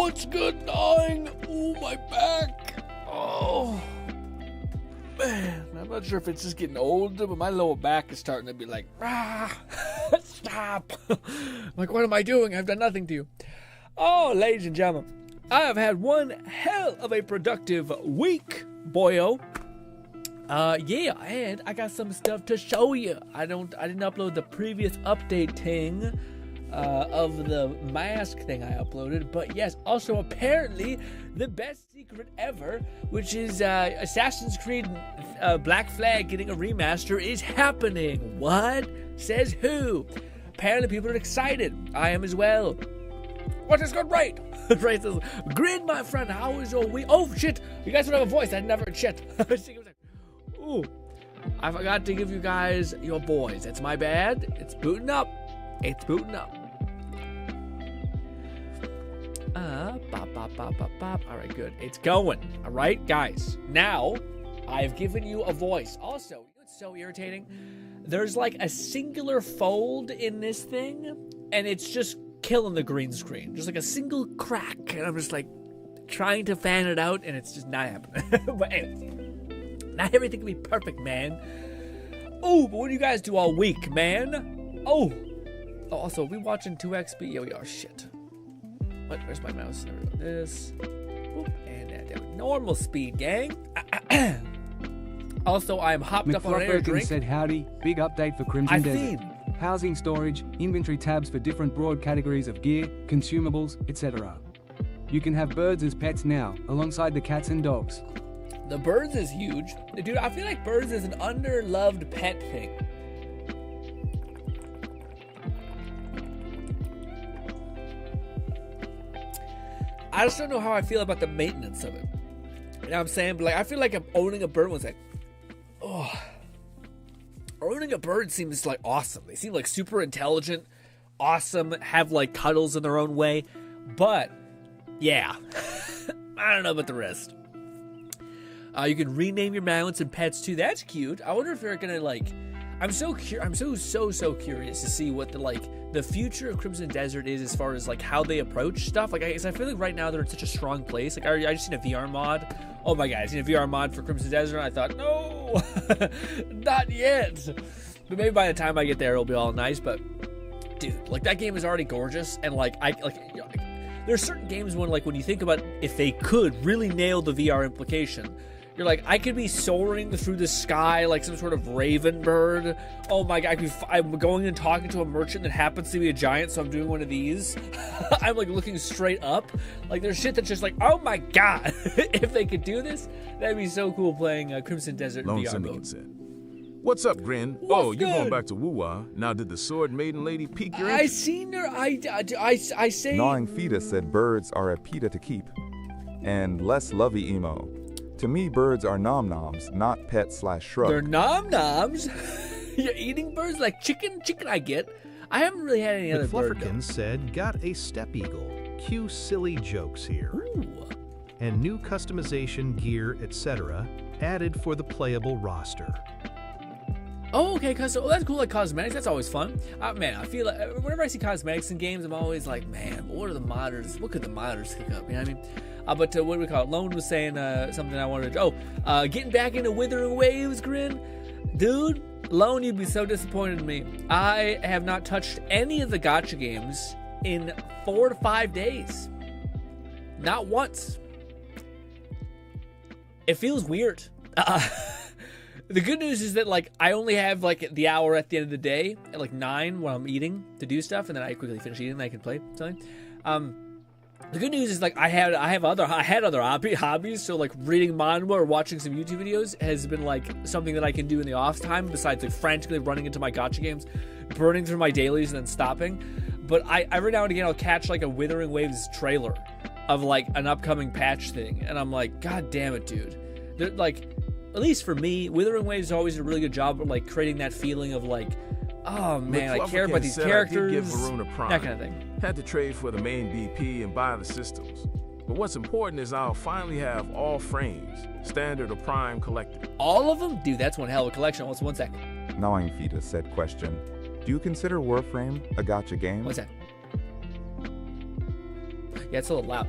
what's good, gnawing? Oh, my back. Oh, man. I'm not sure if it's just getting older, but my lower back is starting to be like, stop. I'm like, what am I doing? I've done nothing to you. Oh, ladies and gentlemen, I have had one hell of a productive week, boyo. Yeah, and I got some stuff to show you. I didn't upload the previous update thing of the mask thing I uploaded, but yes, also apparently the best secret ever, which is Assassin's Creed Black Flag getting a remaster, is happening. What? Says who? Apparently people are excited. I am as well. What is good, right? Right says, GRINN, my friend, how is your week? Oh, shit, you guys don't have a voice. I never heard shit. Ooh, I forgot to give you guys your boys. That's my bad. It's booting up. It's booting up. All right, good. It's going. All right, guys. Now, I've given you a voice. Also, you know what's so irritating? There's like a singular fold in this thing, and it's just killing the green screen. Just like a single crack, and I'm just like trying to fan it out, and it's just not happening. But anyway, not everything can be perfect, man. Oh, but what do you guys do all week, man? Oh, also, are we watching 2x speed? Yeah, we are. Shit. What? Where's my mouse? There we go. This. Oop, and that down. Normal speed, gang. Also, I'm hopped up on air drink. Said howdy. Big update for Crimson Desert. Housing, storage, inventory tabs for different broad categories of gear, consumables, etc. You can have birds as pets now, alongside the cats and dogs. The birds is huge. Dude, I feel like birds is an underloved pet thing. I just don't know how I feel about the maintenance of it. You know what I'm saying? But like, I feel like I'm owning a bird was like, oh. Owning a bird seems like awesome. They seem like super intelligent, awesome, have like cuddles in their own way. But, yeah. I don't know about the rest. You can rename your mounts and pets too. That's cute. I wonder if they're gonna like. I'm so curious to see what the future of Crimson Desert is as far as like how they approach stuff. Like, I feel like right now they're in such a strong place. Like, I just seen a VR mod. Oh my god, I seen a VR mod for Crimson Desert, and I thought, no, not yet. But maybe by the time I get there, it'll be all nice. But dude, like that game is already gorgeous, and like there's certain games when you think about if they could really nail the VR implication. You're like, I could be soaring through the sky like some sort of raven bird. Oh my god, I'm going and talking to a merchant that happens to be a giant, so I'm doing one of these. I'm like looking straight up. Like there's shit that's just like, oh my god. If they could do this, that'd be so cool playing Crimson Desert in VR mode. Said, what's up, GRINN? What's you're going back to Woo-Wah. Now, did the sword maiden lady pique your I interest? seen her. I say. Gnawing Fetus said birds are a PETA to keep. And less lovey emo. To me, birds are nom-noms, not pet/shrub. They're nom-noms? You're eating birds like chicken? Chicken I get. I haven't really had any other bird. McFlufferkin said, got a step eagle. Cue silly jokes here. Ooh. And new customization, gear, etc. added for the playable roster. Oh, okay, that's cool, like cosmetics, that's always fun. Man, I feel like, whenever I see cosmetics in games, I'm always like, man, what could the modders kick up, you know what I mean? But what do we call it? Lone was saying something I wanted to, getting back into Wuthering Waves, GRINN. Dude, Lone, you'd be so disappointed in me. I have not touched any of the gacha games in 4 to 5 days. Not once. It feels weird. The good news is that, like, I only have, like, the hour at the end of the day at, like, 9 when I'm eating to do stuff, and then I quickly finish eating and I can play something. The good news is, like, I had other hobbies, so, like, reading manhwa or watching some YouTube videos has been, like, something that I can do in the off time, besides, like, frantically running into my gacha games, burning through my dailies, and then stopping. But every now and again, I'll catch, like, a Wuthering Waves trailer of, like, an upcoming patch thing, and I'm like, god damn it, dude. They're, like... At least for me, Wuthering Waves has always did a really good job of like creating that feeling of like, oh man, I care about these characters, that kind of thing. Had to trade for the main BP and buy the systems. But what's important is I'll finally have all frames, standard or prime collected. All of them? Dude, that's one hell of a collection. Hold on 1 second. Gnawing Fetus said, question, do you consider Warframe a gacha game? What's that? Yeah, it's a little loud.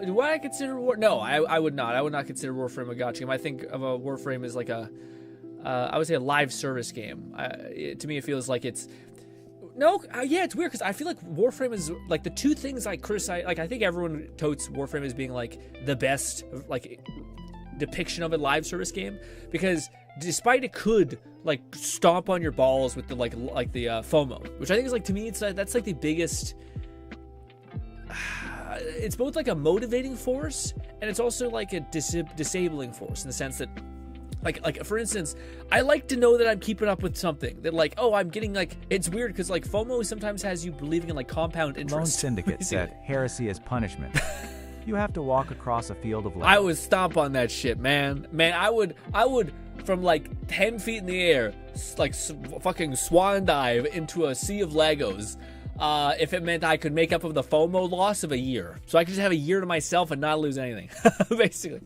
Do I consider No, I would not. I would not consider Warframe a gacha game. I think of a Warframe as like I would say a live service game. To me, it feels like it's... No, yeah, it's weird because I feel like Warframe is like the two things I criticize. Like, I think everyone totes Warframe as being like the best like depiction of a live service game, because despite it could like stomp on your balls with the like the FOMO, which I think is like, to me, it's that's like the biggest. It's both like a motivating force and it's also like a disabling force in the sense that. Like for instance, I like to know that I'm keeping up with something. That like, oh, I'm getting like... It's weird because like FOMO sometimes has you believing in like compound interest. Lone Syndicate said, heresy is punishment. You have to walk across a field of Legos. I would stomp on that shit, man. Man, I would from like 10 feet in the air, like fucking swan dive into a sea of Legos. If it meant I could make up for the FOMO loss of a year. So I could just have a year to myself and not lose anything, basically.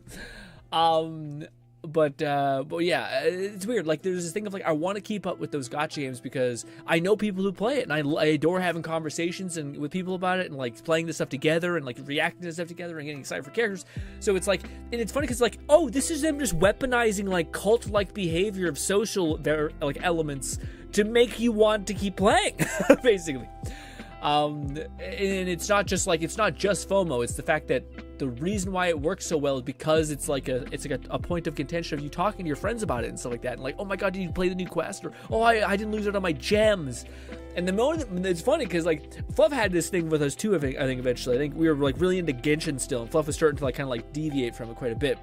But yeah, it's weird. Like, there's this thing of like, I want to keep up with those gacha games because I know people who play it, and I adore having conversations and with people about it, and like playing this stuff together and like reacting to stuff together and getting excited for characters. So it's like, and it's funny because like, oh, this is them just weaponizing like cult-like behavior of social like elements to make you want to keep playing, basically. And it's not just FOMO. It's the fact that the reason why it works so well is because it's like a point of contention of you talking to your friends about it and stuff like that. And like, oh my god, did you play the new quest? Or, oh, I didn't lose out on my gems. And the moment it's funny because like Fluff had this thing with us too. I think eventually, I think we were like really into Genshin still, and Fluff was starting to like kind of like deviate from it quite a bit.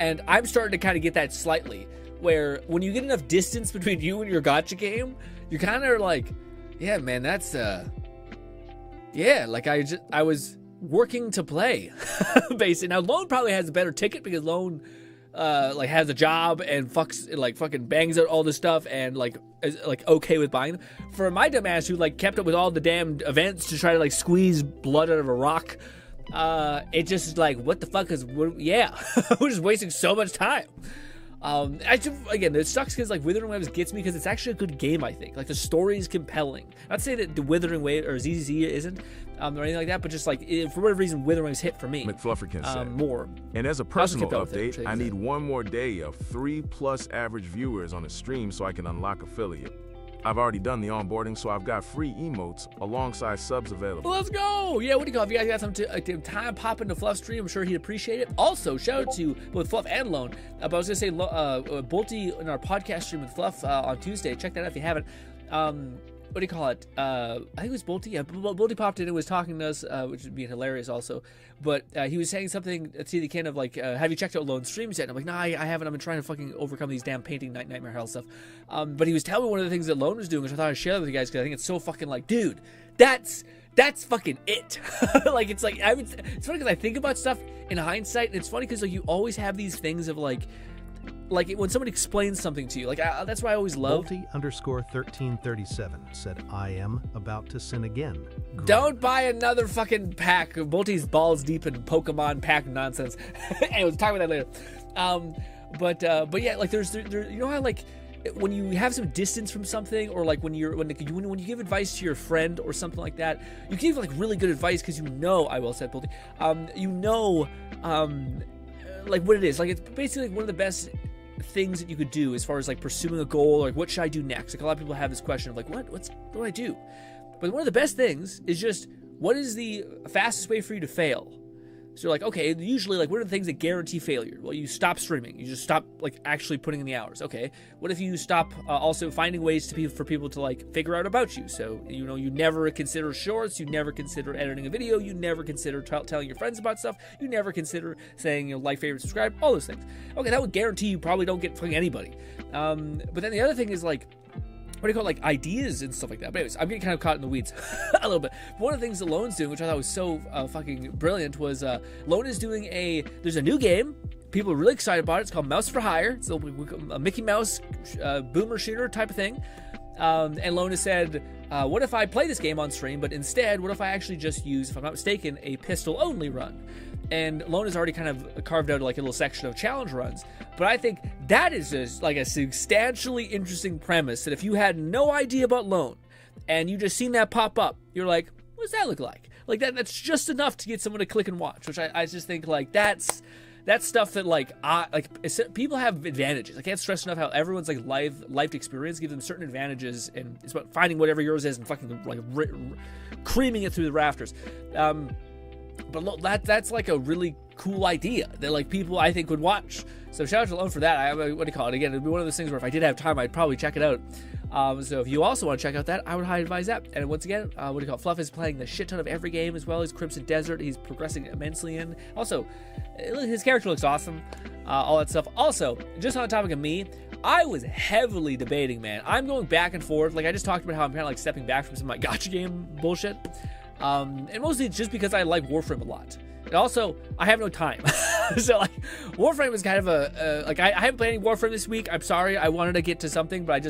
And I'm starting to kind of get that slightly, where when you get enough distance between you and your gacha game, you kind of like, yeah, man, that's yeah, like I was working to play, basically. Now Lone probably has a better ticket because Lone like has a job and fucking bangs out all this stuff and like is like okay with buying them. For my dumb ass who like kept up with all the damn events to try to like squeeze blood out of a rock, it just is like, what the fuck yeah, we're just wasting so much time. Again, it sucks because like Wuthering Waves gets me because it's actually a good game. I think like the story is compelling. Not to say that the Wuthering Waves or ZZ isn't or anything like that, but just like for whatever reason, Wuthering Waves hit for me. McFlufferkin said more. And as a personal update, I need one more day of 3+ average viewers on a stream so I can unlock affiliate. I've already done the onboarding, so I've got free emotes alongside subs available. Let's go! Yeah, what do you call it? If you guys got some time, pop into Fluff's stream. I'm sure he'd appreciate it. Also, shout out to both Fluff and Lone. But I was going to say, Bolty in our podcast stream with Fluff on Tuesday. Check that out if you haven't. What do you call it? I think it was Bolty. Yeah, Bolty popped in and was talking to us, which would be hilarious also. But he was saying something to the kind of like, have you checked out Lone's streams yet? And I'm like, no, I haven't. I've been trying to fucking overcome these damn painting nightmare hell stuff. But he was telling me one of the things that Lone was doing, which I thought I'd share with you guys because I think it's so fucking like, dude, that's fucking it. Like, it's like, it's funny because I think about stuff in hindsight, and it's funny because like you always have these things of like when someone explains something to you, like that's why I always love. Bolty_1337 said, I am about to sin again. GRINN. Don't buy another fucking pack. Bolty's balls deep in Pokemon pack nonsense. Anyway, we'll talk about that later. But yeah, like there's you know how like when you have some distance from something, or like when you give advice to your friend or something like that, you give like really good advice because you know, I will say, Bolty, like what it is. Like it's basically like one of the best things that you could do as far as like pursuing a goal, or like what should I do next? Like a lot of people have this question of like what do I do? But one of the best things is just, what is the fastest way for you to fail? So you're like, okay, usually like what are the things that guarantee failure? Well, you stop streaming. You just stop like actually putting in the hours. Okay, what if you stop also finding ways for people to like figure out about you? So you know, you never consider shorts, you never consider editing a video, you never consider telling your friends about stuff, you never consider saying, you know, like, favorite, subscribe, all those things. Okay, that would guarantee you probably don't get fucking anybody. But then the other thing is like, what do you call it, like ideas and stuff like that. But anyways, I'm getting kind of caught in the weeds a little bit. But one of the things that Lone's doing, which I thought was so fucking brilliant, was Lone is doing there's a new game. People are really excited about it. It's called Mouse for Hire. It's a Mickey Mouse boomer shooter type of thing. And Lone has said, what if I play this game on stream, but instead, what if I actually just use, if I'm not mistaken, a pistol-only run? And Lone has already kind of carved out like a little section of challenge runs. But I think that is just like a substantially interesting premise that if you had no idea about Lone and you just seen that pop up, you're like, what does that look like? like that's just enough to get someone to click and watch, which I just think like that's stuff that like people have advantages. I can't stress enough how everyone's like life experience gives them certain advantages, and it's about finding whatever yours is and fucking like creaming it through the rafters. But look, that's like a really cool idea that like people I think would watch. So shout out to Lone for that. What do you call it? Again, it'd be one of those things where if I did have time, I'd probably check it out. So if you also want to check out that, I would highly advise that. And once again, what do you call it? Fluff is playing the shit ton of every game as well as Crimson Desert. He's progressing immensely in. Also, his character looks awesome. All that stuff. Also, just on the topic of me, I was heavily debating, man. I'm going back and forth. Like I just talked about how I'm kind of like stepping back from some of my gacha game bullshit. And mostly it's just because I like Warframe a lot. And also, I have no time. So, like, Warframe is kind of I haven't played any Warframe this week. I'm sorry. I wanted to get to something, but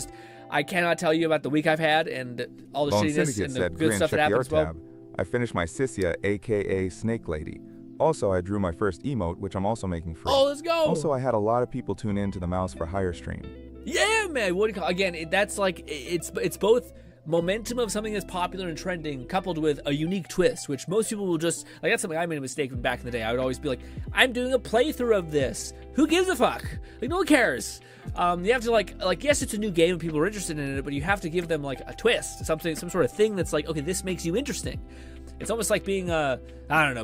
I cannot tell you about the week I've had and all the Bone shittiness Syndicate and the said, good "Grin, stuff that check the happens. art Well, tab. I finished my Sissia, aka Snake Lady. Also, I drew my first emote, which I'm also making free. oh, let's go. Also, I had a lot of people tune in to the Mouse for Hire stream. Yeah, man. What do you call again? That's like it's both momentum of something that's popular and trending coupled with a unique twist, which most people will just like. That's something I made a mistake with back in the day. I would always be like, I'm doing a playthrough of this. Who gives a fuck? Like no one cares. You have to like yes, it's a new game and people are interested in it, but you have to give them like a twist, some sort of thing that's like, okay, this makes you interesting. It's almost like being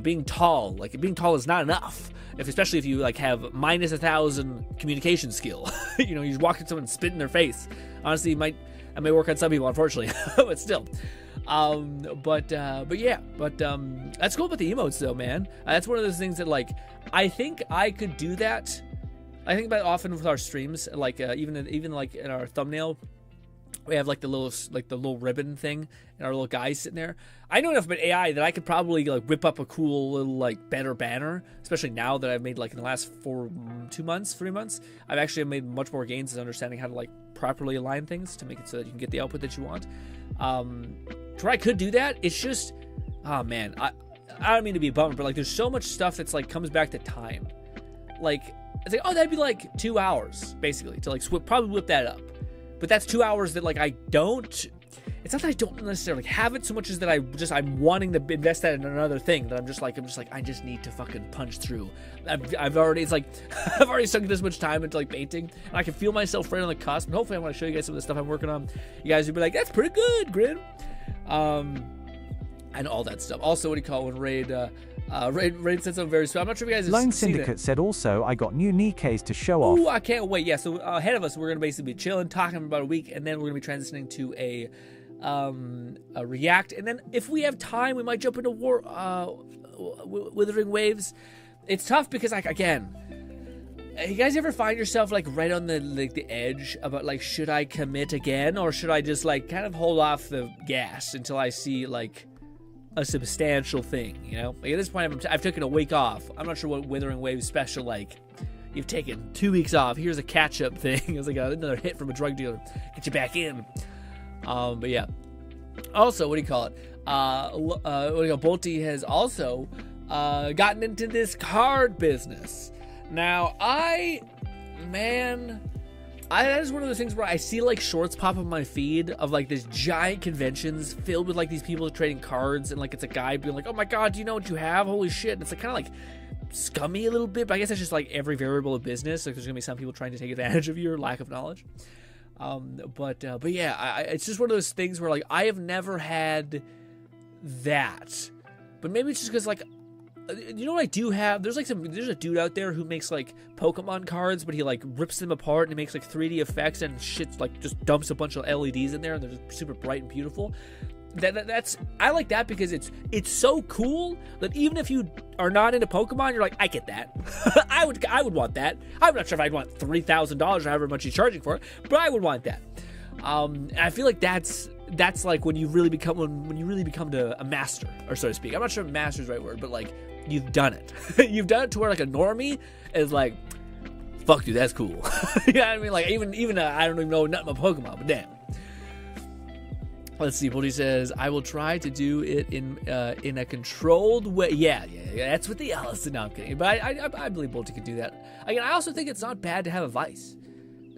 being tall. Like being tall is not enough. Especially if you like have minus 1,000 communication skill. You know, you just walk at someone and spit in their face. Honestly, it may work on some people, unfortunately, but still. But yeah, that's cool about the emotes though, man. That's one of those things that like, I think I could do that. I think about it often with our streams, like even like in our thumbnail, we have like the little ribbon thing and our little guy sitting there. I know enough about AI that I could probably like whip up a cool little like better banner, especially now that I've made like in the last 3 months, I've actually made much more gains in understanding how to like properly align things to make it so that you can get the output that you want. Where I could do that, it's just, oh man, I don't mean to be a bummer, but like there's so much stuff that's like comes back to time. Like it's like, oh, that'd be like 2 hours basically to like probably whip that up. But that's 2 hours that like I don't. It's not that I don't necessarily have it so much as that I'm wanting to invest that in another thing that I'm just like I just need to fucking punch through. I've already sunk this much time into like painting, and I can feel myself right on the cusp. And hopefully I want to show you guys some of the stuff I'm working on. You guys would be like, that's pretty good, Grin. And all that stuff. Also, what do you call it when Raid said something very special. I'm not sure if you guys have Lone seen Syndicate it. said also, I got new Nikkei's to show off. Ooh, I can't wait. Yeah, so ahead of us, we're going to basically be chilling, talking for about a week, and then we're going to be transitioning to a React. And then if we have time, we might jump into Wuthering Waves. It's tough because, like, again, you guys ever find yourself, like, right on the edge about, like, should I commit again, or should I just, like, kind of hold off the gas until I see, like, a substantial thing, you know? Like at this point, I've taken a week off. I'm not sure what Wuthering Waves special, like, you've taken 2 weeks off. Here's a catch-up thing. It was like another hit from a drug dealer. Get you back in. But yeah. Also, what do you call it? Bolty has also gotten into this card business. Now, that is one of those things where I see like shorts pop up on my feed of like these giant conventions filled with like these people trading cards, and like it's a guy being like, oh my god, do you know what you have? Holy shit. And it's like kind of like scummy a little bit, but I guess that's just like every variable of business. Like there's gonna be some people trying to take advantage of your lack of knowledge. But yeah, it's just one of those things where like I have never had that, but maybe it's just because like, you know what I do have? There's a dude out there who makes like Pokemon cards, but he like rips them apart and he makes like 3D effects and shit, like just dumps a bunch of LEDs in there and they're just super bright and beautiful. I like that because it's so cool that even if you are not into Pokemon, you're like, I get that. I would want that. I'm not sure if I'd want $3,000 or however much he's charging for it, but I would want that. And I feel like that's like when you really become a master, or so to speak. I'm not sure if master is the right word, but like you've done it. You've done it to where like a normie is like, fuck dude, that's cool. You know what I mean? Like even I don't even know nothing about Pokemon, but damn. Let's see. Bolty says, I will try to do it in a controlled way. Yeah. That's what the Allison. No, I'm kidding. But I believe Bolty could do that. Again, I also think it's not bad to have a vice,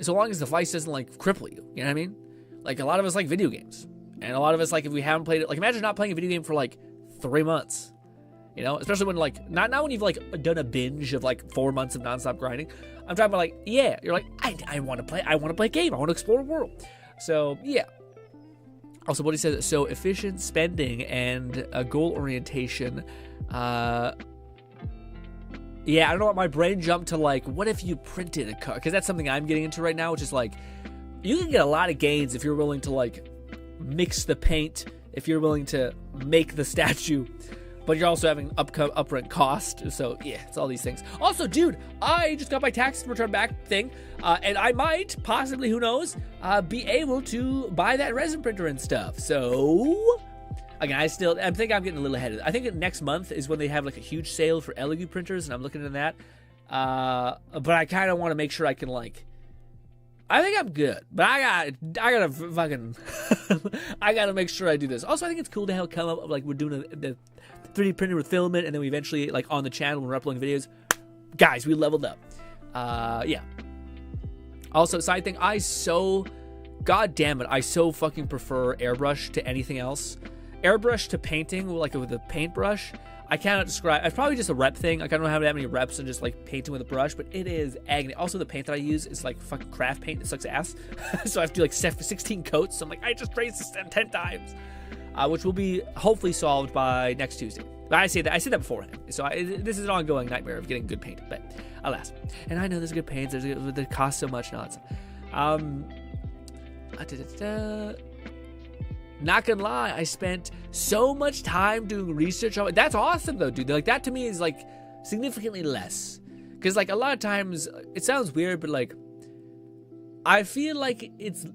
so long as the vice doesn't like cripple you. You know what I mean? Like a lot of us like video games, and a lot of us like if we haven't played it. Like imagine not playing a video game for like 3 months. You know, especially when like not when you've like done a binge of like 4 months of nonstop grinding. I'm talking about like, yeah, you're like, I want to play a game. I want to explore a world. So yeah. Also, what he says, so efficient spending and a goal orientation. Yeah, I don't know what my brain jumped to, like, what if you printed a card? Because that's something I'm getting into right now, which is like, you can get a lot of gains if you're willing to like mix the paint, if you're willing to make the statue, but you're also having upfront cost. So yeah, it's all these things. Also, dude, I just got my tax return back thing, and I might possibly, who knows, be able to buy that resin printer and stuff. So again, I think I'm getting a little ahead of it. I think next month is when they have like a huge sale for Elegoo printers, and I'm looking into that. But I kind of want to make sure I can like. I think I'm good, but I gotta fucking, I gotta make sure I do this. Also, I think it's cool to have come up like we're doing the 3D printer with filament, and then we eventually like on the channel when we're uploading videos, guys, we leveled up. Yeah. Also, side thing, god damn it, I so fucking prefer airbrush to anything else. Airbrush to painting, like with a paintbrush, I cannot describe. It's probably just a rep thing. Like, I don't have that many reps and just like painting with a brush, but it is agony. Also, the paint that I use is like fucking craft paint. It sucks ass. So I have to do like 16 coats. So I'm like, I just traced this 10 times, which will be hopefully solved by next Tuesday. But I say that beforehand. So this is an ongoing nightmare of getting good paint, but alas. And I know there's good paints. They cost so much. No, it's not gonna lie, I spent so much time doing research on it. That's awesome though, dude. Like, that to me is like significantly less. Because like a lot of times, it sounds weird, but like I feel like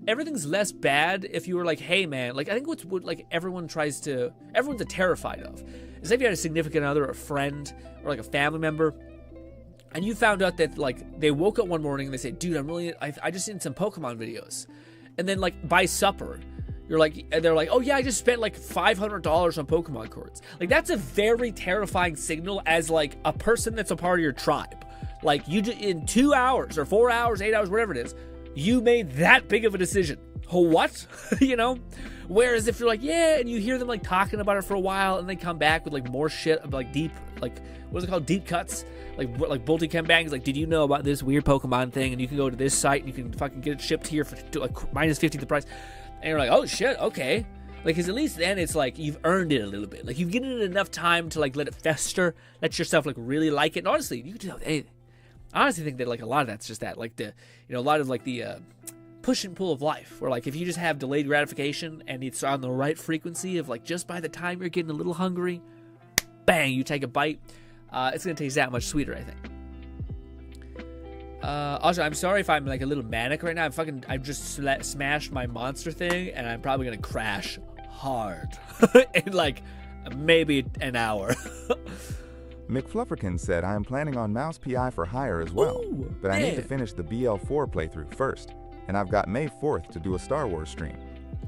everything's less bad if you were like, hey man, like I think what like everyone's terrified of is if you had a significant other, or a friend, or like a family member, and you found out that like they woke up one morning and they say, dude, I just seen some Pokemon videos, and then like by supper, they're like, oh yeah, I just spent like $500 on Pokemon cards. Like, that's a very terrifying signal as like a person that's a part of your tribe. Like, you in 2 hours or 4 hours, 8 hours, whatever it is, you made that big of a decision. What? You know? Whereas if you're like, yeah, and you hear them like talking about it for a while, and they come back with like more shit of like deep, like what is it called, deep cuts, like Bolty came back, he's like, did you know about this weird Pokemon thing? And you can go to this site and you can fucking get it shipped here for like minus 50 the price. And you're like, oh shit, okay. Like, because at least then it's like you've earned it a little bit. Like, you've given it enough time to like let it fester, let yourself like really like it. And honestly, you can do that with anything. I honestly think that like a lot of that's just that, like a lot of like the push and pull of life, where like if you just have delayed gratification and it's on the right frequency of like just by the time you're getting a little hungry, bang, you take a bite, it's gonna taste that much sweeter, I think. Also, I'm sorry if I'm like a little manic right now. I've just smashed my monster thing, and I'm probably gonna crash hard in like maybe an hour. McFlufferkin said, I am planning on Mouse PI for hire as well, but I need to finish the BL4 playthrough first, and I've got May 4th to do a Star Wars stream.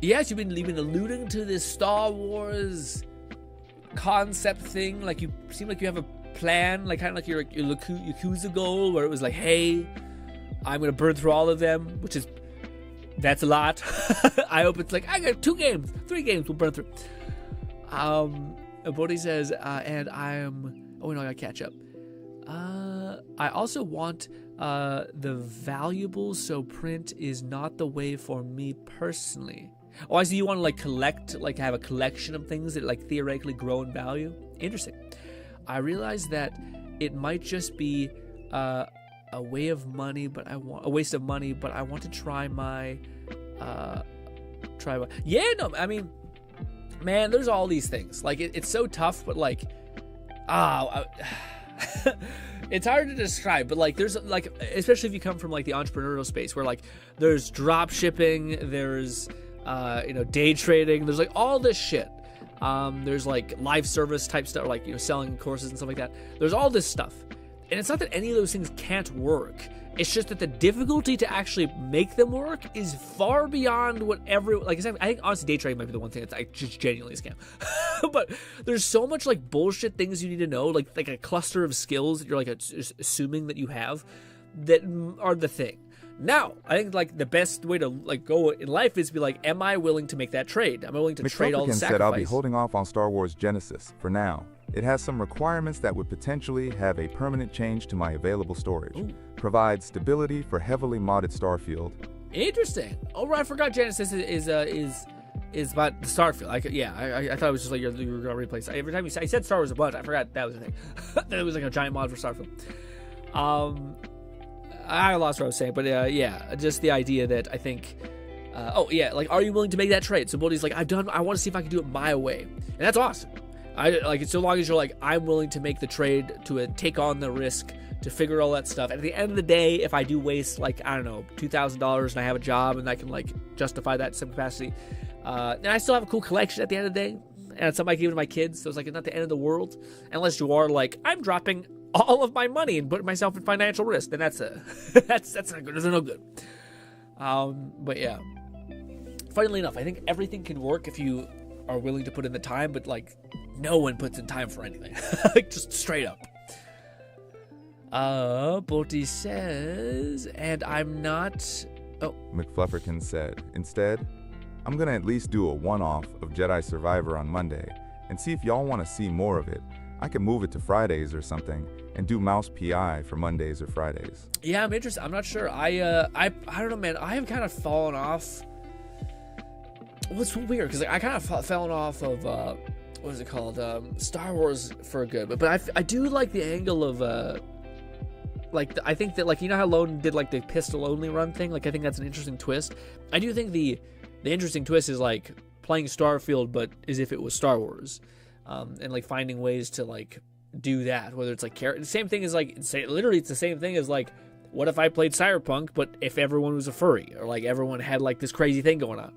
Yes, you've been alluding to this Star Wars concept thing. Like, you seem like you have a plan, like kind of like your Yakuza goal, where it was like, hey, I'm gonna burn through all of them, that's a lot. I hope it's like, I got 3 games we'll burn through. Bodhi says, and I gotta catch up. I also want the valuables, so print is not the way for me personally. Oh, I see, you want to like collect, like have a collection of things that like theoretically grow in value. Interesting. I realize that it might just be a waste of money, but I want to try my yeah, no, I mean, man, there's all these things. Like, it's so tough, but like, it's hard to describe, but like, there's like, especially if you come from like the entrepreneurial space, where like there's drop shipping, there's day trading, there's like all this shit. There's like live service type stuff, like, selling courses and stuff like that. There's all this stuff. And it's not that any of those things can't work. It's just that the difficulty to actually make them work is far beyond what I think honestly day trading might be the one thing that's like just genuinely a scam. But there's so much like bullshit things you need to know, like a cluster of skills that you're like assuming that you have, that are the thing. Now, I think like the best way to like go in life is to be like, am I willing to make that trade? Am I willing to trade all the sacrifice? said I'll be holding off on Star Wars Genesis for now. It has some requirements that would potentially have a permanent change to my available storage. Ooh. Provide stability for heavily modded Starfield. Interesting. Oh, right, I forgot Genesis is about the Starfield. I thought it was just like you were gonna replace. Every time you said Star Wars a bunch, I forgot that was the thing. That it was like a giant mod for Starfield. I lost what I was saying, but just the idea that I think. Like, are you willing to make that trade? So Bodhi's like, I want to see if I can do it my way, and that's awesome. I like it so long as you're like, I'm willing to make the trade to take on the risk to figure all that stuff. And at the end of the day, if I do waste like, I don't know, $2,000 and I have a job and I can like justify that in some capacity, and I still have a cool collection at the end of the day, and it's something I give to my kids, so it's like not the end of the world. Unless you are like, I'm dropping all of my money and putting myself in financial risk, then that's not good. That's no good. But yeah, funnily enough, I think everything can work if you are willing to put in the time, but like no one puts in time for anything. Like just straight up. Bodhi says, and I'm not. Oh, McFlufferkin said, instead, I'm gonna at least do a one-off of Jedi Survivor on Monday and see if y'all want to see more of it. I could move it to Fridays or something and do Mouse PI for Mondays or Fridays. Yeah, I'm interested. I'm not sure. I don't know, man. I have kind of fallen off. Well, it's weird because I kind of fallen off of what is it called? Star Wars for good. But I do like the angle of I think that like, you know how Lone did like the pistol only run thing. Like I think that's an interesting twist. I do think the interesting twist is like playing Starfield, but as if it was Star Wars. And like finding ways to like do that, whether it's like the same thing as like literally it's the same thing as like, what if I played Cyberpunk but if everyone was a furry, or like everyone had like this crazy thing going on.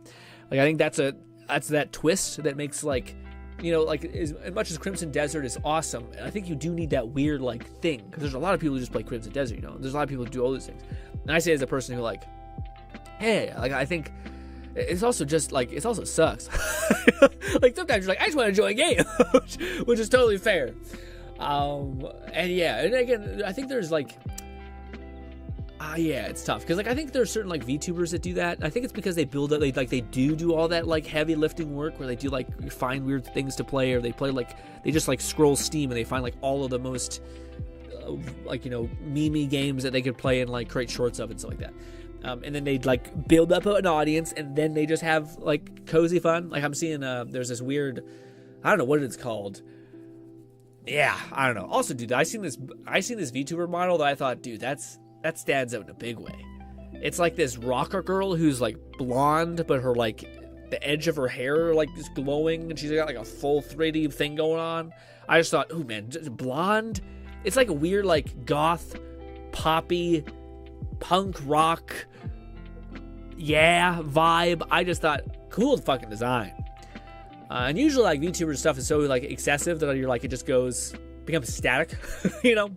Like I think that's that twist that makes like, you know, like as much as Crimson Desert is awesome, and I think you do need that weird like thing, because there's a lot of people who just play Crimson Desert, you know, there's a lot of people who do all these things, and I say as a person who like, hey, like I think it's also just like, it also sucks. Like sometimes you're like, I just want to enjoy a game, which is totally fair. And yeah, and again, I think there's like, it's tough because like I think there's certain like VTubers that do that. I think it's because they build up, they do all that like heavy lifting work where they do like find weird things to play, or they play like they just like scroll Steam and they find like all of the most like, you know, meme games that they could play and like create shorts of and stuff like that. And then they'd like build up an audience, and then they just have like cozy fun. Like I'm seeing there's this weird, I don't know what it's called. Yeah, I don't know. Also, dude, I seen this VTuber model that I thought, dude, that stands out in a big way. It's like this rocker girl who's like blonde, but her like the edge of her hair like is glowing, and she's got like a full 3D thing going on. I just thought, ooh man, blonde. It's like a weird like goth, poppy, punk rock, vibe. I just thought, cool fucking design. And usually like VTuber stuff is so like excessive that you're like, it just becomes static. You know,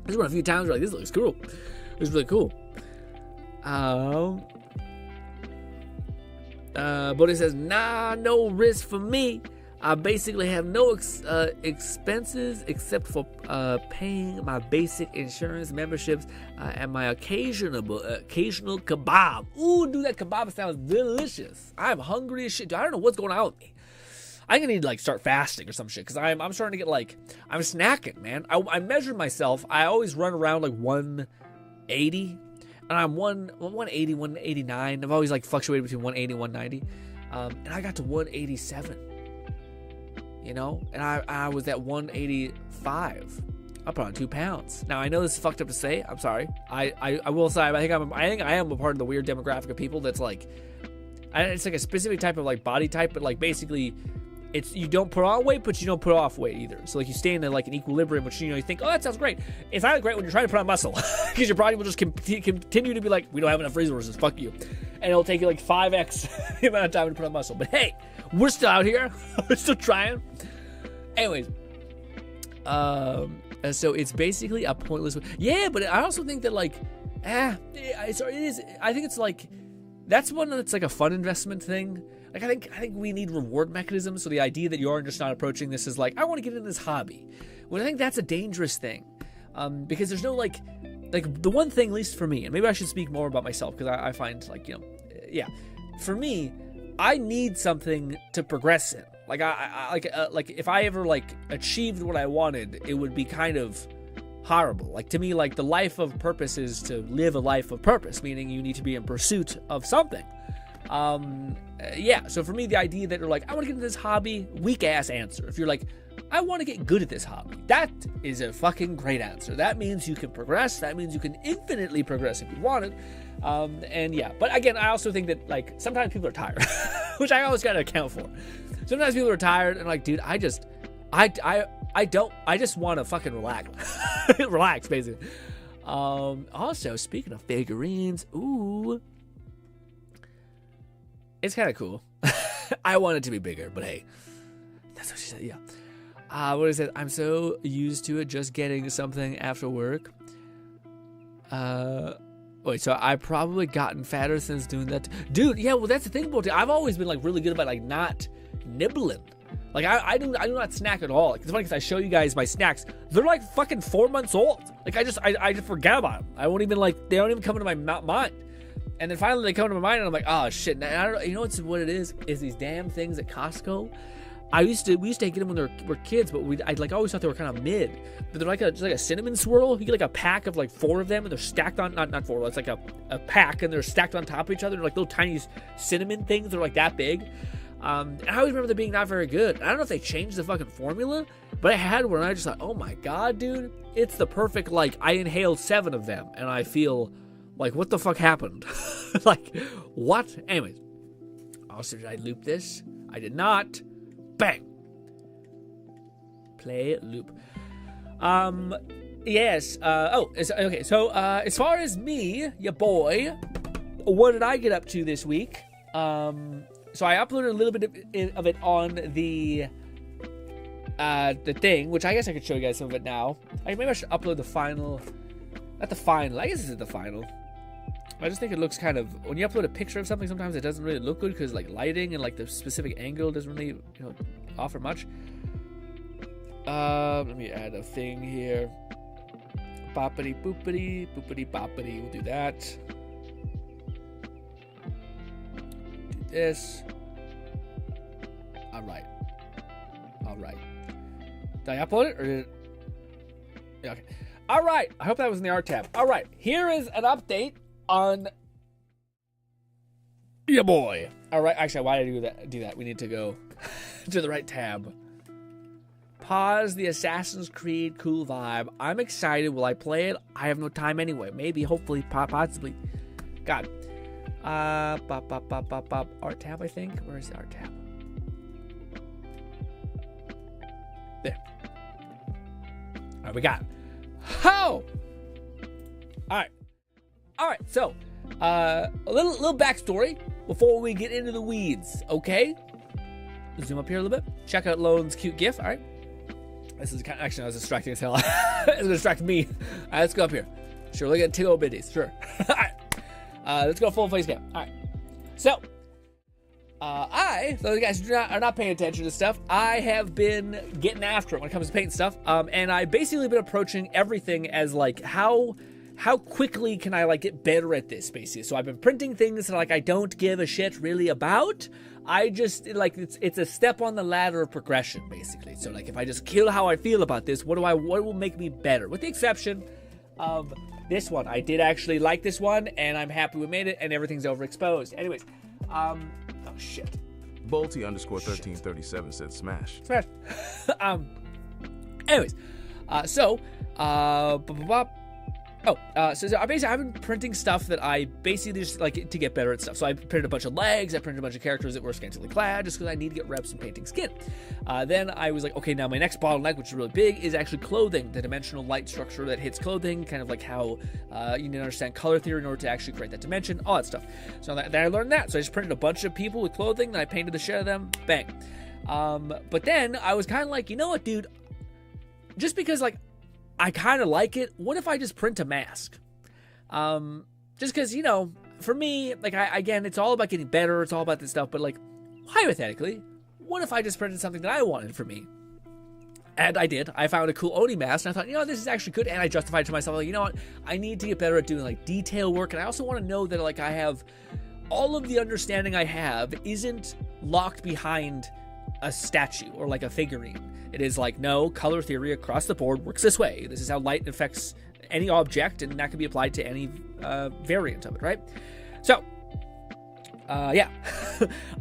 there's been a few times where like, this looks cool. It was really cool. But it says, nah, no risk for me. I basically have no expenses except for paying my basic insurance memberships and my occasional kebab. Ooh, dude, that kebab sounds delicious. I'm hungry as shit. Dude, I don't know what's going on with me. I'm gonna need to like start fasting or some shit, because I'm starting to get like, I'm snacking, man. I measured myself. I always run around like 180, and I'm 180, 189. I've always like fluctuated between 180 and 190, and I got to 187. You know, and I was at 185. I put on 2 pounds. Now I know this is fucked up to say. I'm sorry. I will say I think I am a part of the weird demographic of people that's like, it's like a specific type of like body type, but like basically, it's you don't put on weight, but you don't put off weight either. So like you stay in like an equilibrium, which, you know, you think, oh, that sounds great. It's not great when you're trying to put on muscle, because your body will just continue to be like, we don't have enough resources. Fuck you, and it'll take you like 5x the amount of time to put on muscle. But hey, we're still out here. We're still trying. Anyways, so it's basically a pointless. Yeah, but I also think that like, it is. I think it's like, that's one that's like a fun investment thing. Like I think we need reward mechanisms. So the idea that you're just not approaching this as like, I want to get into this hobby. Well, I think that's a dangerous thing, because there's no like, like the one thing, at least for me, and maybe I should speak more about myself, because I find, like, you know, yeah, for me, I need something to progress in. Like, like if I ever, like, achieved what I wanted, it would be kind of horrible. Like, to me, like, the life of purpose is to live a life of purpose, meaning you need to be in pursuit of something. Yeah, so for me, the idea that you're like, I want to get into this hobby, weak ass answer. If you're like, I want to get good at this hobby, that is a fucking great answer. That means you can progress. That means you can infinitely progress if you wanted. And yeah, but again, I also think that, like, sometimes people are tired, which I always got to account for. Sometimes people are tired and like, dude, I just want to fucking relax. Relax, basically. Also, speaking of figurines, ooh, it's kind of cool. I want it to be bigger, but hey, that's what she said. Yeah. What is it? I'm so used to it, just getting something after work. Wait, so I've probably gotten fatter since doing that. Dude, yeah, well, that's the thing about it. I've always been, like, really good about, like, not nibbling. Like, I do not snack at all. Like, it's funny because I show you guys my snacks. They're, like, fucking 4 months old. Like, I just forget about them. I won't even, like, they don't even come into my mind. And then finally they come into my mind and I'm like, oh, shit. And I don't, you know what it is these damn things at Costco. We used to get them when they were kids, but I like always thought they were kind of mid. But they're like a cinnamon swirl. You get like a pack of like 4 of them, and they're stacked on not 4. It's like a pack, and they're stacked on top of each other. They're like little tiny cinnamon things. They're like that big. And I always remember them being not very good. I don't know if they changed the fucking formula, but I had one, and I just thought, oh my god, dude, it's the perfect. Like, I inhaled 7 of them, and I feel like, what the fuck happened? Like, what? Anyways, also, did I loop this? I did not. Bang. Play loop. Yes. Okay. So, as far as me, your boy, what did I get up to this week? So I uploaded a little bit of it on the thing, which I guess I could show you guys some of it now. Maybe I should upload the final. Not the final. I guess this is the final. I just think it looks kind of, when you upload a picture of something, sometimes it doesn't really look good because, like, lighting and, like, the specific angle doesn't really, offer much. Let me add a thing here. Boppity boopity boopity boppity. We'll do that. Do this. All right. Did I upload it or did it? Yeah, okay. All right. I hope that was in the art tab. All right. Here is an update on your boy. All right, actually, why did I do that? We need to go to the right tab. Pause the Assassin's Creed cool vibe. I'm excited. Will I play it? I have no time anyway. Maybe, hopefully, possibly. God. Art tab, I think. Where is the art tab? There. All right, we got it. How? All right, so a little backstory before we get into the weeds, okay? Zoom up here a little bit. Check out Lone's cute GIF. All right, this is actually, I was distracting as hell. It's gonna distract me. All right, let's go up here. Sure, look at 2 old biddies. Sure. All right, let's go full face cam. All right, so those guys who are not paying attention to stuff, I have been getting after it when it comes to painting stuff. And I basically been approaching everything as like how quickly can I, like, get better at this, basically. So I've been printing things that, like, I don't give a shit really about. I just, like, it's a step on the ladder of progression, basically. So, like, if I just kill how I feel about this, what will make me better? With the exception of this one. I did actually like this one, and I'm happy we made it, and everything's overexposed. Anyways, oh, shit. Bolty _1337 said smash. Smash. Anyways, so basically I've been printing stuff that I basically just like to get better at stuff. So I printed a bunch of legs, I printed a bunch of characters that were scantily clad just because I need to get reps in painting skin. Then I was like, okay, now my next bottleneck, which is really big, is actually clothing, the dimensional light structure that hits clothing, kind of like how you need to understand color theory in order to actually create that dimension, all that stuff. So then I learned that. So I just printed a bunch of people with clothing, then I painted the shit out of them, bang. But then I was kind of like, you know what, dude? Just because, like, I kind of like it. What if I just print a mask? Just because, you know, for me, like, again, it's all about getting better. It's all about this stuff. But, like, hypothetically, what if I just printed something that I wanted for me? And I did. I found a cool Oni mask, and I thought, you know, this is actually good. And I justified it to myself, like, you know what? I need to get better at doing, like, detail work. And I also want to know that, like, I have all of the understanding I have isn't locked behind a statue or, like, a figurine. It is like, no, color theory across the board works this way. This is how light affects any object, and that can be applied to any variant of it, right? So, yeah.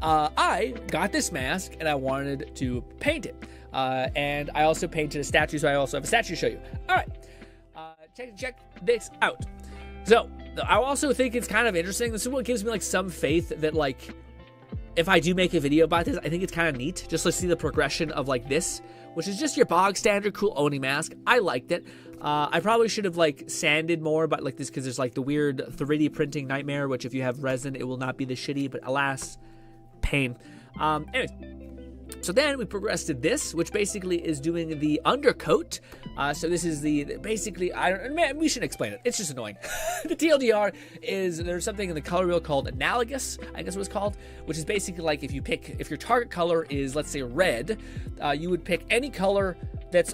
I got this mask, and I wanted to paint it. And I also painted a statue, so I also have a statue to show you. All right, check this out. So I also think it's kind of interesting. This is what gives me like some faith that like if I do make a video about this, I think it's kind of neat just to see the progression of like this, which is just your bog standard cool Oni mask. I liked it. I probably should have like sanded more, but like this because there's like the weird 3D printing nightmare, which if you have resin, it will not be this shitty. But alas, pain. Anyways. So then we progressed to this, which basically is doing the undercoat. So this is basically, we shouldn't explain it. It's just annoying. The TLDR is there's something in the color wheel called analogous, I guess it was called, which is basically like if your target color is, let's say, red, you would pick any color that's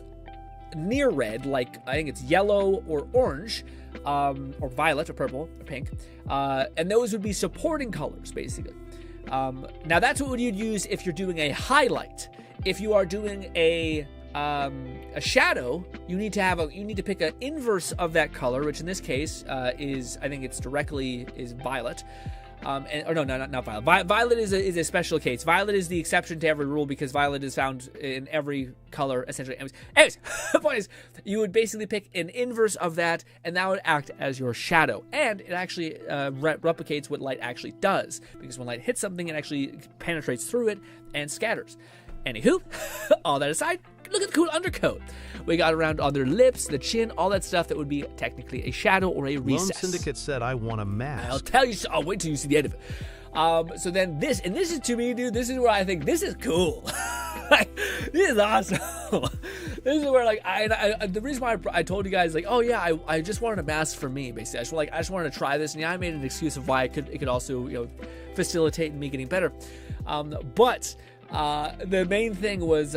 near red, like I think it's yellow or orange, or violet or purple or pink, and those would be supporting colors, basically. Now that's what you'd use if you're doing a highlight. If you are doing a shadow, you need to pick an inverse of that color, which in this case is, I think it's violet. Not violet. Violet is a special case. Violet is the exception to every rule because violet is found in every color essentially. Anyways, the point is you would basically pick an inverse of that, and that would act as your shadow. And it actually replicates what light actually does, because when light hits something, it actually penetrates through it and scatters. Anywho, all that aside, look at the cool undercoat. We got around on their lips, the chin, all that stuff that would be technically a shadow or a recess. Lone Syndicate said, I want a mask. I'll tell you, I'll wait till you see the end of it. So then this is to me, dude, this is where I think this is cool. Like, this is awesome. This is where, like, the reason why I told you guys, like, oh yeah, I just wanted a mask for me, basically. I just wanted to try this, and yeah, I made an excuse of why it could also, you know, facilitate me getting better. But the main thing was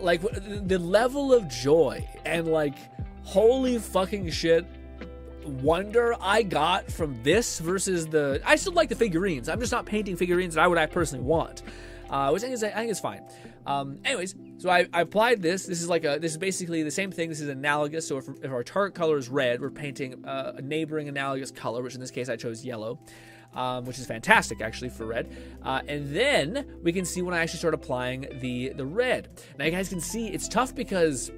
like the level of joy and like holy fucking shit wonder I got from this versus I still like the figurines. I'm just not painting figurines that I personally want, which I think is fine. Anyways, so I applied this. This is basically the same thing. This is analogous. So if our target color is red, we're painting a neighboring analogous color, which in this case I chose yellow. Which is fantastic actually for red, and then we can see when I actually start applying the red. Now you guys can see it's tough because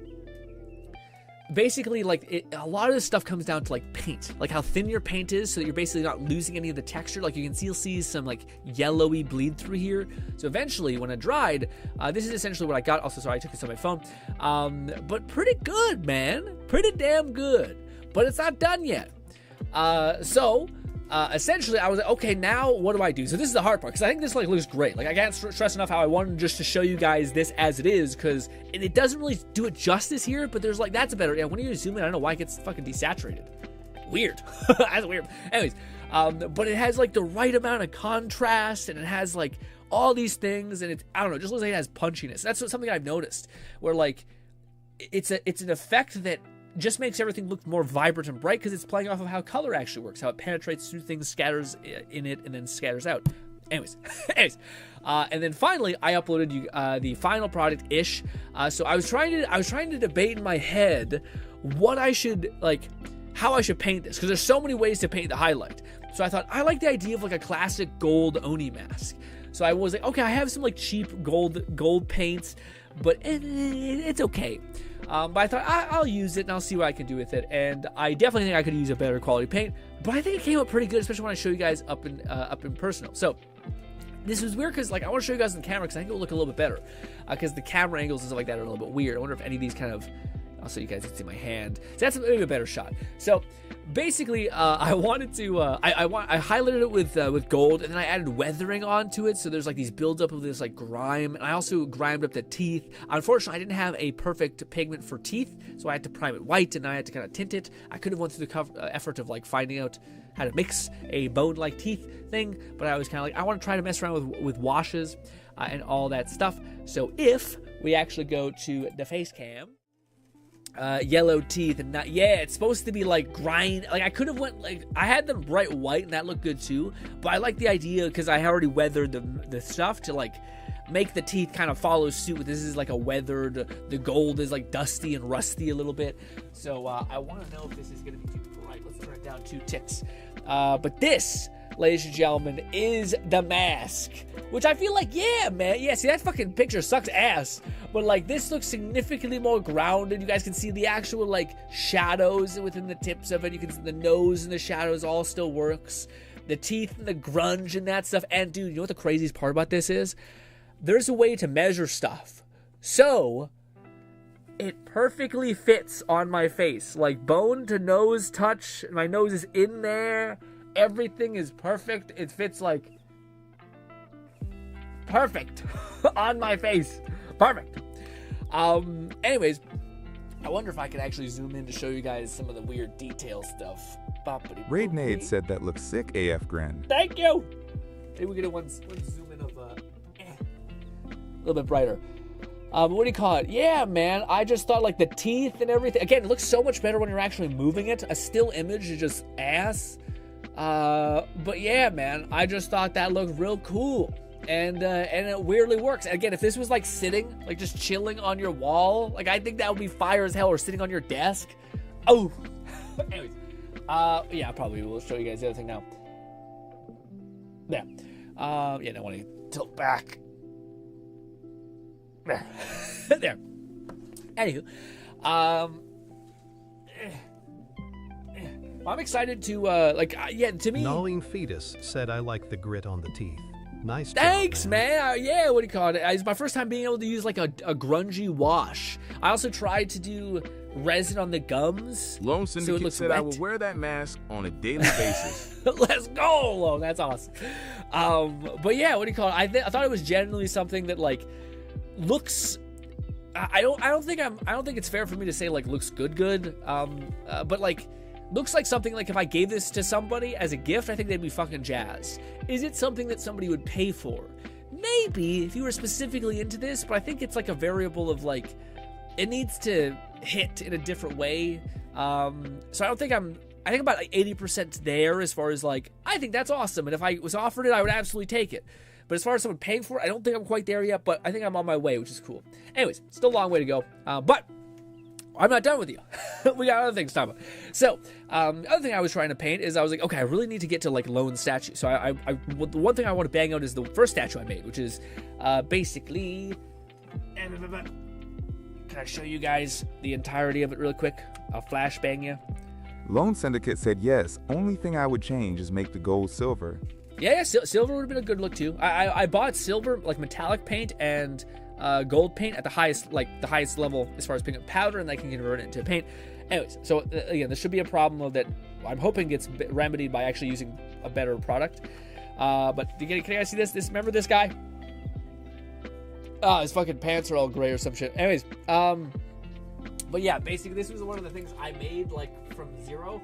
basically like a lot of this stuff comes down to like paint, like how thin your paint is, so that you're basically not losing any of the texture. Like you can still see some like yellowy bleed through here. So eventually when it dried, this is essentially what I got. Also, sorry, I took this on my phone, but pretty good, man, pretty damn good. But it's not done yet. Essentially, I was like, okay, now what do I do? So this is the hard part, because I think this like looks great. Like I can't stress enough how I wanted just to show you guys this as it is, because it doesn't really do it justice here. But there's like that's a better. Yeah, when you zoom in, I don't know why it gets fucking desaturated. Weird. That's weird. Anyways, but it has like the right amount of contrast, and it has like all these things, and I don't know, it just looks like it has punchiness. That's something I've noticed, where like it's an effect that just makes everything look more vibrant and bright because it's playing off of how color actually works, how it penetrates through things, scatters in it, and then scatters out. Anyways, and then finally I uploaded you the final product ish. So I was trying to debate in my head what I should how I should paint this, because there's so many ways to paint the highlight. So I thought I like the idea of like a classic gold Oni mask. So I was like, okay, I have some like cheap gold paints, but it's okay. But I thought I'll use it and I'll see what I can do with it. And I definitely think I could use a better quality paint, but I think it came out pretty good, especially when I show you guys up in personal. So this was weird because like I want to show you guys on the camera because I think it will look a little bit better, because the camera angles and stuff like that are a little bit weird. I wonder if any of these kind of Also, you guys can see my hand. So that's maybe a better shot. So basically, I wanted to, I highlighted it with gold, and then I added weathering onto it. So there's like these buildup of this like grime, and I also grimed up the teeth. Unfortunately, I didn't have a perfect pigment for teeth, so I had to prime it white, and I had to kind of tint it. I could have went through the effort of like finding out how to mix a bone-like teeth thing, but I was kind of like, I want to try to mess around with washes and all that stuff. So if we actually go to the face cam, yellow teeth, and not, yeah, it's supposed to be like grind. Like I could have went like, I had them bright white, and that looked good too, but I like the idea because I already weathered the stuff to like make the teeth kind of follow suit. This is like a weathered, the gold is like dusty and rusty a little bit. So I want to know if this is going to be too bright. Let's turn it down 2 ticks. But this, ladies and gentlemen, is the mask, which I feel like, yeah, man, yeah, see, that fucking picture sucks ass, but like this looks significantly more grounded. You guys can see the actual like shadows within the tips of it. You can see the nose and the shadows all still works, the teeth and the grunge and that stuff. And dude, you know what the craziest part about this is? There's a way to measure stuff, so it perfectly fits on my face, like bone to nose touch. My nose is in there. Everything is perfect. It fits like perfect on my face. Perfect. Anyways, I wonder if I could actually zoom in to show you guys some of the weird detail stuff. Raidnade said that looks sick AF Grin. Thank you. Maybe we get one zoom in of a little bit brighter. What do you call it? Yeah, man, I just thought like the teeth and everything. Again, it looks so much better when you're actually moving it. A still image is just ass. But yeah, man, I just thought that looked real cool. And it weirdly works. Again, if this was like sitting, like just chilling on your wall, like I think that would be fire as hell, or sitting on your desk. Oh, anyways, yeah, I probably will show you guys the other thing now. There. Yeah, I want to tilt back. There. There. Anywho, I'm excited to, yeah, to me. Gnawing Fetus said, I like the grit on the teeth. Nice job, Thanks, man. Yeah, what do you call it? It's my first time being able to use like a grungy wash. I also tried to do resin on the gums. Lone Syndicate said I will wear that mask on a daily basis. Let's go, Lone. That's awesome. But yeah, what do you call it? I thought it was generally something that like looks. I don't think it's fair for me to say like looks good. But like. Looks like something like if I gave this to somebody as a gift, I think they'd be fucking jazzed. Is it something that somebody would pay for? Maybe, if you were specifically into this, but I think it's like a variable of like, it needs to hit in a different way. So I think about like 80% there as far as like, I think that's awesome. And if I was offered it, I would absolutely take it. But as far as someone paying for it, I don't think I'm quite there yet, but I think I'm on my way, which is cool. Anyways, still a long way to go. But I'm not done with you. We got other things to talk about. So, the other thing I was trying to paint is I was like, okay, I really need to get to like lone statue. So the one thing I want to bang out is the first statue I made, which is basically. Can I show you guys the entirety of it really quick? I'll flash bang you. Lone Syndicate said yes. Only thing I would change is make the gold silver. Yeah, silver would have been a good look too. I bought silver, like metallic paint and gold paint at the highest level as far as pigment powder, and I can convert it into paint. Anyways, so again, this should be a problem that I'm hoping gets remedied by actually using a better product. But can you guys see this? Remember this guy? His fucking pants are all gray or some shit. Anyways, but yeah, basically this was one of the things I made like from zero.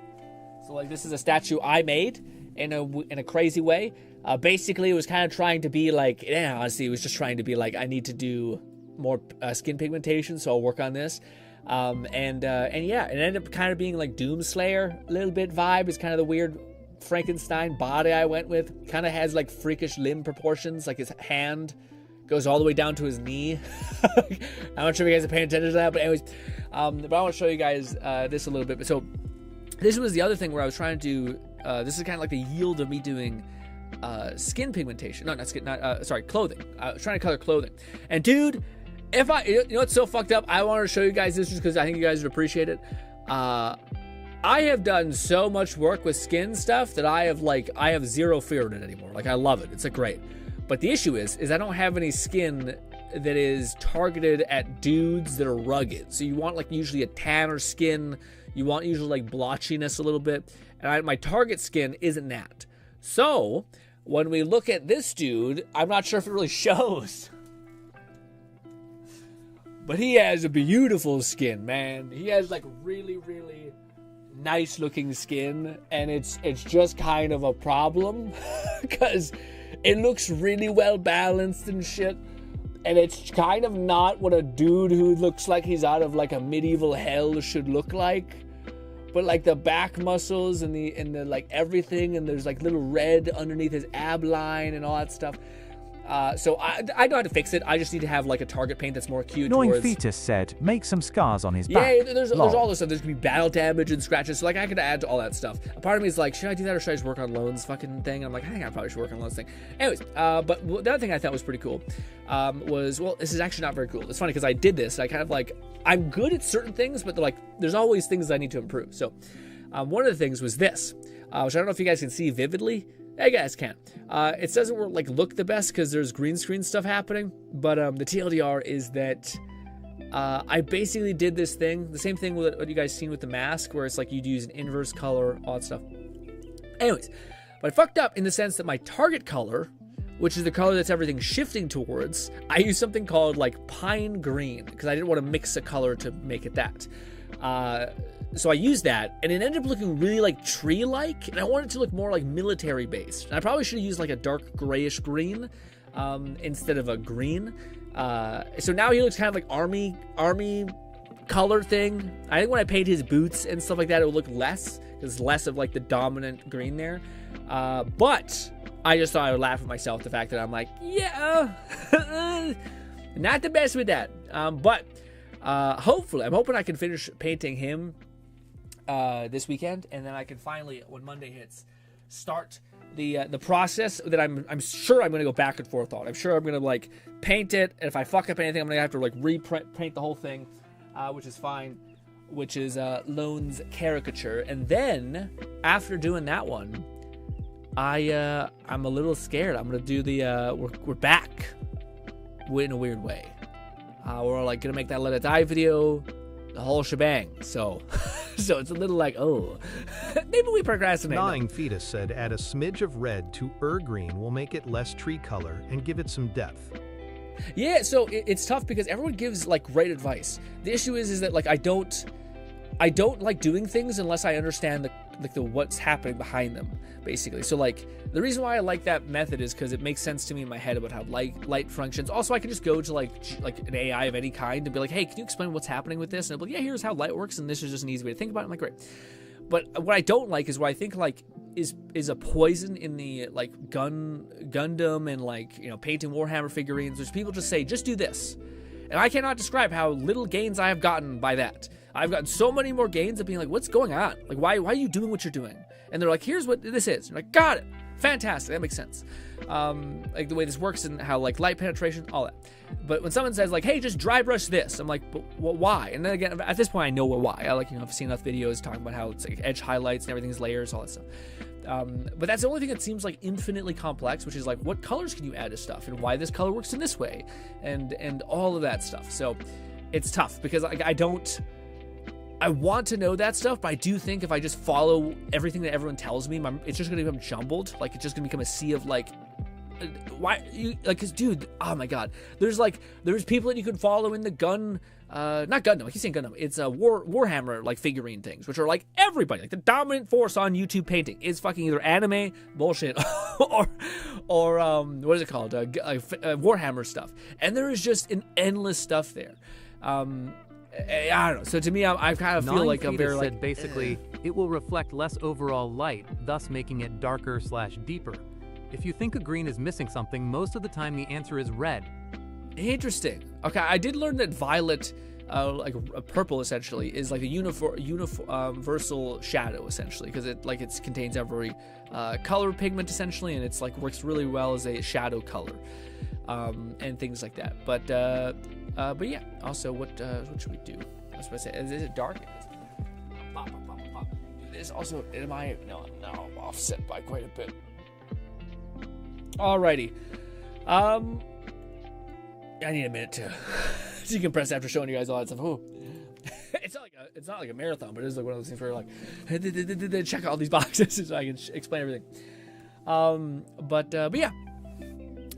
So like this is a statue I made in a crazy way. Basically, it was kind of trying to be like, honestly, it was just trying to be like, I need to do more skin pigmentation, so I'll work on this. And yeah, it ended up kind of being like Doomslayer, a little bit vibe. It's kind of the weird Frankenstein body I went with. Kind of has like freakish limb proportions, like his hand goes all the way down to his knee. I'm not sure if you guys are paying attention to that, but anyways, but I want to show you guys this a little bit. So this was the other thing where I was trying to do, this is kind of like the yield of me doing skin pigmentation. No, not skin, clothing. I was trying to color clothing. And dude, you know what's so fucked up? I wanted to show you guys this just because I think you guys would appreciate it. I have done so much work with skin stuff that I have zero fear in it anymore. Like, I love it. It's like great. But the issue is I don't have any skin that is targeted at dudes that are rugged. So you want like usually a tanner skin. You want usually like blotchiness a little bit. And my target skin isn't that. So when we look at this dude, I'm not sure if it really shows. But he has a beautiful skin, man. He has like really, really nice looking skin. And it's just kind of a problem. Because it looks really well balanced and shit. And it's kind of not what a dude who looks like he's out of like a medieval hell should look like. But like the back muscles and the like everything, and there's like little red underneath his ab line and all that stuff. So I know how to fix it. I just need to have like a target paint that's more cute. Knowing towards... Fetus said, make some scars on his back. Yeah, there's all this stuff. There's gonna be battle damage and scratches. So like I could add to all that stuff. A part of me is like, should I do that or should I just work on Lone's fucking thing? I'm like, I think I probably should work on Lone's thing. Anyways, but the other thing I thought was pretty cool was, well, this is actually not very cool. It's funny because I did this. And I kind of like, I'm good at certain things, but there's always things I need to improve. So one of the things was this, which I don't know if you guys can see vividly. You guys can. It doesn't look the best because there's green screen stuff happening, but the TLDR is that I basically did this thing, the same thing with what you guys seen with the mask, where it's like you'd use an inverse color, all that stuff. Anyways, but I fucked up in the sense that my target color, which is the color that's everything shifting towards, I used something called like pine green because I didn't want to mix a color to make it that. So I used that, and it ended up looking really like tree-like, and I wanted it to look more like military-based. And I probably should have used like a dark grayish green instead of a green. So now he looks kind of like army color thing. I think when I paint his boots and stuff like that, it would look less, because less of like the dominant green there. But I just thought I would laugh at myself, the fact that I'm like, yeah, not the best with that. But hopefully, I'm hoping I can finish painting him this weekend, and then I can finally, when Monday hits, start the process that I'm sure I'm going to go back and forth on. I'm sure I'm going to like paint it, and if I fuck up anything, I'm going to have to like repaint the whole thing, which is fine, which is Lone's caricature. And then after doing that one, I'm a little scared. I'm going to do the we're back in a weird way. We're like going to make that Let It Die video, the whole shebang. So it's a little like, oh, maybe we procrastinate. Gnawing Fetus said add a smidge of red to green will make it less tree color and give it some depth. Yeah, so it's tough because everyone gives like great advice. The issue is that like I don't like doing things unless I understand the what's happening behind them, basically. So like the reason why I like that method is because it makes sense to me in my head about how light functions. Also, I can just go to like an AI of any kind and be like, hey, can you explain what's happening with this? And I'll be like, yeah, here's how light works, and this is just an easy way to think about it. I'm like, great. But what I don't like is what I think like is a poison in the like Gundam and like, you know, painting Warhammer figurines. There's people just say, just do this. And I cannot describe how little gains I have gotten by that. I've gotten so many more gains of being like, what's going on? Like, why are you doing what you're doing? And they're like, here's what this is. I'm like, got it. Fantastic. That makes sense. Like the way this works and how like light penetration, all that. But when someone says like, hey, just dry brush this, I'm like, but why? And then again, at this point, I know why. I like, you know, I've seen enough videos talking about how it's like edge highlights and everything's layers, all that stuff. But that's the only thing that seems like infinitely complex, which is like, what colors can you add to stuff and why this color works in this way and all of that stuff. So it's tough because I want to know that stuff, but I do think if I just follow everything that everyone tells me, it's just going to become jumbled. Like, it's just going to become a sea of, like, why, you, like, because, dude, oh my god. There's people that you can follow in the not Gundam, I keep saying Gundam. It's Warhammer, like, figurine things, which are, like, everybody. Like, the dominant force on YouTube painting is fucking either anime bullshit or what is it called? Warhammer stuff. And there is just an endless stuff there. I don't know. So to me, I kind of feel like I'm very like... basically, it will reflect less overall light, thus making it darker/deeper. If you think a green is missing something, most of the time the answer is red. Interesting. Okay, I did learn that violet, like a purple essentially, is like a universal shadow essentially, because it contains every color pigment essentially, and it's like works really well as a shadow color, and things like that. But yeah. Also, what should we do? I was supposed to say, is it dark? This also, am I? No, I'm offset by quite a bit. Alrighty. I need a minute to decompress after showing you guys all that stuff. Ooh. It's not like a marathon, but it is like one of those things where you're like, check all these boxes so I can explain everything. But yeah,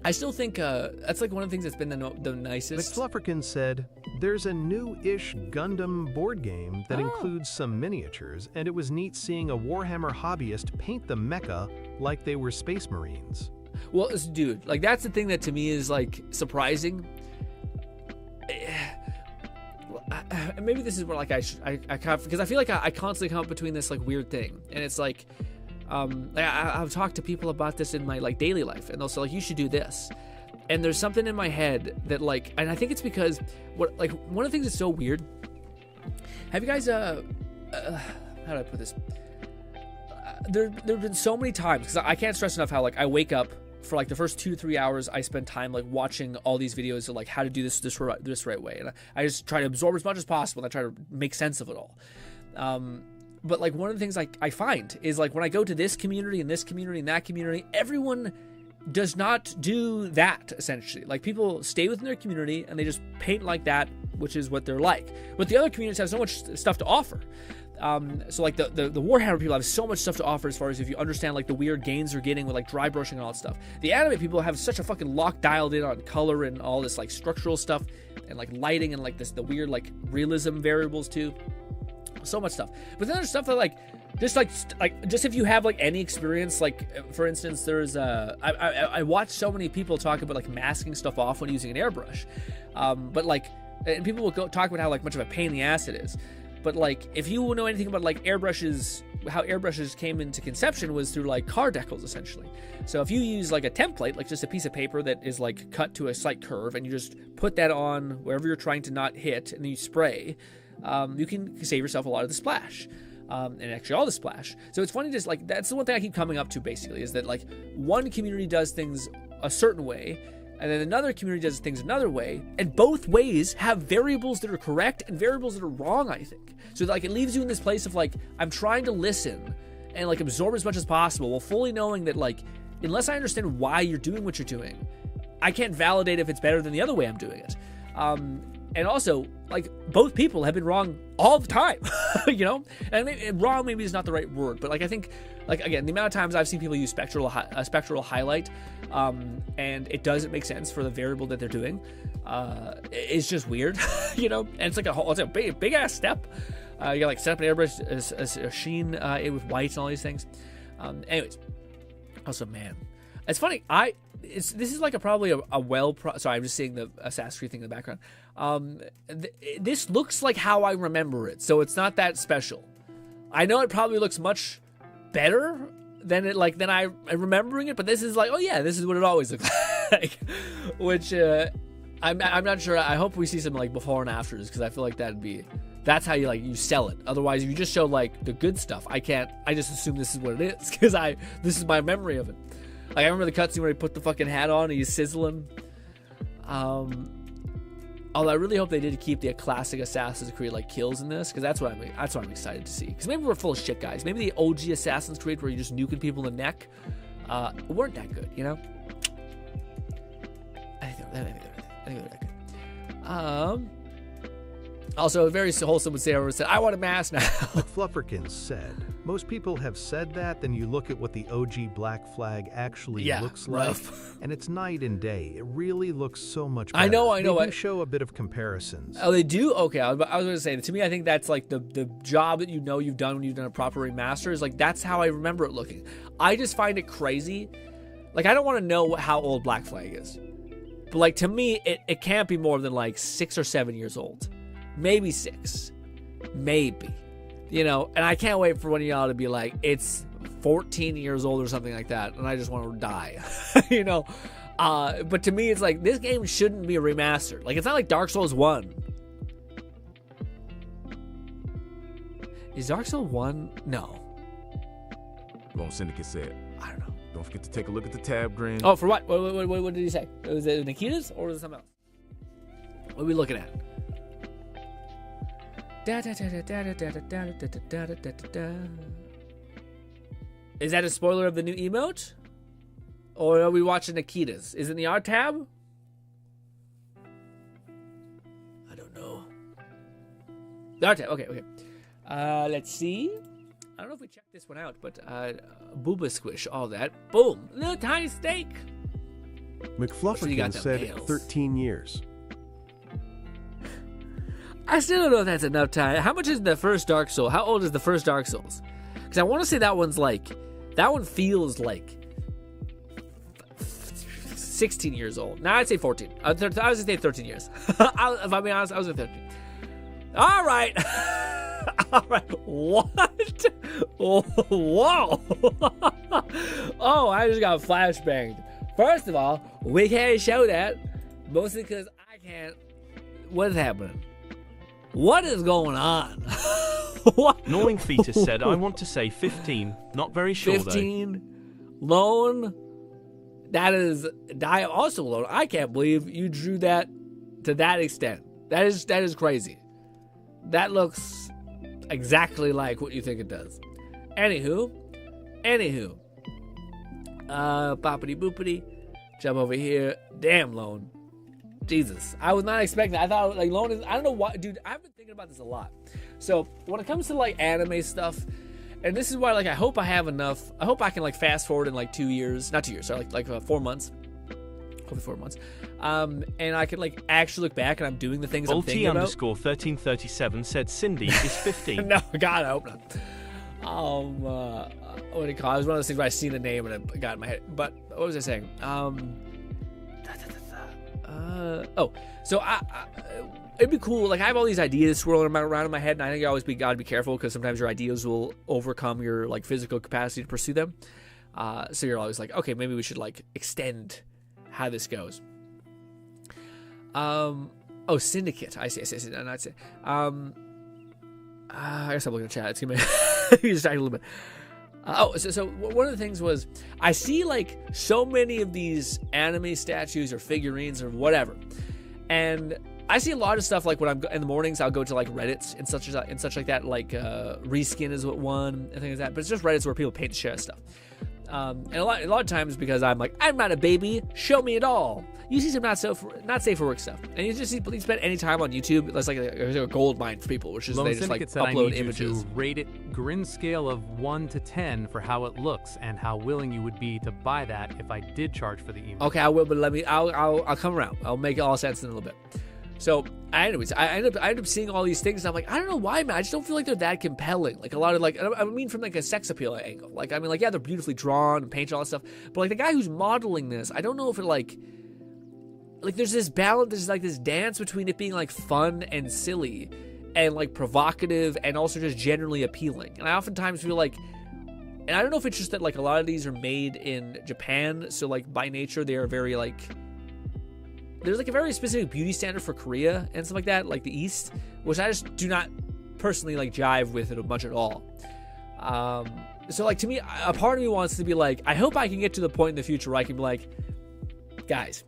I still think that's like one of the things that's been the nicest. McFlufferkin said, there's a new-ish Gundam board game that includes some miniatures, and it was neat seeing a Warhammer hobbyist paint the mecha like they were Space Marines. Well, dude, like that's the thing that to me is like surprising. Maybe this is where like because I feel like I constantly come up between this like weird thing, and it's like I've talked to people about this in my like daily life, and they'll say like, you should do this, and there's something in my head that like, and I think it's because one of the things that's so weird. Have you guys how do I put this? There've been so many times, because I can't stress enough how like I wake up for like the first 2-3 hours, I spend time like watching all these videos of like how to do this right way, and I just try to absorb as much as possible, and I try to make sense of it all. But like one of the things I find is like when I go to this community and this community and that community, everyone does not do that essentially. Like people stay within their community and they just paint like that, which is what they're like. But the other communities have so much stuff to offer. So like the Warhammer people have so much stuff to offer as far as if you understand like the weird gains they're getting with like dry brushing and all that stuff. The anime people have such a fucking lock dialed in on color and all this like structural stuff and like lighting and like the weird like realism variables too. So much stuff. But then there's stuff that like just if you have like any experience, like for instance, there's I watch so many people talk about like masking stuff off when using an airbrush, but like, and people will talk about how like much of a pain in the ass it is. But like, if you know anything about like airbrushes, how airbrushes came into conception was through like car decals essentially. So if you use like a template, like just a piece of paper that is like cut to a slight curve, and you just put that on wherever you're trying to not hit, and then you spray, you can save yourself a lot of the splash. And actually all the splash. So it's funny, just like, that's the one thing I keep coming up to basically, is that like one community does things a certain way, and then another community does things another way, and both ways have variables that are correct and variables that are wrong, I think. So like it leaves you in this place of like, I'm trying to listen and like absorb as much as possible, while fully knowing that like, unless I understand why you're doing what you're doing, I can't validate if it's better than the other way I'm doing it. And also, like, both people have been wrong all the time, you know? And wrong maybe is not the right word, but like, I think, like, again, the amount of times I've seen people use spectral highlight, and it doesn't make sense for the variable that they're doing. It's just weird, you know? And it's like it's a big ass step. You gotta like set up an airbrush, a sheen with white and all these things. Anyways, also, man, it's funny. This is like probably sorry, I'm just seeing the Assassin's Creed thing in the background. This looks like how I remember it, so it's not that special. I know it probably looks much better than I'm remembering it, but this is like, oh yeah, this is what it always looks like. Which I'm not sure. I hope we see some like before and afters, because I feel like that's how you sell it. Otherwise, if you just show like the good stuff, I just assume this is what it is, because this is my memory of it. Like, I remember the cutscene where he put the fucking hat on and he's sizzling. Although I really hope they did keep the classic Assassin's Creed like kills in this, because that's what I'm excited to see. Because maybe we're full of shit, guys. Maybe the OG Assassin's Creed, where you're just nuking people in the neck, weren't that good, you know? I think they were that good. Also, very wholesome would say, everyone said, I want a mask now. McFlufferkin said, most people have said that, then you look at what the OG Black Flag actually looks like, and it's night and day. It really looks so much better. I know. They do show a bit of comparisons. Oh, they do? Okay, I was going to say, to me, I think that's like the job that you've done when you've done a proper remaster, is like, that's how I remember it looking. I just find it crazy. Like, I don't want to know how old Black Flag is. But like, to me, it can't be more than like 6 or 7 years old. Maybe 6. Maybe. You know, and I can't wait for one of y'all to be like, it's 14 years old or something like that, and I just want to die. You know? But to me, it's like, this game shouldn't be remastered. Like, it's not like Dark Souls 1. Is Dark Souls 1? No. Lone Syndicate said. I don't know. Don't forget to take a look at the tab, Grin. Oh, for what? What did he say? Was it Nikita's or was it something else? What are we looking at? Is that a spoiler of the new emote? Or are we watching Nikita's? Is it in the art tab? Okay. Let's see. I don't know if we checked this one out, but Booba Squish, all that. Boom. Little tiny steak. McFlufferkin said 13 years. I still don't know if that's enough time. How much is the first Dark Souls? How old is the first Dark Souls? Because I want to say that one feels like 16 years old. Now I'd say 14. I was going to say 13 years. If I'm being honest, I was at 13. All right. All right. What? Whoa. Oh, I just got flashbanged. First of all, we can't show that. Mostly because I can't. What is happening? What is going on? What? Gnawing Fetus said, I want to say 15. Not very sure, 15? Lone? That is... I also, Lone, I can't believe you drew that to that extent. That is crazy. That looks exactly like what you think it does. Anywho. Boppity boopity. Jump over here. Damn, Lone. Jesus, I was not expecting that. I thought like Lone is, I don't know why, dude. I've been thinking about this a lot. So when it comes to like anime stuff, and this is why like I hope I have enough. I hope I can like fast forward in like 2 years, not 2 years, sorry, like 4 months. Hopefully 4 months. And I can like actually look back and I'm doing the things I'm thinking about. _1337 said Cindy is 15. No, God, I hope not. What do you call it? It was one of those things where I seen the name and it got in my head. But what was I saying? So it'd be cool. Like I have all these ideas swirling around in my head, and I think you gotta be careful because sometimes your ideas will overcome your like physical capacity to pursue them. So you're always like, okay, maybe we should like extend how this goes. Syndicate. I see. Not say. I guess I'm looking at chat. It's gonna be just a little bit. So one of the things was I see like so many of these anime statues or figurines or whatever, and I see a lot of stuff like when I'm in the mornings I'll go to like Reddits and such like that, like Reskin is one and things like that, but it's just Reddits where people paint the shit out of stuff. And a lot of times because I'm like, I'm not a baby, show me it all. You see some not safe for work stuff, and you just spend any time on YouTube. That's like a gold mine for people, which is Lone they just like said upload I need images. You to rate it GRINN scale of 1 to 10 for how it looks and how willing you would be to buy that if I did charge for the email. Okay, I will, but I'll come around. I'll make it all sense in a little bit. So, anyways, I end up seeing all these things, and I'm like, I don't know why, man. I just don't feel like they're that compelling. Like a lot of like, I mean, from like a sex appeal angle. Like, I mean, like, yeah, they're beautifully drawn and painted all that stuff, but like the guy who's modeling this, I don't know if it like there's this balance, there's like this dance between it being like fun and silly, and like provocative, and also just generally appealing. And I oftentimes feel like, and I don't know if it's just that like a lot of these are made in Japan, so like by nature they are very like. There's like a very specific beauty standard for Korea and stuff like that, like the East, which I just do not personally like jive with it much at all. So like to me, a part of me wants to be like, I hope I can get to the point in the future where I can be like, guys,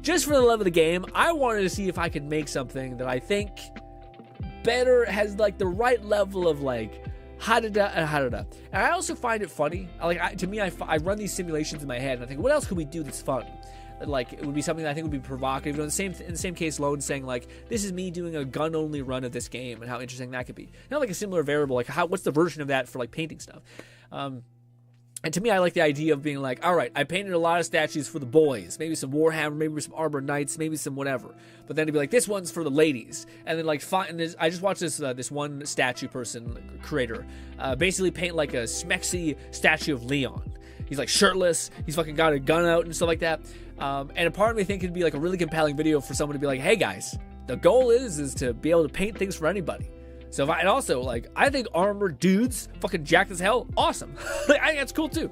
just for the love of the game, I wanted to see if I could make something that I think better has like the right level of like ha-da-da and ha-da-da. And I also find it funny. Like I run these simulations in my head and I think, what else could we do that's fun? Like it would be something that I think would be provocative. In the same case, Lone saying like, this is me doing a gun-only run of this game and how interesting that could be. Not like a similar variable, like what's the version of that for like painting stuff? And to me, I like the idea of being like, all right, I painted a lot of statues for the boys, maybe some Warhammer, maybe some Arbor Knights, maybe some whatever. But then to be like, this one's for the ladies, and then like, I just watched this one statue person creator basically paint like a smexy statue of Leon. He's like shirtless, he's fucking got a gun out and stuff like that. And a part of me think it'd be like a really compelling video for someone to be like, hey guys, the goal is to be able to paint things for anybody. So and also like, I think armored dudes, fucking jacked as hell, awesome. I think that's cool too.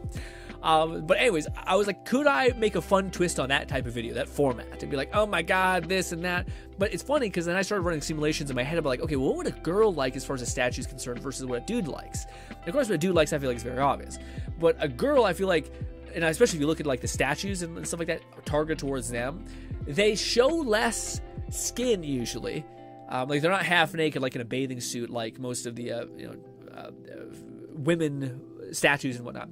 But anyways, I was like, could I make a fun twist on that type of video, that format, and be like, oh my god, this and that. But it's funny because then I started running simulations in my head about like, okay, well, what would a girl like as far as a statue is concerned versus what a dude likes? And of course, what a dude likes, I feel like is very obvious. But a girl, I feel like, and especially if you look at like the statues and stuff like that, targeted towards them, they show less skin usually. Like they're not half naked like in a bathing suit like most of the women statues and whatnot.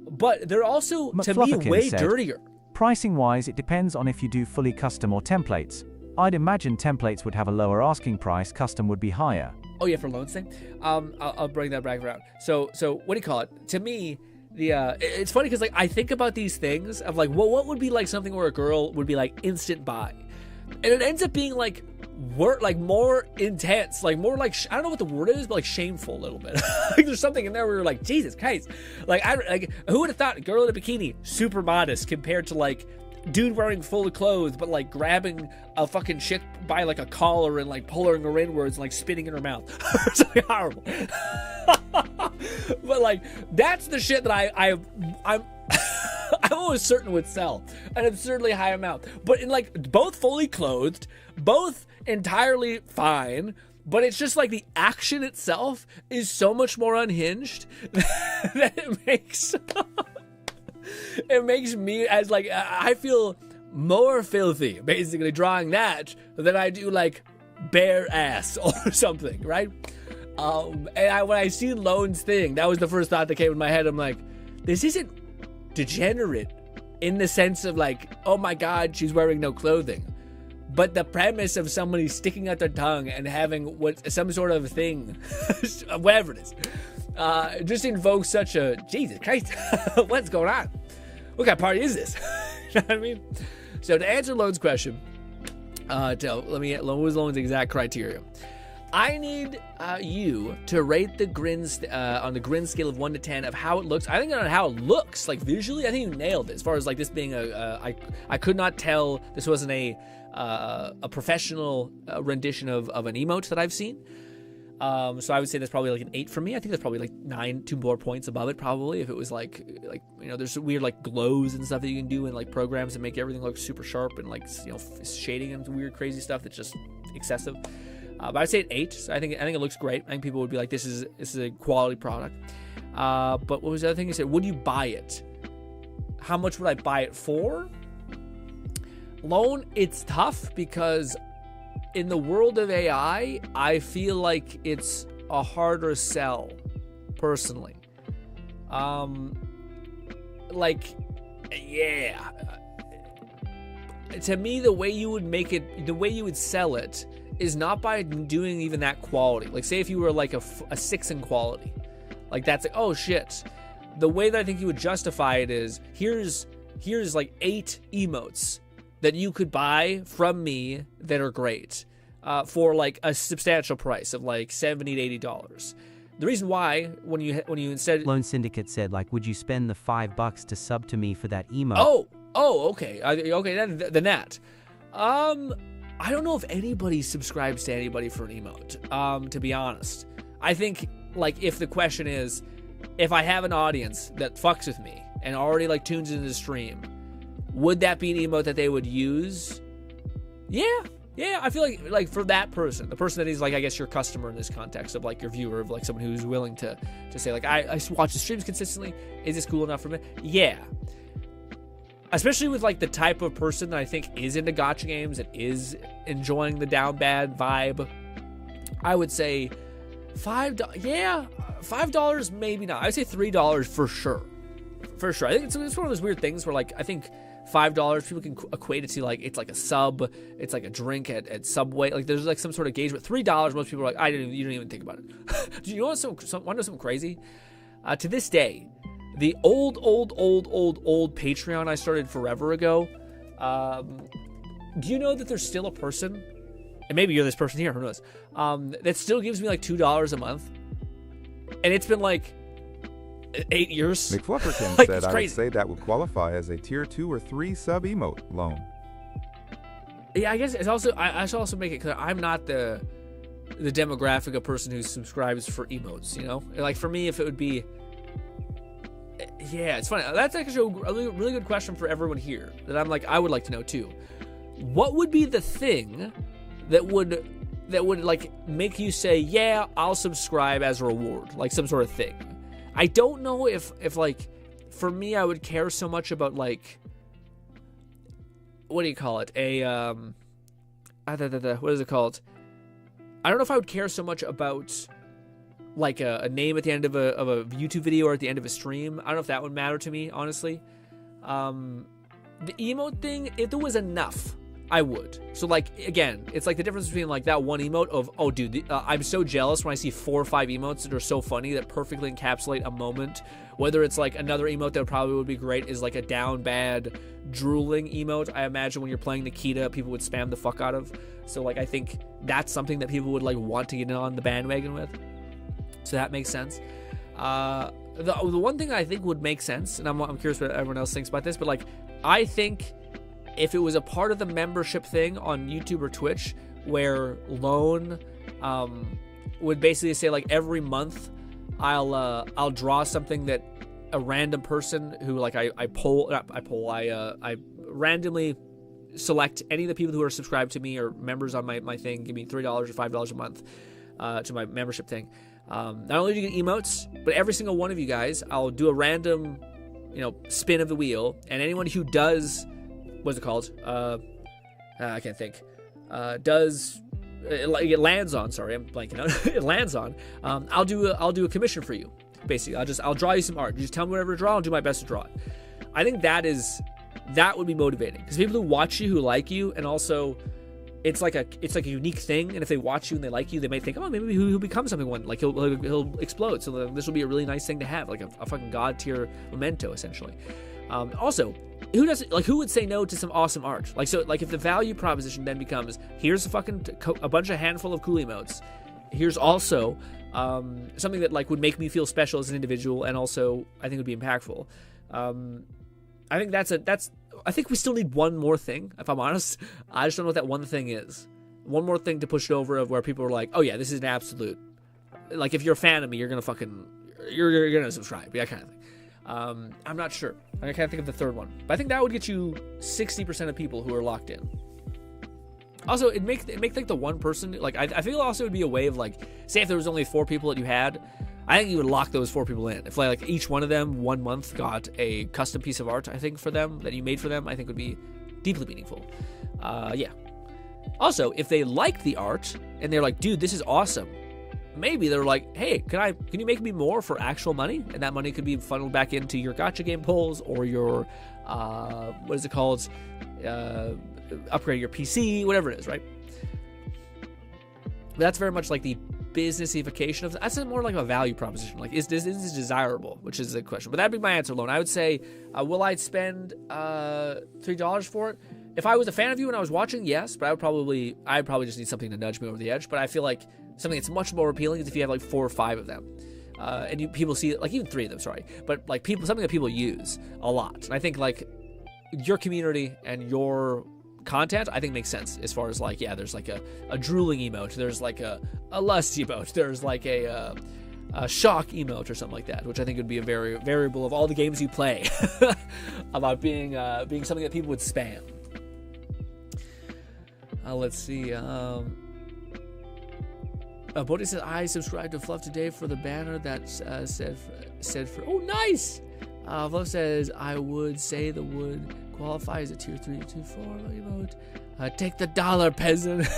But they're also, to me, way dirtier. Pricing-wise, it depends on if you do fully custom or templates. I'd imagine templates would have a lower asking price, custom would be higher. Oh yeah, for loans thing? I'll bring that back around. So what do you call it? To me, it's funny because like I think about these things of like, well, what would be like something where a girl would be like instant buy, and it ends up being like more intense, like more like I don't know what the word is, but like shameful a little bit. Like there's something in there where you're like, Jesus Christ, like who would have thought a girl in a bikini super modest compared to like dude wearing full clothes but like grabbing a fucking chick by like a collar and like pulling her inwards and like spitting in her mouth. It's like horrible. But like that's the shit that I'm almost certain would sell an absurdly high amount. But in like both fully clothed, both entirely fine, but it's just like the action itself is so much more unhinged that it makes me as like I feel more filthy basically drawing that than I do like bare ass or something, right? And when I see Lone's thing, that was the first thought that came in my head. I'm like, this isn't degenerate in the sense of like, oh my god, she's wearing no clothing, but the premise of somebody sticking out their tongue and having some sort of thing, whatever it is, just invokes such a Jesus Christ. What's going on? What kind of party is this? You know what I mean? So to answer Lone's question, what was Lone's exact criteria? I need you to rate the GRINN on the GRINN scale of 1 to 10 of how it looks. I think on how it looks, like visually, I think you nailed it. As far as like this being I could not tell this wasn't a professional rendition of an emote that I've seen. So I would say that's probably like an 8 for me. I think that's probably like 2 more points above it probably if it was like you know, there's weird like glows and stuff that you can do in like programs that make everything look super sharp and like, you know, shading and weird crazy stuff that's just excessive. But I'd say an 8. So I think it looks great. I think people would be like, this is a quality product. But what was the other thing you said? Would you buy it? How much would I buy it for? Lone, it's tough because in the world of AI, I feel like it's a harder sell, personally. To me, the way you would sell it is not by doing even that quality. Like, say if you were like a 6 in quality, like that's like, oh shit. The way that I think you would justify it is here's like 8 emotes that you could buy from me that are great for like a substantial price of like $70 to $80. The reason why, when you instead Lone Syndicate said, like, would you spend the $5 to sub to me for that emote? Oh, okay, then that. I don't know if anybody subscribes to anybody for an emote. To be honest, I think like if the question is, if I have an audience that fucks with me and already like tunes into the stream, would that be an emote that they would use? Yeah, I feel like for that person, the person that is like, I guess your customer in this context of like your viewer, of like someone who's willing to say like, I watch the streams consistently. Is this cool enough for me? Yeah. Especially with like the type of person that I think is into gacha games and is enjoying the down bad vibe, I would say $5. Yeah, $5 maybe not. I would say $3 for sure. For sure. I think it's one of those weird things where like I think $5 people can equate it to like it's like a sub, it's like a drink at Subway. Like there's like some sort of gauge. But $3, most people are like, you don't even think about it. Do you know want to know something crazy? To this day, the old Patreon I started forever ago, do you know that there's still a person, and maybe you're this person here, who knows, that still gives me like $2 a month, and it's been like 8 years. McFlufferkin like, said I would say that would qualify as a tier 2 or 3 sub emote loan. Yeah, I guess it's also, I should also make it clear, I'm not the demographic of person who subscribes for emotes, you know? Like for me, if it would be, yeah, it's funny. That's actually a really good question for everyone here that I would like to know too. What would be the thing that would like make you say, yeah, I'll subscribe as a reward, like some sort of thing? I don't know if like for me I would care so much about like, what do you call it? What is it called? I don't know if I would care so much about like a name at the end of a YouTube video or at the end of a stream. I don't know if that would matter to me, honestly. The emote thing, if there was enough I would. So, like, again, it's like the difference between, like, that one emote of, oh, dude, I'm so jealous when I see 4 or 5 emotes that are so funny that perfectly encapsulate a moment. Whether it's, like, another emote that probably would be great is, like, a down bad drooling emote. I imagine when you're playing Nikita, people would spam the fuck out of. So, like, I think that's something that people would, like, want to get in on the bandwagon with. So that makes sense. The one thing I think would make sense, and I'm curious what everyone else thinks about this, but, like, I think if it was a part of the membership thing on YouTube or Twitch where Lone would basically say, like, every month I'll draw something that a random person who, like, I randomly select any of the people who are subscribed to me or members on my thing, give me $3 or $5 a month to my membership thing. Not only do you get emotes, but every single one of you guys, I'll do a random, spin of the wheel, and anyone who does, what's it called? I can't think. It lands on. Sorry, I'm blanking out. It lands on. I'll do a commission for you. Basically, I'll draw you some art. You just tell me whatever to draw. I'll do my best to draw it. I think that would be motivating because people who watch you, who like you, and also it's like a unique thing. And if they watch you and they like you, they might think, oh, maybe he'll become something one. Like he'll explode. So this will be a really nice thing to have, like a fucking god tier memento, essentially. Also, who would say no to some awesome art? Like, so, like, if the value proposition then becomes, here's a bunch of handful of cool emotes. Here's also something that, like, would make me feel special as an individual, and also I think would be impactful. I think I think we still need one more thing, if I'm honest. I just don't know what that one thing is. One more thing to push it over of where people are like, oh yeah, this is an absolute. Like, if you're a fan of me, you're gonna subscribe, that kind of thing. I'm not sure. I can't think of the third one, but I think that would get you 60% of people who are locked in. Also, it make like the one person, like, I feel also it would be a way of, like, say if there was only 4 people that you had, I think you would lock those 4 people in. If, like, each one of them 1 month got a custom piece of art, I think, for them that you made for them, I think would be deeply meaningful. Yeah. Also, if they liked the art and they're like, dude, this is awesome, maybe they're like, hey, can you make me more for actual money? And that money could be funneled back into your gacha game pulls or your, what is it called? Upgrade your PC, whatever it is, right? But that's very much like the businessification of that's more like a value proposition. Like, is this desirable? Which is the question. But that'd be my answer, Lone. I would say, will I spend $3 for it? If I was a fan of you and I was watching, yes, but I'd probably just need something to nudge me over the edge. But I feel like something that's much more appealing is if you have like 4 or 5 of them, and people see it, like even 3 of them, sorry, but like something that people use a lot. And I think like your community and your content, I think makes sense as far as like, yeah, there's like a drooling emote, there's like a lust emote, there's like a shock emote or something like that, which I think would be a very variable of all the games you play about being something that people would spam. Let's see. Bodhi said, I subscribed to Fluff today for the banner that said for. Oh, nice! Fluff says, I would say the would qualify as a tier 3 to 4 emote. Take the dollar, peasant.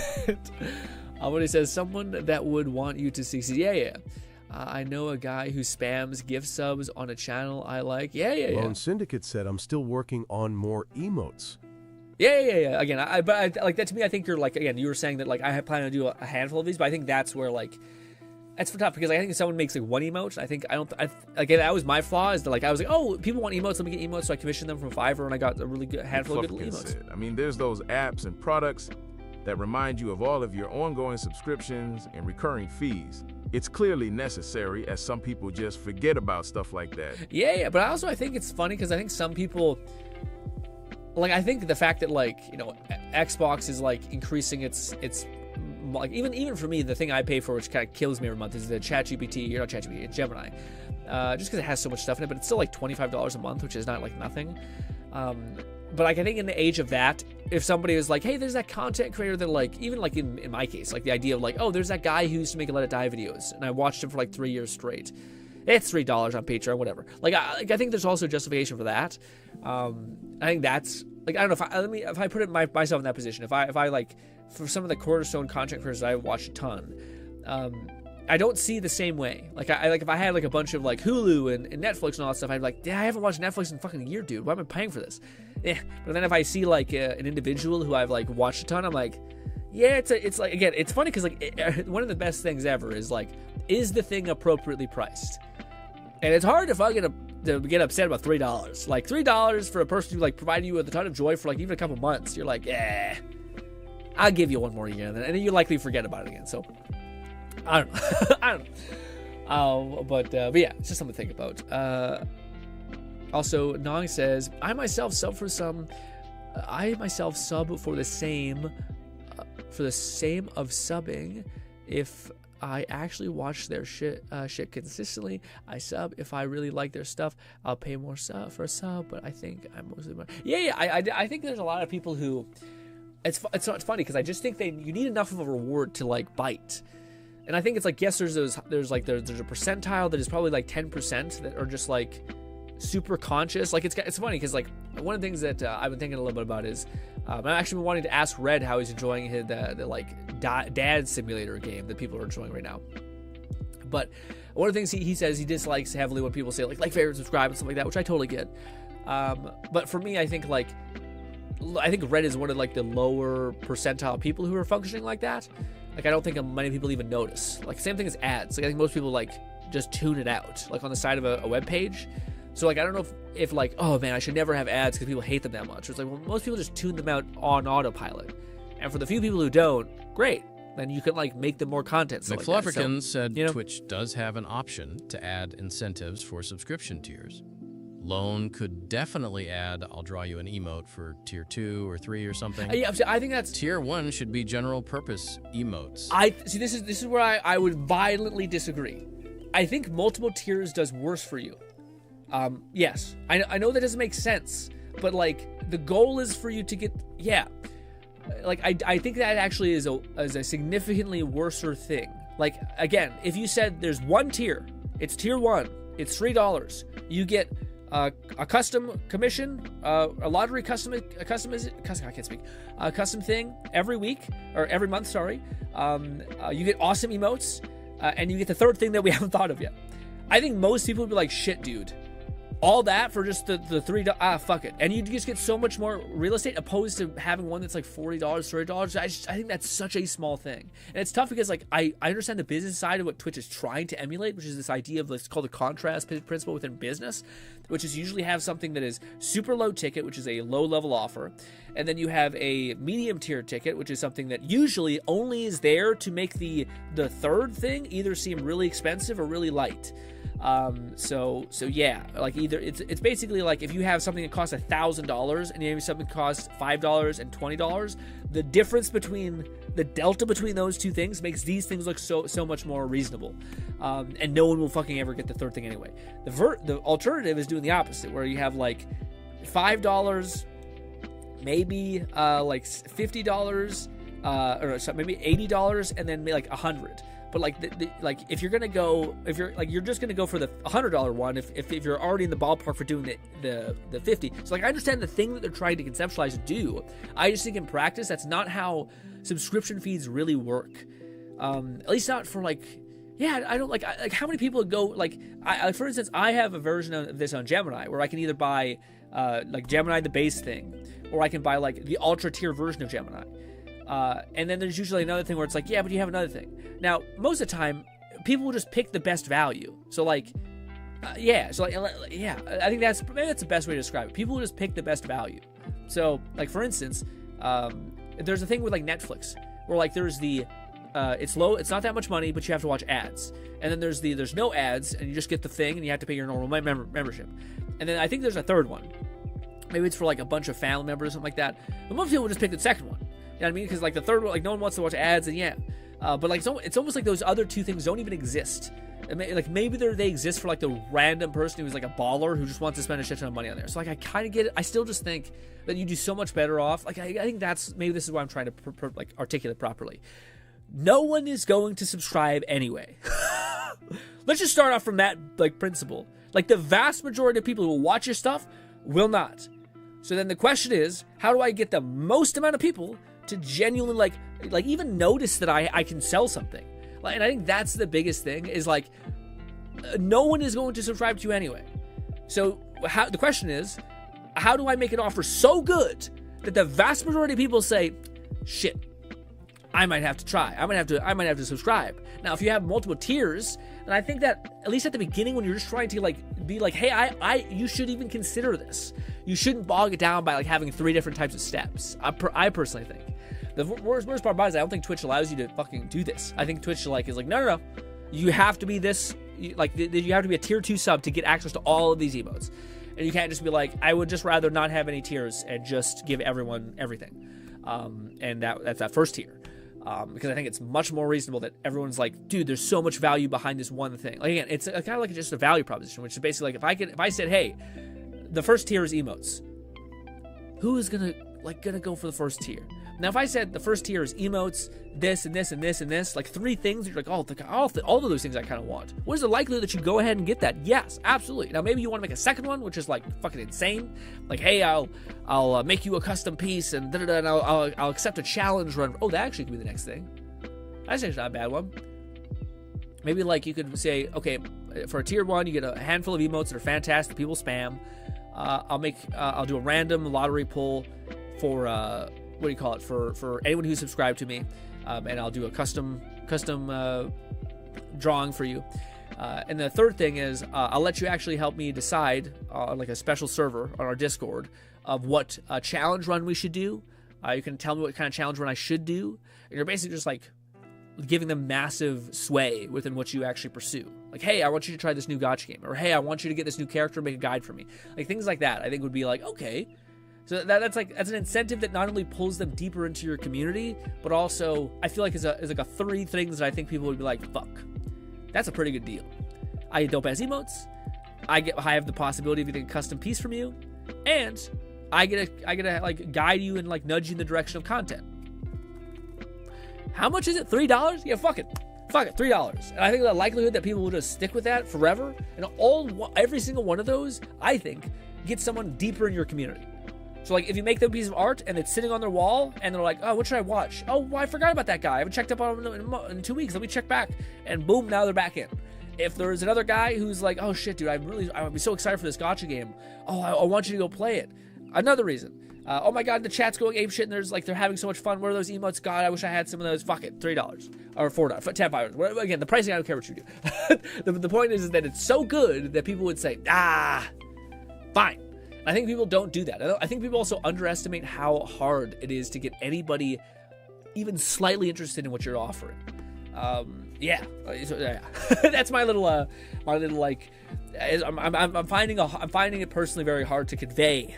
Bodhi says, someone that would want you to succeed. Yeah. I know a guy who spams gift subs on a channel I like. Yeah. Lone Syndicate said, I'm still working on more emotes. Yeah. Again, but like that to me, I think you're like, again, you were saying that like I plan to do a handful of these, but I think that's where like that's for tough because I think if someone makes like 1 emote, again, that was my flaw is that like I was like, oh, people want emotes, let me get emotes, so I commissioned them from Fiverr and I got a really good handful of good emotes. I mean, there's those apps and products that remind you of all of your ongoing subscriptions and recurring fees. It's clearly necessary, as some people just forget about stuff like that. Yeah, but I think it's funny because I think some people. Like, I think the fact that, like, Xbox is, like, increasing its like, even for me, the thing I pay for, which kind of kills me every month, is the ChatGPT, not ChatGPT, it's Gemini. Just because it has so much stuff in it, but it's still, like, $25 a month, which is not, like, nothing. But, like, I think in the age of that, if somebody is like, hey, there's that content creator that, like, even, like, in my case, like, the idea of, like, oh, there's that guy who used to make Let It Die videos, and I watched him for, like, 3 years straight. It's $3 on Patreon, whatever. Like, I think there's also justification for that. I think that's like, I don't know if I put myself in that position. If I like for some of the cornerstone content creators I watch a ton, I don't see the same way. Like I like if I had like a bunch of like Hulu and Netflix and all that stuff, I'd be like, yeah, I haven't watched Netflix in fucking a year, dude. Why am I paying for this? But then if I see like an individual who I've like watched a ton, I'm like, yeah, it's like, again, it's funny because like one of the best things ever is like, is the thing appropriately priced? And it's hard to get upset about $3. Like $3 for a person who like provided you with a ton of joy for like even a couple months. You're like, I'll give you one more year, and then you likely forget about it again. So I don't know. I don't know. But yeah, it's just something to think about. Also, Nong says, I myself sub for the same of subbing. If I actually watch their shit consistently, I sub. If I really like their stuff, I'll pay more for a sub. But I think I'm mostly I think there's a lot of people who it's funny because I just think you need enough of a reward to like bite. And I think it's like, yes, there's a percentile that is probably like 10% that are just like super conscious. Like it's funny because like one of the things that I've been thinking a little bit about is I've actually been wanting to ask Red how he's enjoying the like dad simulator game that people are enjoying right now. But one of the things he says he dislikes heavily when people say like favorite, subscribe, and stuff like that, which I totally get. But for me, I think Red is one of like the lower percentile people who are functioning like that. Like I don't think many people even notice. Like same thing as ads. Like I think most people like just tune it out, like on the side of a web page. So like I don't know if like, oh man, I should never have ads because people hate them that much. It's like, well, most people just tune them out on autopilot. And for the few people who don't, great. Then you can like make them more content. McFlufferkin said Twitch does have an option to add incentives for subscription tiers. Lone could definitely add, I'll draw you an emote for tier 2 or 3 or something. Yeah, I think that's tier 1 should be general purpose emotes. This is where I would violently disagree. I think multiple tiers does worse for you. Yes, I know that doesn't make sense, but like the goal is for you to get, like I think that actually is a significantly worser thing. Like again, if you said there's one tier, it's tier 1, it's $3, you get a custom commission, a lottery custom thing every week or every month. Sorry, you get awesome emotes, and you get the third thing that we haven't thought of yet. I think most people would be like, shit, dude. All that for just the $3, fuck it. And you just get so much more real estate opposed to having one that's like $40, $30. I think that's such a small thing. And it's tough because like I understand the business side of what Twitch is trying to emulate, which is this idea of it's called the contrast principle within business, which is usually have something that is super low ticket, which is a low level offer. And then you have a medium tier ticket, which is something that usually only is there to make the third thing either seem really expensive or really light. So yeah, like either it's basically like if you have something that costs $1,000 and you have something that costs $5 and $20, the difference between the delta between those two things makes these things look so much more reasonable. And no one will fucking ever get the third thing anyway. The alternative is doing the opposite, where you have like $5, maybe like $50, or sorry, maybe $80, and then maybe like $100. But like if you're just gonna go for the $100 one if you're already in the ballpark for doing the 50. So like I understand the thing that they're trying to conceptualize and do. I just think in practice that's not how subscription feeds really work. At least not for like, I don't like how many people go like for instance, I have a version of this on Gemini where I can either buy like Gemini the base thing, or I can buy like the ultra tier version of Gemini. And then there's usually another thing where it's like, yeah, but you have another thing. Now, most of the time, people will just pick the best value. So like, I think that's the best way to describe it. People will just pick the best value. So like, for instance, there's a thing with like Netflix where like there's the, it's low, it's not that much money, but you have to watch ads. And then there's no ads and you just get the thing and you have to pay your normal membership. And then I think there's a third one. Maybe it's for like a bunch of family members or something like that. But most people will just pick the second one. You know what I mean? Because like the third one, like no one wants to watch ads, and but like it's almost like those other two things don't even exist. Like maybe they exist for like the random person who's like a baller who just wants to spend a shit ton of money on there. So like I kind of get it. I still just think that you do so much better off. Like I think that's maybe this is why I'm trying to like articulate properly. No one is going to subscribe anyway. Let's just start off from that like principle. Like the vast majority of people who will watch your stuff will not. So then the question is, how do I get the most amount of people to genuinely like even notice that I can sell something? Like, and I think that's the biggest thing is like no one is going to subscribe to you anyway. So the question is, how do I make an offer so good that the vast majority of people say, shit, I might have to try. I might have to subscribe. Now, if you have multiple tiers, then I think that at least at the beginning, when you're just trying to like be like, hey, you should even consider this. You shouldn't bog it down by like having 3 different types of steps. I personally think the worst part about it is I don't think Twitch allows you to fucking do this. I think Twitch is like no. You have to be this, like you have to be a tier 2 sub to get access to all of these emotes, and you can't just be like, I would just rather not have any tiers and just give everyone everything. And that's that first tier. Because I think it's much more reasonable that everyone's like, dude, there's so much value behind this one thing. Like, again, it's kind of like just a value proposition, which is basically like, if I said, hey, the first tier is emotes, who is gonna go for the first tier? Now, if I said the first tier is emotes, this and this and this and this, like 3 things, you're like, all of those things I kind of want. What is the likelihood that you go ahead and get that? Yes, absolutely. Now, maybe you want to make a second one, which is like fucking insane. Like, hey, I'll make you a custom piece and and I'll accept a challenge run. Oh, that actually could be the next thing. That's actually not a bad one. Maybe like you could say, okay, for a tier 1, you get a handful of emotes that are fantastic. People spam. I'll do a random lottery pull for what do you call it, for anyone who's subscribed to me, and I'll do a custom drawing for you. And the third thing is I'll let you actually help me decide on like a special server on our Discord of what challenge run we should do. You can tell me what kind of challenge run I should do, and you're basically just like giving them massive sway within what you actually pursue. Like, hey, I want you to try this new gacha game, or hey, I want you to get this new character and make a guide for me. Like things like that I think would be like, okay. So that's an incentive that not only pulls them deeper into your community, but also I feel like is like a 3 things that I think people would be like, fuck, that's a pretty good deal. I get dope ass emotes, I have the possibility of getting a custom piece from you, and I get to like guide you and like nudge you in the direction of content. How much is it? $3? Yeah, fuck it, $3. And I think the likelihood that people will just stick with that forever, and every single one of those, I think, gets someone deeper in your community. So like if you make them a piece of art and it's sitting on their wall and they're like, oh, what should I watch? Oh, well, I forgot about that guy. I haven't checked up on him in 2 weeks. Let me check back. And boom, now they're back in. If there's another guy who's like, oh shit, dude, I would be so excited for this gacha game. Oh, I want you to go play it. Another reason. Oh my god, the chat's going ape shit and they're having so much fun. What are those emotes? God, I wish I had some of those. Fuck it, $3 or $4, $10. Again, the pricing, I don't care what you do. The point is that it's so good that people would say, fine. I think people don't do that. I think people also underestimate how hard it is to get anybody even slightly interested in what you're offering. Yeah. That's my little like. I'm finding it personally very hard to convey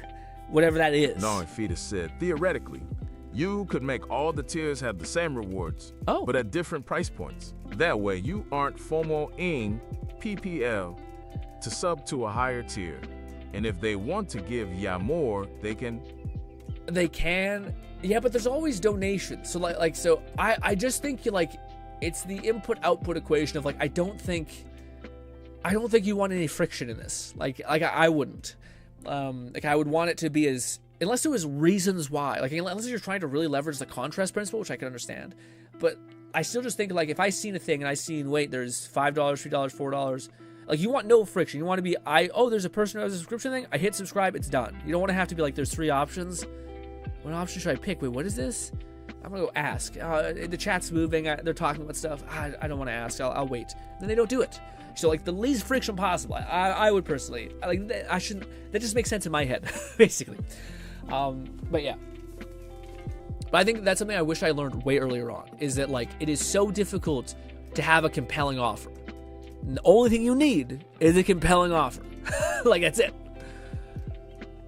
whatever that is. No, Fita said theoretically, you could make all the tiers have the same rewards, but at different price points. That way, you aren't FOMO-ing PPL to sub to a higher tier. And if they want to give ya more, they can. Yeah, but there's always donations. So so I just think like it's the input-output equation of like I don't think you want any friction in this. Like I wouldn't. Like I would want it to be unless there was reasons why. Like unless you're trying to really leverage the contrast principle, which I can understand. But I still just think like if I seen a thing and I seen there's $5, $3, $4. Like, you want no friction. You want to be, there's a person who has a subscription thing. I hit subscribe, it's done. You don't want to have to be like, there's 3 options. What option should I pick? Wait, what is this? I'm going to go ask. The chat's moving. They're talking about stuff. I don't want to ask. I'll wait. Then they don't do it. So, like, the least friction possible. I would personally. I shouldn't. That just makes sense in my head, basically. But, yeah. But I think that's something I wish I learned way earlier on. Is that, like, it is so difficult to have a compelling offer. And the only thing you need is a compelling offer. Like, that's it.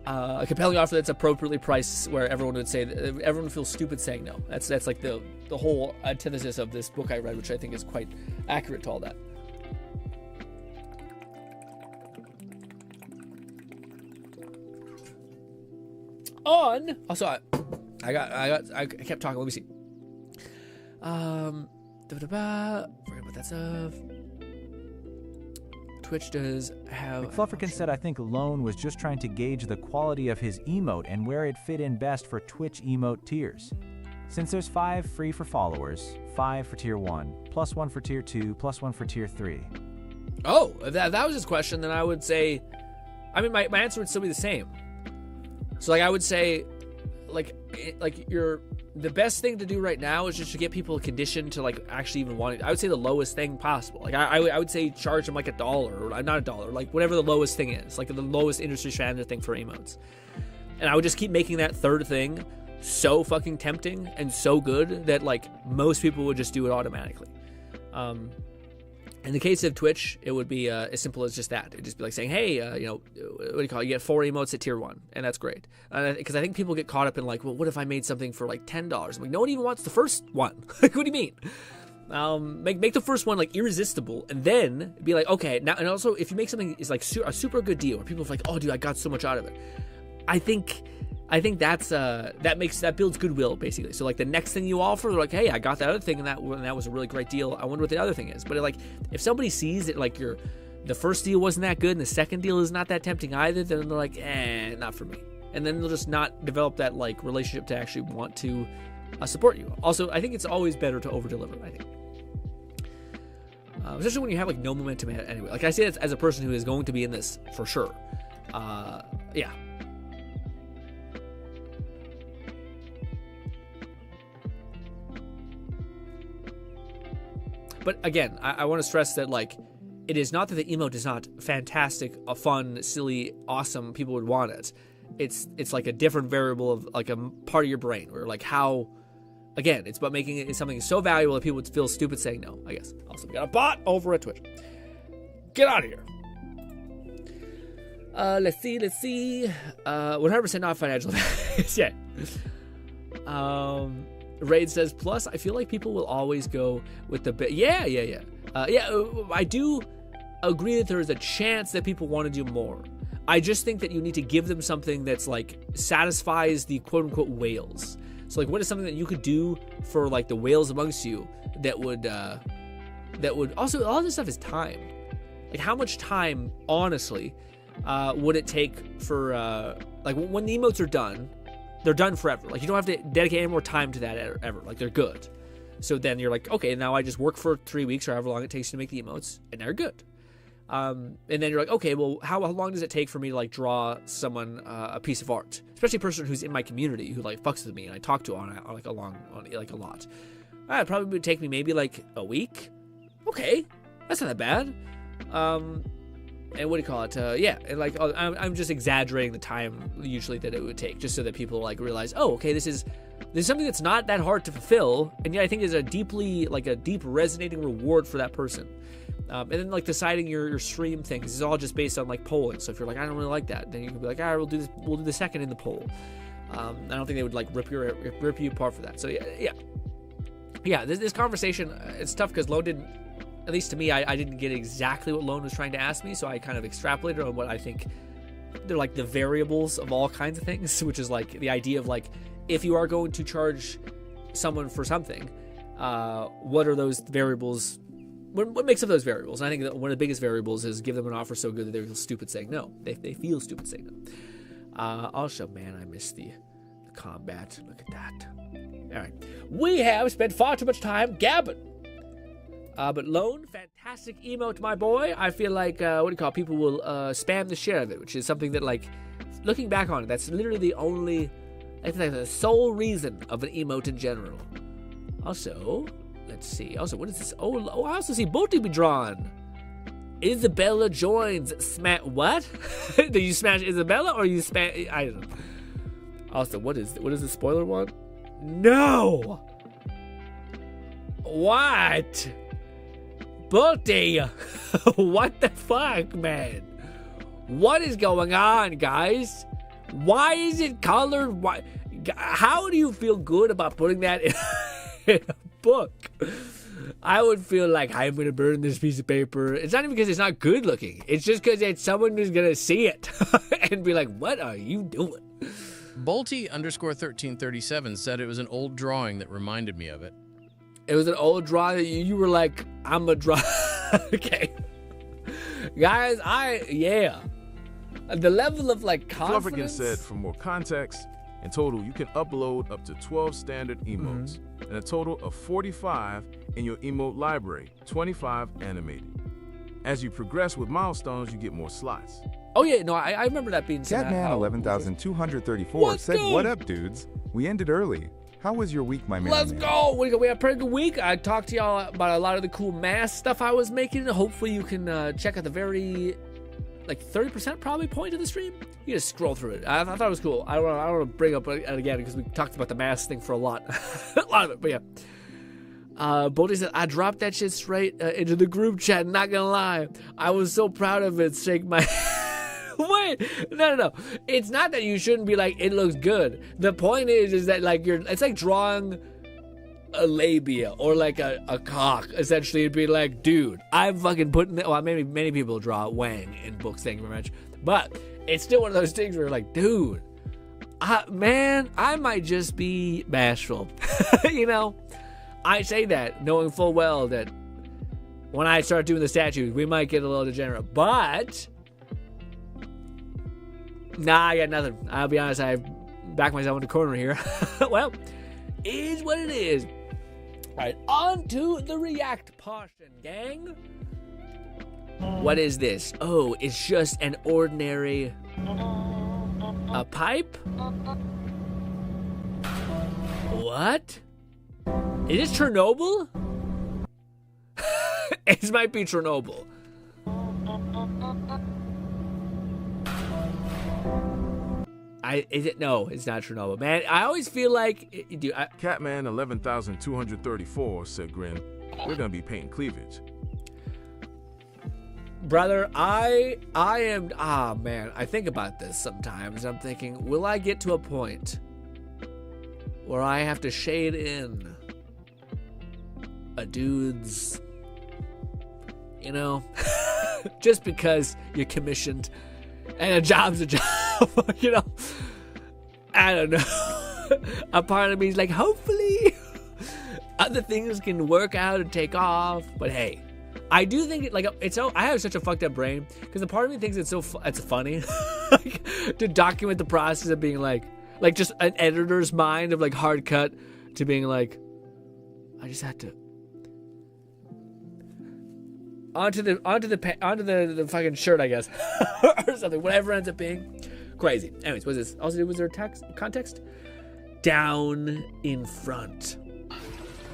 A compelling offer that's appropriately priced where everyone would say, everyone feels stupid saying no. That's like the whole antithesis of this book I read, which I think is quite accurate to all that. I kept talking. Let me see. Forget about that stuff. Twitch does have... McFlufferkin said, I think Lone was just trying to gauge the quality of his emote and where it fit in best for Twitch emote tiers. Since there's 5 free for followers, 5 for tier 1, plus 1 for tier 2, plus 1 for tier 3. Oh, if that was his question, then I would say... I mean, my answer would still be the same. So like I would say, the best thing to do right now is just to get people conditioned to like actually even wanting. I would say the lowest thing possible. Like I would say charge them like $1 or not $1, like whatever the lowest thing is, like the lowest industry standard thing for emotes. And I would just keep making that third thing so fucking tempting and so good that like most people would just do it automatically. In the case of Twitch, it would be as simple as just that. It'd just be like saying, hey, what do you call it? You get 4 emotes at tier 1, and that's great. Because I think people get caught up in like, well, what if I made something for like $10? I'm like, no one even wants the first one. Like, what do you mean? Make the first one like irresistible, and then be like, okay, now, and also if you make something is like a super good deal, where people are like, oh, dude, I got so much out of it. I think that's that builds goodwill basically. So like the next thing you offer, they're like, hey, I got that other thing and that was a really great deal. I wonder what the other thing is. But like if somebody sees that like the first deal wasn't that good and the second deal is not that tempting either, then they're like, not for me. And then they'll just not develop that like relationship to actually want to support you. Also, I think it's always better to over deliver. I think. Especially when you have like no momentum anyway. Like I say this as a person who is going to be in this for sure. Yeah. But again, I want to stress that like it is not that the emote is not fantastic, fun, silly, awesome. People would want it. It's like a different variable of like a part of your brain, or like how. Again, it's about making it something so valuable that people would feel stupid saying no, I guess. Also, we got a bot over at Twitch. Get out of here. Let's see. 100% not financial advice. Yeah. Raid says, plus, I feel like people will always go with the... Yeah. I do agree that there is a chance that people want to do more. I just think that you need to give them something that's, like, satisfies the quote-unquote whales. So, like, what is something that you could do for, like, the whales amongst you that would... Also, all this stuff is time. Like, how much time, honestly, would it take for... like, when the emotes are done... They're done forever. Like, you don't have to dedicate any more time to that ever. Like, they're good. So then you're like, okay, now I just work for 3 weeks or however long it takes to make the emotes, and they're good. And then you're like, okay, well, how long does it take for me to, like, draw someone a piece of art? Especially a person who's in my community who, like, fucks with me and I talk to on a lot. It probably would take me maybe, like, a week. Okay, that's not that bad. And what do you call it? Yeah, and like I'm just exaggerating the time usually that it would take, just so that people like realize, oh, okay, this is something that's not that hard to fulfill, and yet I think is a deep resonating reward for that person. And then like deciding your stream things is all just based on like polling. So if you're like, I don't really like that, then you can be like, all right, we'll do the second in the poll. I don't think they would like rip you apart for that. So yeah. This conversation, it's tough because Lone didn't. At least to me, I didn't get exactly what Lone was trying to ask me, so I kind of extrapolated on what I think they're like the variables of all kinds of things, which is like the idea of like, if you are going to charge someone for something, what are those variables? What makes up those variables? And I think that one of the biggest variables is give them an offer so good that they feel stupid saying no. They feel stupid saying no. Also, man, I miss the combat. Look at that. All right. We have spent far too much time gabbing. But Lone, fantastic emote, my boy. I feel like, people will spam the share of it, which is something that, like, looking back on it, that's literally the only, I think, the sole reason of an emote in general. Also, let's see. Also, what is this? Oh, I also see Bolty be drawn. Isabella joins. What? Did you smash Isabella or you smash? I don't know. Also, what is the spoiler one? No! What? Bolty! What the fuck, man? What is going on, guys? Why is it colored? Why? How do you feel good about putting that in a book? I would feel like I'm going to burn this piece of paper. It's not even because it's not good looking. It's just because it's someone who's going to see it and be like, what are you doing? Bolty_1337 said it was an old drawing that reminded me of it. It was an old drawing that you were like, I'm a draw. Okay. Guys, the level of like confidence. Flufferkin said, for more context, in total, you can upload up to 12 standard emotes and a total of 45 in your emote library, 25 animated. As you progress with milestones, you get more slots. Oh yeah, no, I remember that being. Catman 11,234 said, "What up, dudes? We ended early. How was your week, my man? Let's go. We had a pretty good week. I talked to y'all about a lot of the cool mask stuff I was making. Hopefully you can check out the very, 30% probably point of the stream. You just scroll through it. I thought it was cool. I don't want to bring up it again because we talked about the mask thing for a lot. A lot of it, but yeah. Boldy said, I dropped that shit straight into the group chat, not gonna lie. I was so proud of it. Shake my... Wait, no. It's not that you shouldn't be like, it looks good. The point is that it's like drawing a labia or like a cock, essentially. It'd be like, dude, I'm fucking putting it. Well, maybe many people draw Wang in books, thank you very much. But it's still one of those things where you're like, dude, man, I might just be bashful. You know? I say that knowing full well that when I start doing the statues, we might get a little degenerate. But... nah, I got nothing. I'll be honest, I backed myself in the corner here. Well, is what it is. Alright, on to the react portion, gang. What is this? Oh, it's just an ordinary... a pipe? What? Is this Chernobyl? It might be Chernobyl. Is it? No, it's not Chernobyl, man. I always feel like, Catman 11,234 said, "GRINN, we're gonna be painting cleavage." Brother, I am. Man, I think about this sometimes. I'm thinking, will I get to a point where I have to shade in a dude's, just because you're commissioned and a job's a job. I don't know. A part of me is like, hopefully other things can work out and take off. But hey, I do think I have such a fucked up brain because a part of me thinks it's funny to document the process of being like just an editor's mind of hard cut to being like, I just had to onto the fucking shirt, I guess, or something, whatever ends up being. Crazy. Anyways, was this also was there context? Down in front.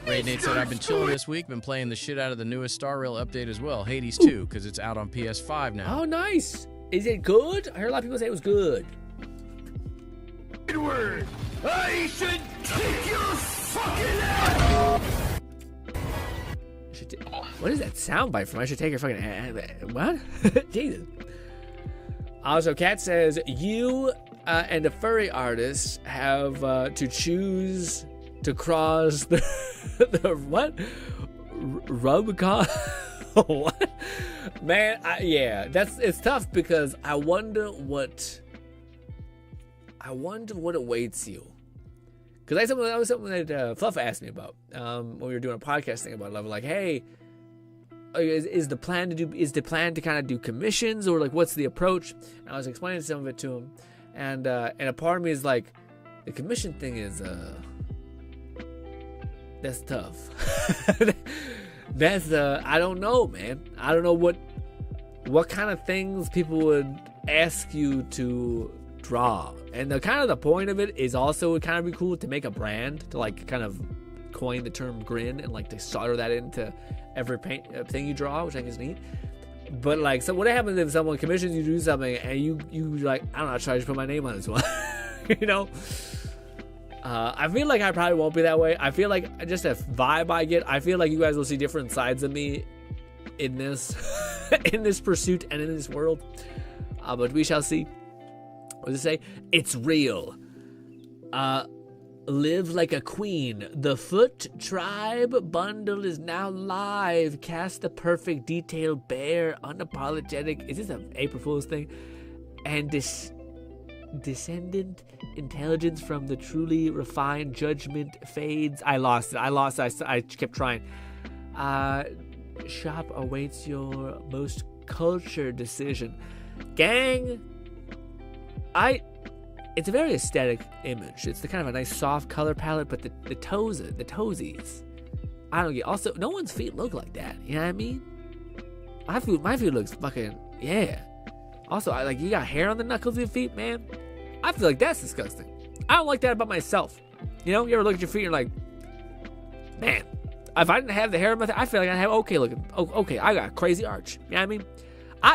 Ray Nate said, I've been chilling this week, been playing the shit out of the newest Star Rail update as well, Hades 2, because it's out on PS5 now. Oh, nice. Is it good? I heard a lot of people say it was good. Edward, I should kick your fucking ass! What is that soundbite from? I should take your fucking what? Jesus. Also, Kat says, you and a furry artist have to choose to cross the what? Rubicon? What? Man, it's tough because I wonder what awaits you. Because that was something that Fluff asked me about when we were doing a podcast thing about love. Like, hey, is the plan to kind of do commissions, or what's the approach? And I was explaining some of it to him, and a part of me is like, the commission thing is that's tough. That's I don't know, man. I don't know what kind of things people would ask you to draw. And the point of it is also, it would kind of be cool to make a brand, to kind of coin the term GRINN and to solder that into every thing you draw, which I think is neat. But so what happens if someone commissions you to do something and you I don't know, try to put my name on this one. I feel like I probably won't be that way. I feel like just a vibe I get, I feel like you guys will see different sides of me in this in this pursuit and in this world. But we shall see. What does it say? It's real. Live like a queen. The Foot Tribe bundle is now live. Cast the perfect detailed bear. Unapologetic. Is this an April Fool's thing? And descendant intelligence from the truly refined judgment fades. I lost it. I kept trying. Shop awaits your most cultured decision. Gang, it's a very aesthetic image. It's the kind of a nice soft color palette, but the toesies, I don't get. Also, no one's feet look like that. You know what I mean? My feet looks fucking, yeah. Also, you got hair on the knuckles of your feet, man. I feel like that's disgusting. I don't like that about myself. You know, you ever look at your feet and you're like, man, if I didn't have the hair on my feet, I feel like I have okay, I got a crazy arch. You know what I mean?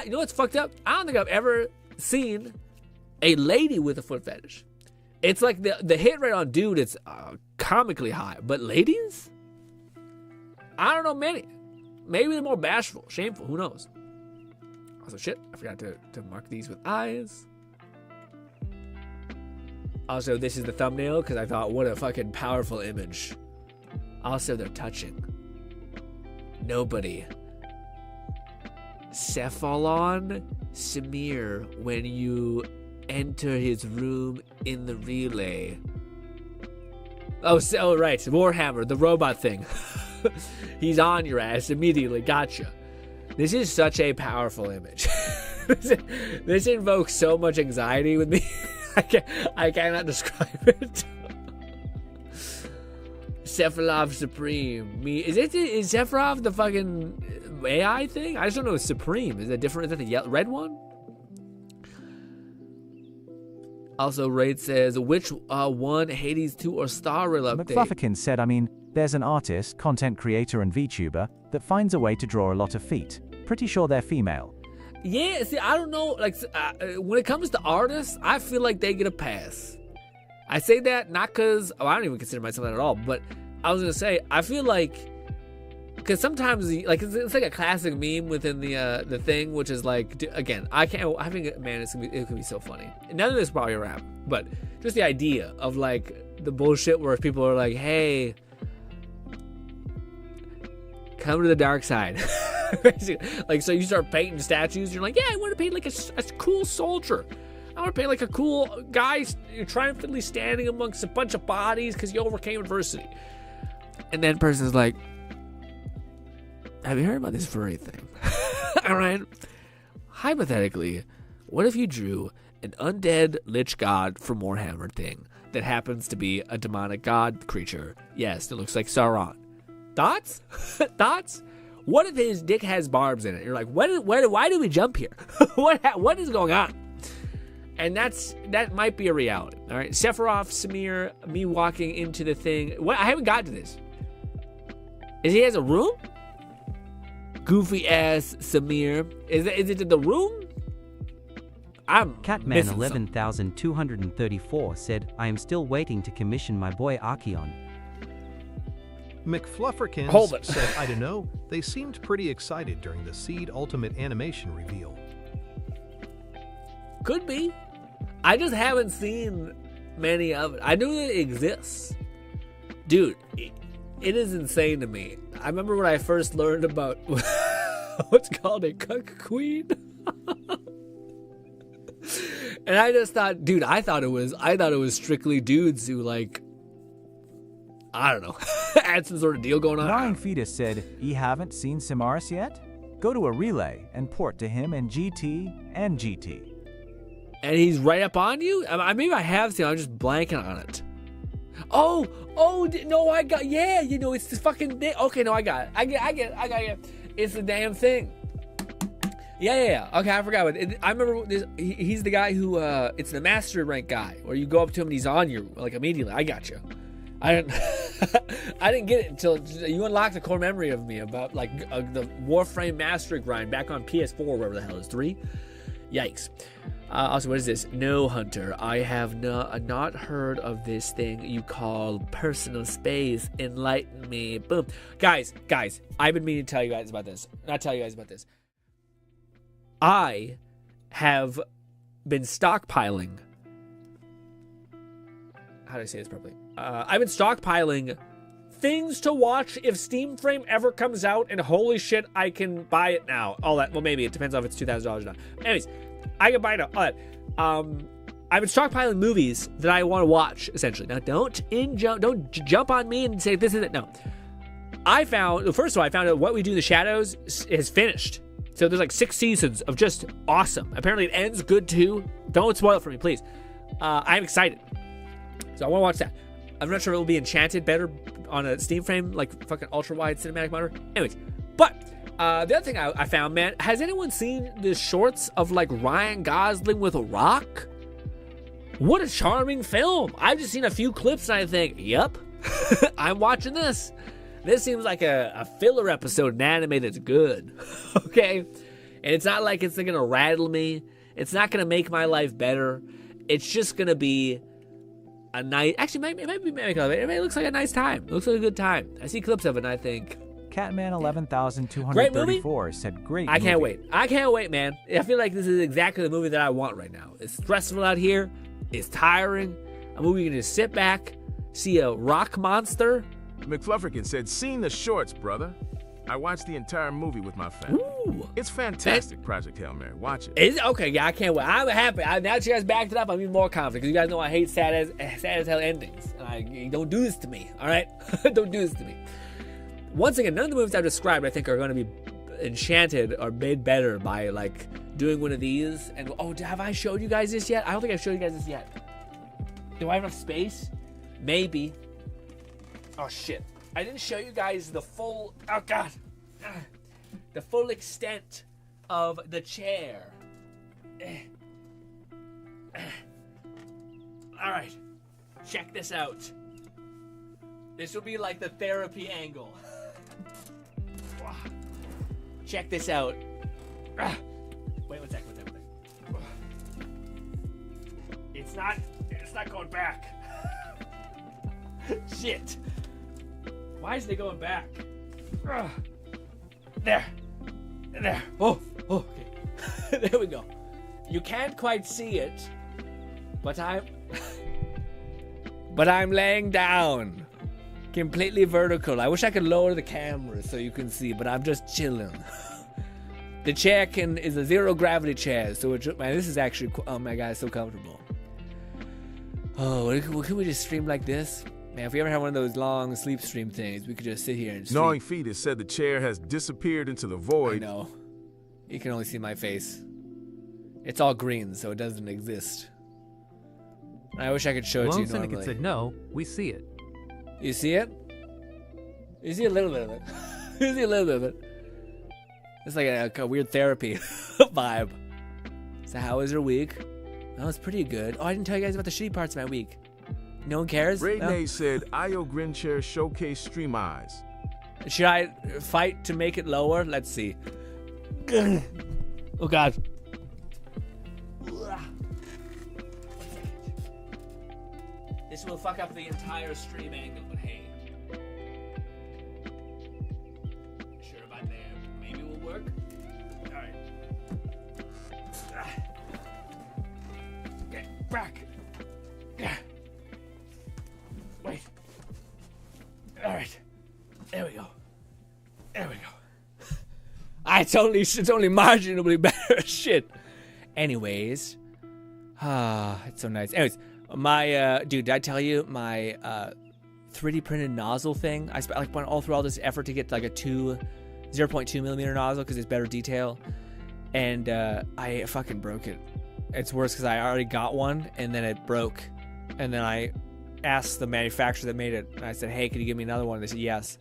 You know what's fucked up? I don't think I've ever seen a lady with a foot fetish. It's like the hit rate on dude, it's comically high. But ladies? I don't know many. Maybe they're more bashful, shameful, who knows? Also, shit, I forgot to mark these with eyes. Also, this is the thumbnail because I thought, what a fucking powerful image. Also, they're touching. Nobody. Cephalon Samir when you enter his room in the relay. Oh, right. Warhammer, the robot thing. He's on your ass immediately. Gotcha. This is such a powerful image. This invokes so much anxiety with me. I cannot describe it. Sephiroth Supreme. Is Sephiroth the fucking AI thing? I just don't know. Supreme. Is it different? Is that the red one? Also, Raid says, which one, Hades 2 or Star Rail update? McFlufferkin said, there's an artist, content creator, and VTuber that finds a way to draw a lot of feet. Pretty sure they're female. Yeah, see, I don't know. When it comes to artists, I feel like they get a pass. I say that not because, I don't even consider myself that at all, but I was going to say, I feel like, because sometimes, it's like a classic meme within the thing, which is again, I think, man, it could be so funny. None of this is probably a rap, but just the idea of, the bullshit where people are like, hey, come to the dark side. So you start painting statues, you're like, yeah, I want to paint a cool soldier. I want to paint a cool guy triumphantly standing amongst a bunch of bodies because he overcame adversity. And then person's like, have you heard about this furry thing? All right. Hypothetically, what if you drew an undead lich god from Warhammer thing that happens to be a demonic god creature? Yes, it looks like Sauron. Thoughts? Thoughts? What if his dick has barbs in it? You're like, why do we jump here? What is going on? And that might be a reality. All right, Sephiroth, Samir, me walking into the thing. I haven't got to this. Is he has a room? Goofy ass Samir. Is it in the room? I'm Catman 11,234 said, I am still waiting to commission my boy Archeon. McFlufferkins said, I don't know, they seemed pretty excited during the Seed Ultimate animation reveal. Could be. I just haven't seen many of it. I knew it exists. Dude, it is insane to me. I remember when I first learned about what's called a cuck queen. And I just thought, dude, I thought it was strictly dudes who I don't know, had some sort of deal going on. Gnawing Fetus said, "You haven't seen Simaris yet? Go to a relay and port to him in GT and GT." And he's right up on you? Maybe I have seen, I'm just blanking on it. Oh, no, I got, yeah, it's this fucking thing. Okay, no, I got it. I got it. It's the damn thing. Yeah. Okay, I forgot what I remember this. He's the guy who, it's the master rank guy, where you go up to him and he's on you, immediately. I got you. I didn't get it until you unlocked the core memory of me about the Warframe Master grind back on PS4, wherever the hell it is, 3. Yikes. Also, what is this? No, Hunter, I have not heard of this thing you call personal space. Enlighten me. Boom. Guys, I've been meaning to tell you guys about this. I have been stockpiling. How do I say this properly? I've been stockpiling things to watch if Steam Frame ever comes out, and holy shit, I can buy it now. All that. Well, maybe it depends on if it's $2,000 or not. Anyways, I can buy it now. All that. I've been stockpiling movies that I want to watch, essentially. Now, don't jump on me and say this isn't. No. First of all, I found out What We Do in the Shadows is finished. So there's 6 seasons of just awesome. Apparently it ends good too. Don't spoil it for me, please. I'm excited. So I want to watch that. I'm not sure it will be enchanted better on a Steam Frame, fucking ultra-wide cinematic monitor. Anyways, But the other thing I found, man, has anyone seen the shorts of like Ryan Gosling with a rock? What a charming film. I've just seen a few clips and I think, yep, I'm watching this. This seems like a filler episode in anime that's good. Okay? And it's not like it's going to rattle me. It's not going to make my life better. It's just going to be a nice... Actually, it looks like a nice time. It looks like a good time. I see clips of it and I think... Catman 11,234 said, great I can't wait. I can't wait, man. I feel like this is exactly the movie that I want right now. It's stressful out here. It's tiring. A movie you can just sit back, see a rock monster. McFlufferkin said, seen the shorts, brother. I watched the entire movie with my family. Ooh. It's fantastic, Project Hail Mary. Watch it. Okay, yeah, I can't wait. I'm happy. Now that you guys backed it up, I'm even more confident because you guys know I hate sad as hell endings. Don't do this to me, all right? Don't do this to me. Once again, none of the movies I've described I think are going to be enchanted or made better by like doing one of these. And have I showed you guys this yet? I don't think I've showed you guys this yet. Do I have enough space? Maybe. Oh shit. I didn't show you guys the full, oh god, the full extent of the chair. Alright, check this out. This will be like the therapy angle. Check this out. Wait one second. It's not going back. Shit. Why is it going back? There. Oh, okay. There we go. You can't quite see it, but I'm laying down. Completely vertical. I wish I could lower the camera so you can see, but I'm just chilling. The chair is a zero gravity chair, so man, this is actually, oh my god, it's so comfortable. Oh, can we just stream like this? Man, if we ever had one of those long sleep stream things, we could just sit here and sleep. Gnawing Fetus said the chair has disappeared into the void. I know. You can only see my face. It's all green, so it doesn't exist. I wish I could show it to you normally. Syndicate said no, we see it. You see it? You see a little bit of it. You see a little bit of it. It's like a weird therapy vibe. So how was your week? Oh, it's pretty good. Oh, I didn't tell you guys about the shitty parts of my week. No one cares? Ray Nay said, IO Grin Chair showcase stream eyes. Should I fight to make it lower? Let's see. Oh, God. This will fuck up the entire stream angle, but hey. Sure about that? Maybe it will work? Alright. Okay, back. Wait. Alright. There we go. It's only marginally better. Shit. Anyways. It's so nice. Anyways. My, dude, did I tell you my 3D printed nozzle thing? I went all through all this effort to get like a 0.2 millimeter nozzle because it's better detail. And I fucking broke it. It's worse because I already got one and then it broke. And then I asked the manufacturer that made it and I said, hey, could you give me another one? They said, yes.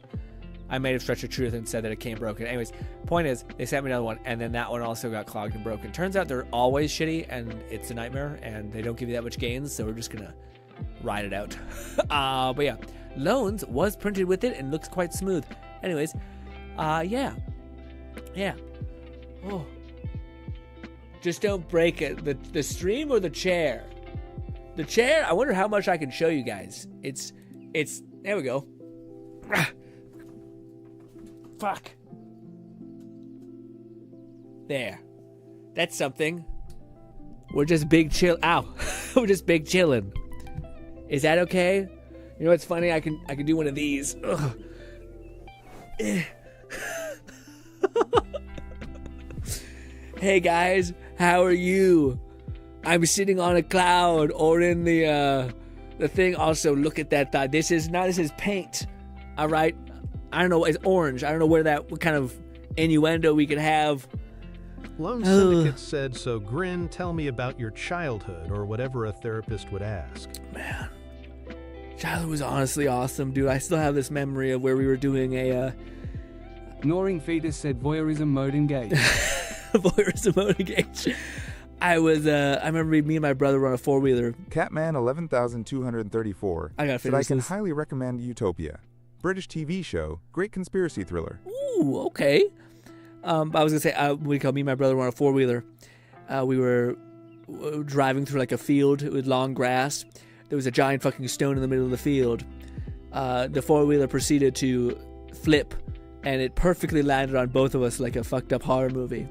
I made a stretch of truth and said that it came broken. Anyways, point is, they sent me another one, and then that one also got clogged and broken. Turns out they're always shitty, and it's a nightmare, and they don't give you that much gains, so we're just gonna ride it out. But yeah, Loans was printed with it and looks quite smooth. Anyways, yeah. Oh, just don't break it. The stream or the chair? The chair. I wonder how much I can show you guys. It's. There we go. Fuck. There. That's something. We're just big chill. Ow. We're just big chilling. Is that okay? You know what's funny? I can do one of these. Hey guys, how are you? I'm sitting on a cloud or in the thing. Also, look at that thought. This is paint. All right. I don't know. It's orange. I don't know what kind of innuendo we could have. Lone Syndicate said, so Grin, tell me about your childhood or whatever a therapist would ask. Man, childhood was honestly awesome, dude. I still have this memory of where we were doing Gnawing Fetus said voyeurism mode engaged. Voyeurism mode engaged. I remember me and my brother were on a four-wheeler. Catman 11,234 said I can highly recommend Utopia. British TV show, great conspiracy thriller. Ooh, okay. I was gonna say, me and my brother were on a four-wheeler. We were driving through like a field with long grass. There was a giant fucking stone in the middle of the field. The four-wheeler proceeded to flip, and it perfectly landed on both of us like a fucked up horror movie.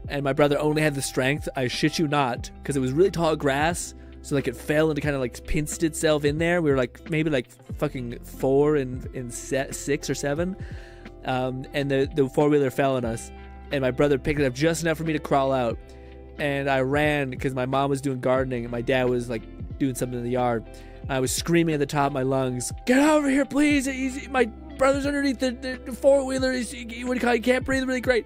And my brother only had the strength, I shit you not, because it was really tall grass, so like it fell and it kind of like pinched itself in there. We were like maybe like fucking 4 and 6 or 7, and the four-wheeler fell on us, and my brother picked it up just enough for me to crawl out. And I ran because my mom was doing gardening and my dad was like doing something in the yard. I was screaming at the top of my lungs, "Get over here, please! My brother's underneath the four-wheeler. He can't breathe really great."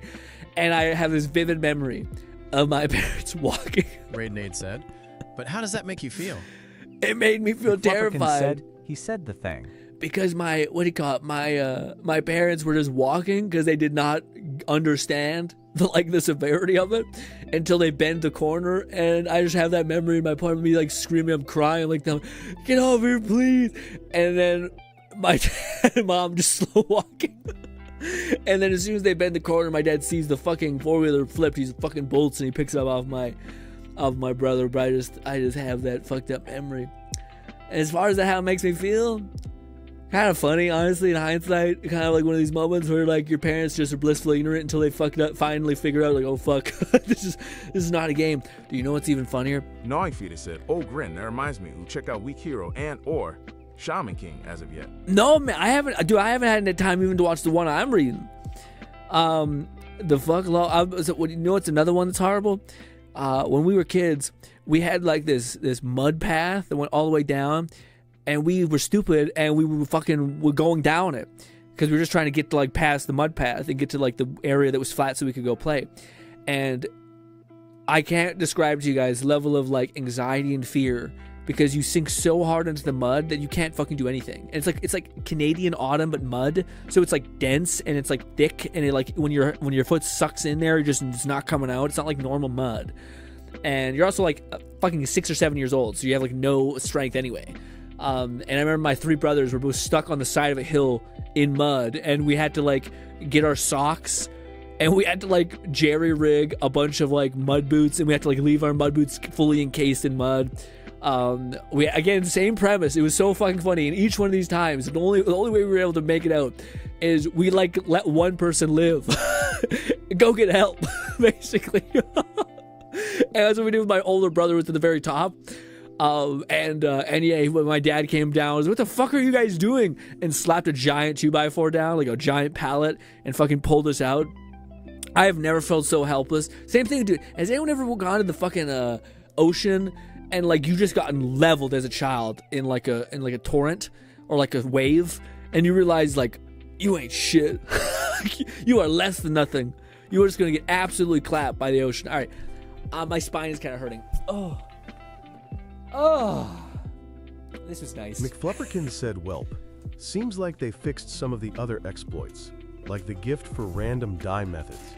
And I have this vivid memory of my parents walking. Raidenade said, "But how does that make you feel?" It made me feel terrified. He said the thing. Because my parents were just walking because they did not understand the severity of it until they bend the corner, and I just have that memory in my part of me like screaming, I'm crying, like, "Get over here, please!" And then my dad and mom just slow walking. And then as soon as they bend the corner, my dad sees the fucking four-wheeler flipped. He's fucking bolts and he picks it up off my brother. But I just have that fucked up memory. And as far as how it makes me feel, kind of funny, honestly, in hindsight. Kind of like one of these moments where like your parents just are blissfully ignorant until they fucked up, finally figure out like, oh fuck, this is not a game. Do you know what's even funnier? Gnawing Fetus said, "Oh, GRINN, that reminds me. We'll check out Weak Hero and or Shaman King as of yet." No, man, I haven't had any time even to watch the one I'm reading. The fuck law. You know what's another one that's horrible? When we were kids, we had like this mud path that went all the way down, and we were stupid and we were going down it because we were just trying to get to like past the mud path and get to like the area that was flat so we could go play. And I can't describe to you guys the level of like anxiety and fear, because you sink so hard into the mud that you can't fucking do anything. And it's like Canadian autumn but mud, so it's like dense and it's like thick, and it like when your foot sucks in there, it's not coming out. It's not like normal mud. And you're also like fucking 6 or 7 years old, so you have like no strength anyway. And I remember my 3 brothers were both stuck on the side of a hill in mud, and we had to like get our socks, and we had to like jerry rig a bunch of like mud boots, and we had to like leave our mud boots fully encased in mud. We again, same premise. It was so fucking funny, and each one of these times, the only way we were able to make it out is we like let one person live, go get help, basically. And that's what we did with my older brother, was at the very top. And yeah, when my dad came down, I was, "What the fuck are you guys doing?" And slapped a giant 2x4 down, like a giant pallet, and fucking pulled us out. I have never felt so helpless. Same thing, dude. Has anyone ever gone to the fucking ocean and like you just gotten leveled as a child in like a torrent or like a wave, and you realize like you ain't shit. You are less than nothing. You are just gonna get absolutely clapped by the ocean. All right, my spine is kind of hurting. Oh, this was nice. McFlupperkin said, "Welp, seems like they fixed some of the other exploits, like the gift for random die methods.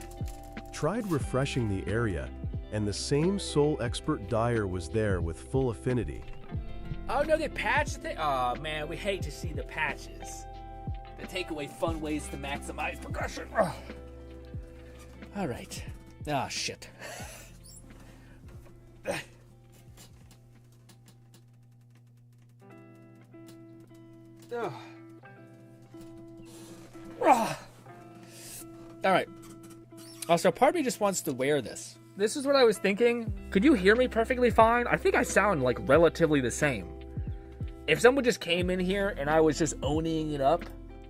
Tried refreshing the area, and the same soul expert dyer was there with full affinity." Oh no, they patched it? Oh man, we hate to see the patches. They take away fun ways to maximize progression. Oh. All right. Oh shit. Oh. Oh. All right. Also, part of me just wants to wear this. This is what I was thinking. Could you hear me perfectly fine? I think I sound like relatively the same. If someone just came in here and I was just owning it up,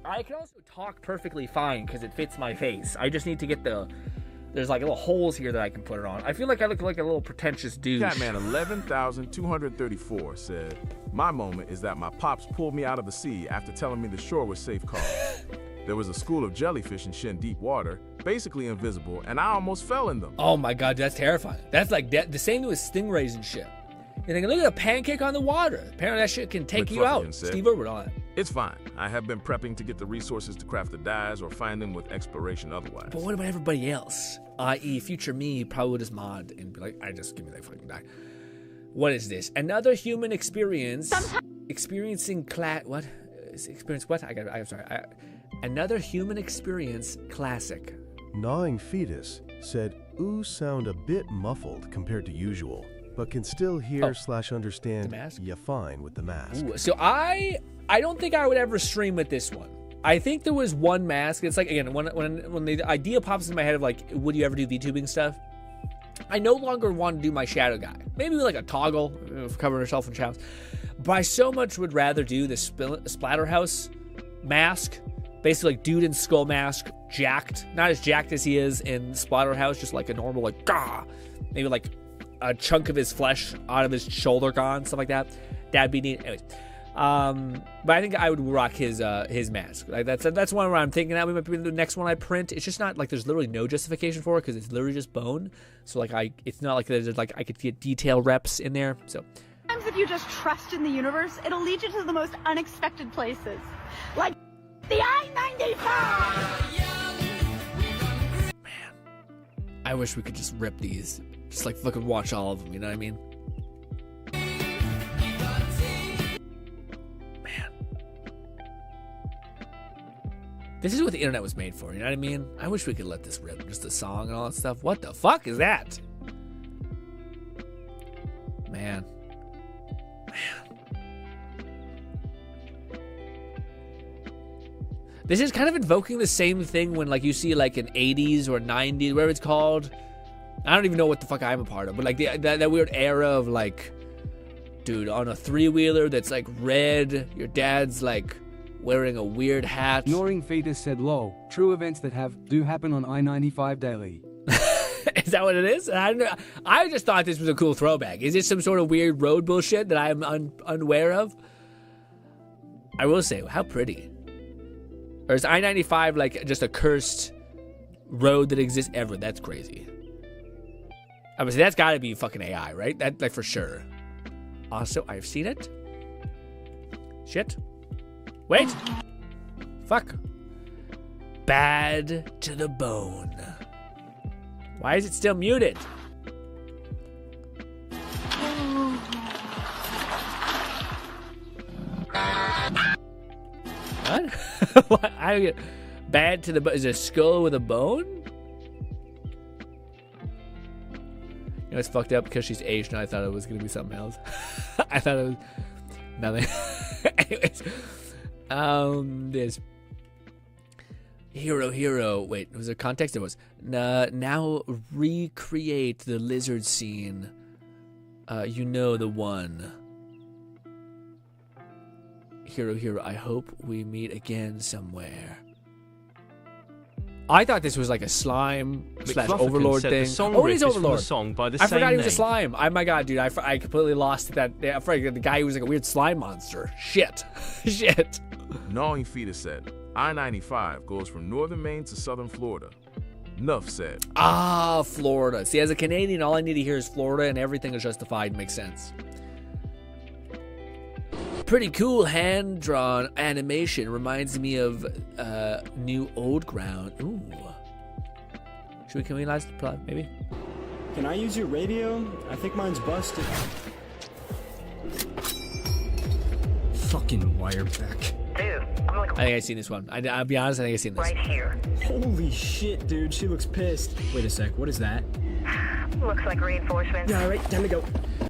I can also talk perfectly fine because it fits my face. I just need to get there's like little holes here that I can put it on. I feel like I look like a little pretentious douche. Catman 11,234 said, "My moment is that my pops pulled me out of the sea after telling me the shore was safe call. There was a school of jellyfish in Shin deep water, basically invisible, and I almost fell in them." Oh my god, that's terrifying. That's like the same thing with stingrays and shit. And they can look at a pancake on the water. Apparently that shit can take you out. Steve Herbert on it. It's fine. I have been prepping to get the resources to craft the dyes or find them with exploration otherwise. But what about everybody else? I.e. future me probably would just mod and be like, just give me that fucking dye. What is this? Another human experience. Experiencing what? Experience what? I'm sorry. Another human experience classic. Gnawing Fetus said, ooh sound a bit muffled compared to usual, but can still hear / understand ya fine with the mask. Ooh, so I don't think I would ever stream with this one. I think there was one mask. It's like, again, when the idea pops in my head of like, would you ever do VTubing stuff? I no longer want to do my shadow guy. Maybe like a toggle, covering herself in shadows. But I so much would rather do the Splatterhouse mask. Basically like dude in skull mask, jacked. Not as jacked as he is in Splatterhouse, just like a normal like, maybe like a chunk of his flesh out of his shoulder gone, stuff like that. That'd be neat. Anyways. But I think I would rock his mask. Like that's one where I'm thinking that might be the next one I print. It's just not like there's literally no justification for it because it's literally just bone. So like it's not like there's like I could get detail reps in there. So sometimes if you just trust in the universe, it'll lead you to the most unexpected places, like the I-95. Man, I wish we could just rip these, just like fucking watch all of them. You know what I mean? This is what the internet was made for, you know what I mean? I wish we could let this rip, just a song and all that stuff. What the fuck is that? Man. This is kind of invoking the same thing when like you see like an 80s or 90s, whatever it's called. I don't even know what the fuck I'm a part of, but like that weird era of like, dude, on a three-wheeler that's like red, your dad's like wearing a weird hat. Gnawing Fetus said, lol, true events that do happen on I-95 daily. Is that what it is? I don't know. I just thought this was a cool throwback. Is this some sort of weird road bullshit that I'm unaware of? I will say, how pretty. Or is I-95 like just a cursed road that exists ever? That's crazy. I would say that's got to be fucking AI, right? That like for sure. Also, I've seen it. Shit. Wait. Fuck. Bad to the bone. Why is it still muted? What? What? I don't get bad to the bone. Is it a skull with a bone? You know, it's fucked up because she's Asian. I thought it was going to be something else. I thought it was nothing. Anyways. This hero. Wait, was there context? There was. Now recreate the lizard scene. You know the one. Hero. I hope we meet again somewhere. I thought this was like a slime / Overlord thing. The song he's Overlord. The song by the I same forgot he was name. a slime. Oh my god, dude! I completely lost that. I forgot the guy who was like a weird slime monster. Shit. Gnawing Fetus said, I-95 goes from northern Maine to southern Florida. Nuff said. Ah, Florida. See, as a Canadian, all I need to hear is Florida, and everything is justified and makes sense. Pretty cool hand-drawn animation. Reminds me of New Old Ground. Ooh. Can we last play, maybe? Can I use your radio? I think mine's busted. Fucking wireback. Dude, I think I've seen this one. I'll be honest, I think I've seen this. Right here. Holy shit, dude. She looks pissed. Wait a sec. What is that? Looks like reinforcements. Yeah, all right. Time to go.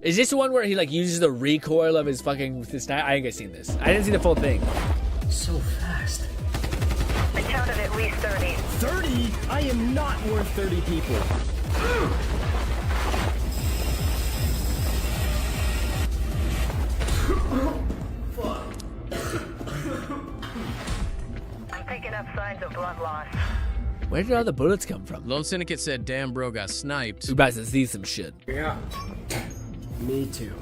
Is this the one where he like uses the recoil of his fucking sniper? I think I've seen this. I didn't see the full thing. So fast. I counted at least 30. 30? I am not worth 30 people. I'm picking up signs of blood loss. Where did all the bullets come from? Lone Syndicate said, damn bro got sniped. We about to see some shit. Yeah. Me too.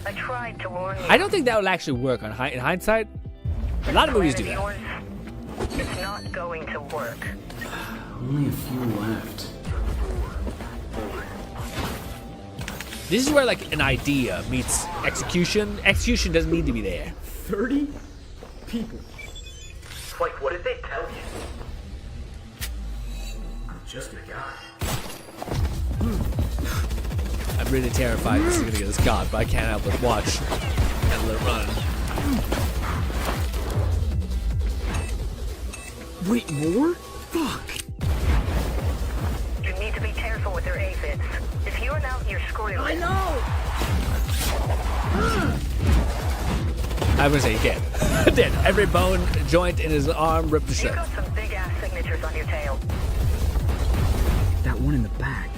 I tried to warn you. I don't think that would actually work in hindsight. A lot of movies do that. It's not going to work. Only a few left. This is where like an idea meets execution. Execution doesn't need to be there. 30 people. Like, what did they tell you? I'm just a guy. I'm really terrified this is gonna get us caught, but I can't help but watch and let it run. Wait, more? Fuck. You need to be careful with their aphids. If you run out, you're screwed. I know! I was gonna say you can't. Did every bone joint in his arm ripped to You shreds. got some big ass signatures on your tail. That one in the back.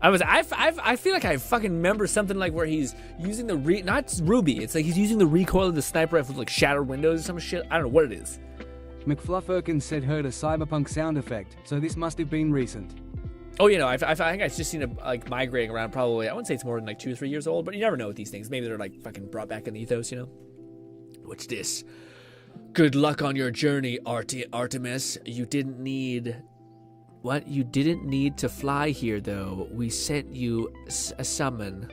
I feel like I fucking remember something like where he's using the not Ruby. It's like he's using the recoil of the sniper rifle to like shatter windows or some shit. I don't know what it is. McFluffirkin said heard a cyberpunk sound effect, so this must have been recent. Oh, you know, I think I've just seen it like migrating around. Probably, I wouldn't say it's more than like 2 or 3 years old, but you never know with these things. Maybe they're like fucking brought back in the ethos, you know. What's this? Good luck on your journey, Artemis. You didn't need. What? You didn't need to fly here, though. We sent you a summon.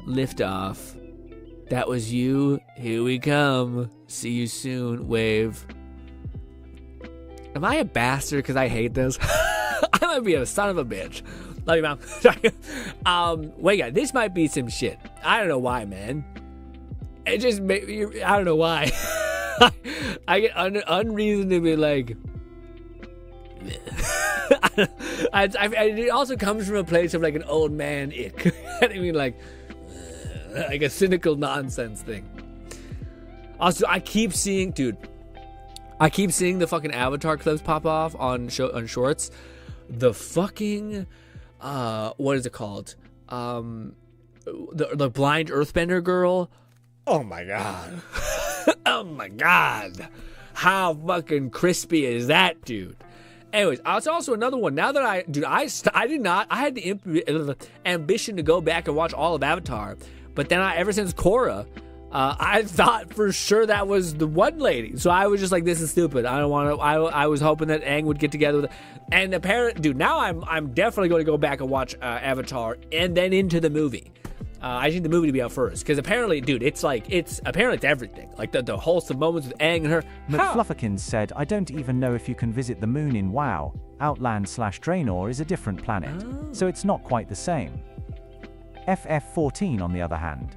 Liftoff. That was you. Here we come. See you soon, Wave. Am I a bastard because I hate this? I might be a son of a bitch. Love you, Mom. Wait, guys, this might be some shit. I don't know why, man. It just I don't know why. I get unreasonably like. It also comes from a place of like an old man ick. I mean, like a cynical nonsense thing. Also, I keep seeing the fucking Avatar clips pop off on shorts. The fucking what is it called? The blind earthbender girl. Oh my god. Oh my god. How fucking crispy is that, dude? Anyways, it's also another one. Now that I had the ambition to go back and watch all of Avatar, but then ever since Korra, I thought for sure that was the one lady. So I was just like, this is stupid. I don't want to. I was hoping that Aang would get together with, and apparently, dude, now I'm definitely going to go back and watch Avatar and then into the movie. I need the movie to be out first because apparently, dude, it's everything. Like the wholesome moments with Aang and her. McFluffirkin said, I don't even know if you can visit the moon in WoW. Outland/Draenor is a different planet, so it's not quite the same. FF14, on the other hand.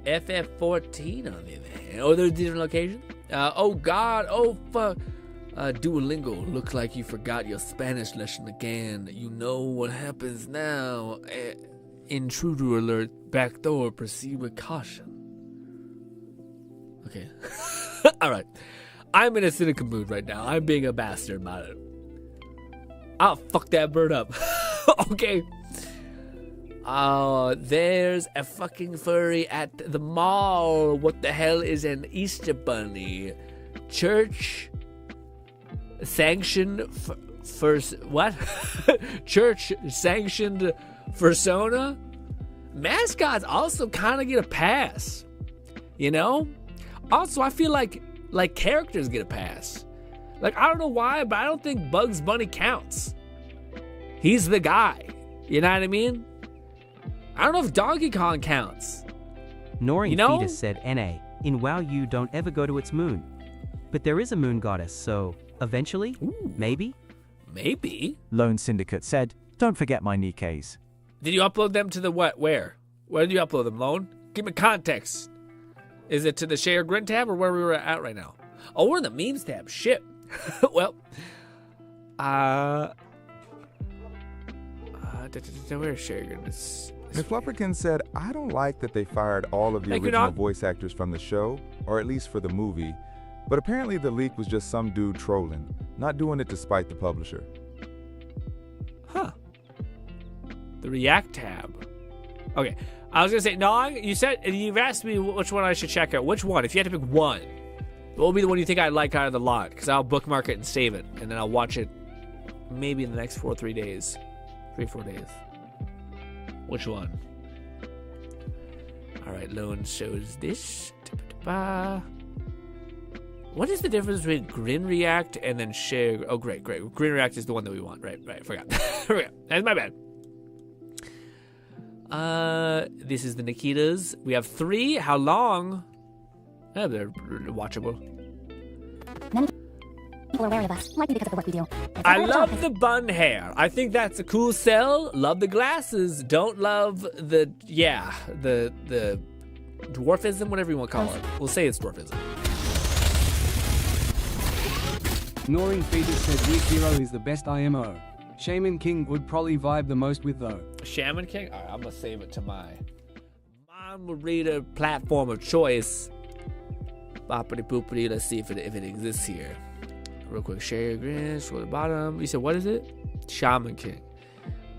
FF14, on the other hand. Oh, there's different locations? Oh, God. Oh, fuck. Duolingo, looks like you forgot your Spanish lesson again. You know what happens now. Intruder alert, back door, proceed with caution. Okay. Alright. I'm in a cynical mood right now. I'm being a bastard about it. I'll fuck that bird up. Okay. There's a fucking furry at the mall. What the hell is an Easter bunny? Church sanctioned what? Church sanctioned persona? Mascots also kind of get a pass, you know? Also, I feel like characters get a pass. Like, I don't know why, but I don't think Bugs Bunny counts. He's the guy. You know what I mean? I don't know if Donkey Kong counts. Noring you know? Fetus said, NA, in WoW you don't ever go to its moon. But there is a moon goddess, so eventually, maybe? Maybe. Lone Syndicate said, don't forget my Nikes. Did you upload them to the what? Where? Where did you upload them, Lone? Give me context. Is it to the Share Grin tab or where we were at right now? Oh, we're in the memes tab. Shit. Well, where's Share Grin? McFluffirkin said, I don't like that they fired all of the original voice actors from the show, or at least for the movie, but apparently the leak was just some dude trolling, not doing it to spite the publisher. Huh. The React tab. Okay. I was going to say, no, you've asked me which one I should check out. Which one? If you had to pick one, what will be the one you think I like out of the lot? Because I'll bookmark it and save it, and then I'll watch it maybe in the next 4 days. 3-4 days. Which one? All right, Lone shows this. What is the difference between Grin React and then Share? Oh, great. Grin React is the one that we want. Right. Forgot. That's my bad. This is the Nikitas. We have 3. How long? Oh, they're watchable. Many people are wary of us, likely because of the work we do. I love the bun hair. I think that's a cool sell. Love the glasses. Don't love the dwarfism, whatever you want to call it. We'll say it's dwarfism. Gnawing Fetus said Weak Hero is the best IMO. Shaman King would probably vibe the most with though. Shaman King? Alright, I'm gonna save it to my reader platform of choice. Boppity boopity, let's see if it exists here. Real quick, share your grin, scroll to the bottom. You said, what is it? Shaman King.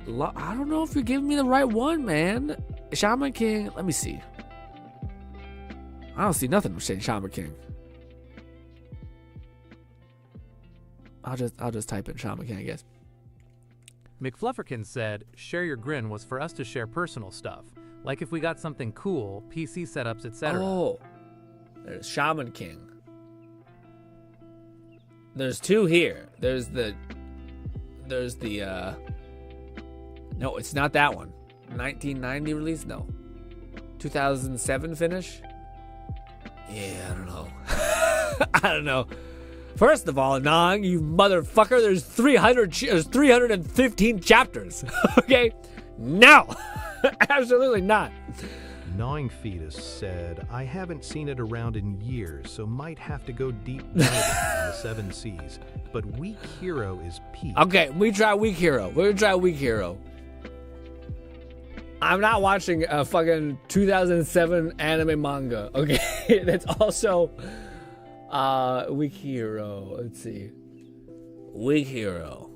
I don't know if you're giving me the right one, man. Shaman King, let me see. I don't see nothing saying Shaman King. I'll just type in Shaman King, I guess. McFlufferkin said, share your grin was for us to share personal stuff. Like if we got something cool, PC setups, etc. Oh, there's Shaman King. There's 2 here. There's the no, it's not that one. 1990 release? No. 2007 finish? Yeah, I don't know. I don't know. First of all, Nong, you motherfucker, there's 315 chapters. Okay? No! Absolutely not. Gnawing Fetus said, I haven't seen it around in years, so might have to go deep diving in the 7 seas. But Weak Hero is peak. Okay, we try Weak Hero. We're gonna try Weak Hero. I'm not watching a fucking 2007 anime manga, okay? That's also Weak Hero. Let's see. Weak Hero.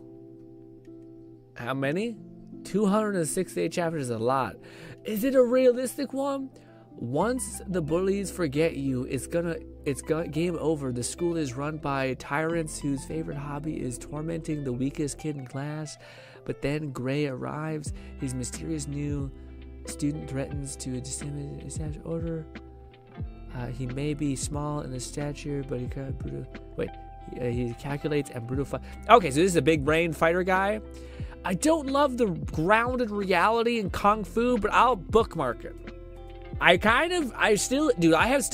How many? 268 chapters is a lot. Is it a realistic one? Once the bullies forget you, it's game over. The school is run by tyrants whose favorite hobby is tormenting the weakest kid in class. But then Gray arrives. His mysterious new student threatens to establish order. He may be small in the stature, but he he calculates and brutal. Okay, so this is a big brain fighter guy. I don't love the grounded reality in Kung Fu, but I'll bookmark it. I have still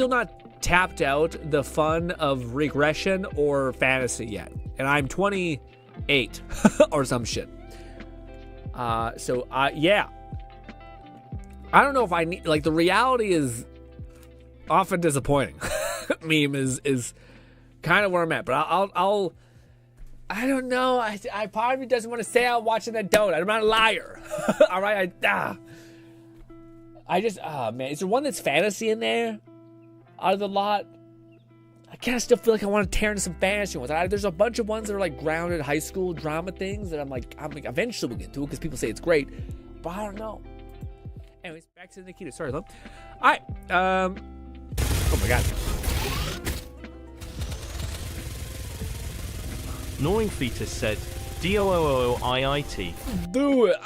not tapped out the fun of regression or fantasy yet. And I'm 28 or some shit. Yeah. I don't know if I need, like, the reality is often disappointing. Meme is kind of where I'm at, but I don't know. I part of me doesn't want to say I'm watching that donut. I'm not a liar. All right. Man, is there one that's fantasy in there? Out of the lot, I kind of still feel like I want to tear into some fantasy ones. There's a bunch of ones that are like grounded high school drama things that I'm like eventually we'll get to it because people say it's great, but I don't know. Anyways, back to Nikita. Sorry, love. All right. Oh my god. Gnawing Fetus said, DOOOIIT. Do it.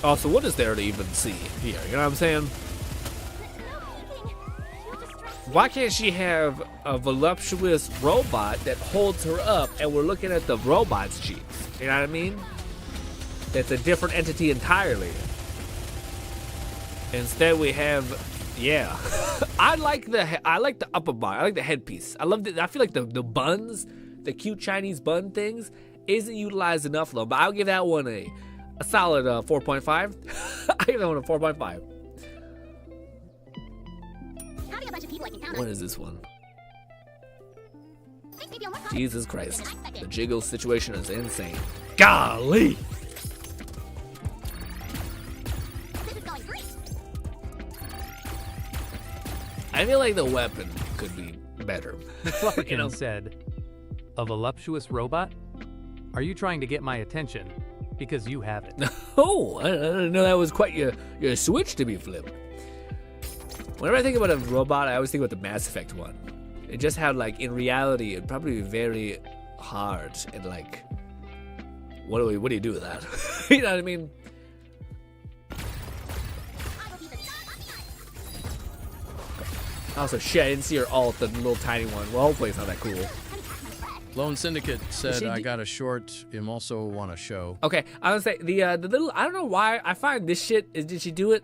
Oh, so what is there to even see here? You know what I'm saying? Why can't she have a voluptuous robot that holds her up and we're looking at the robot's cheeks? You know what I mean? That's a different entity entirely. Instead we have, yeah. I like the upper bar. I like the headpiece. I feel like the buns, the cute Chinese bun things, isn't utilized enough though. But I'll give that one a solid 4.5. I give that one a 4.5. What is this one? Jesus Christ. The jiggle situation is insane. Golly! I feel like the weapon could be better. McFlufferkin said, a voluptuous robot? Are you trying to get my attention? Because you have it. Oh, I didn't know that was quite your switch to be flipped. Whenever I think about a robot, I always think about the Mass Effect one. It just had, like, in reality, it'd probably be very hard and, like, what do you do with that? You know what I mean? Also, shit, I didn't see her ult, the little tiny one. Well, hopefully it's not that cool. Lone Syndicate said, I got a short. I'm also want a show. Okay, I was say the little. I don't know why I find this shit. Did she do it?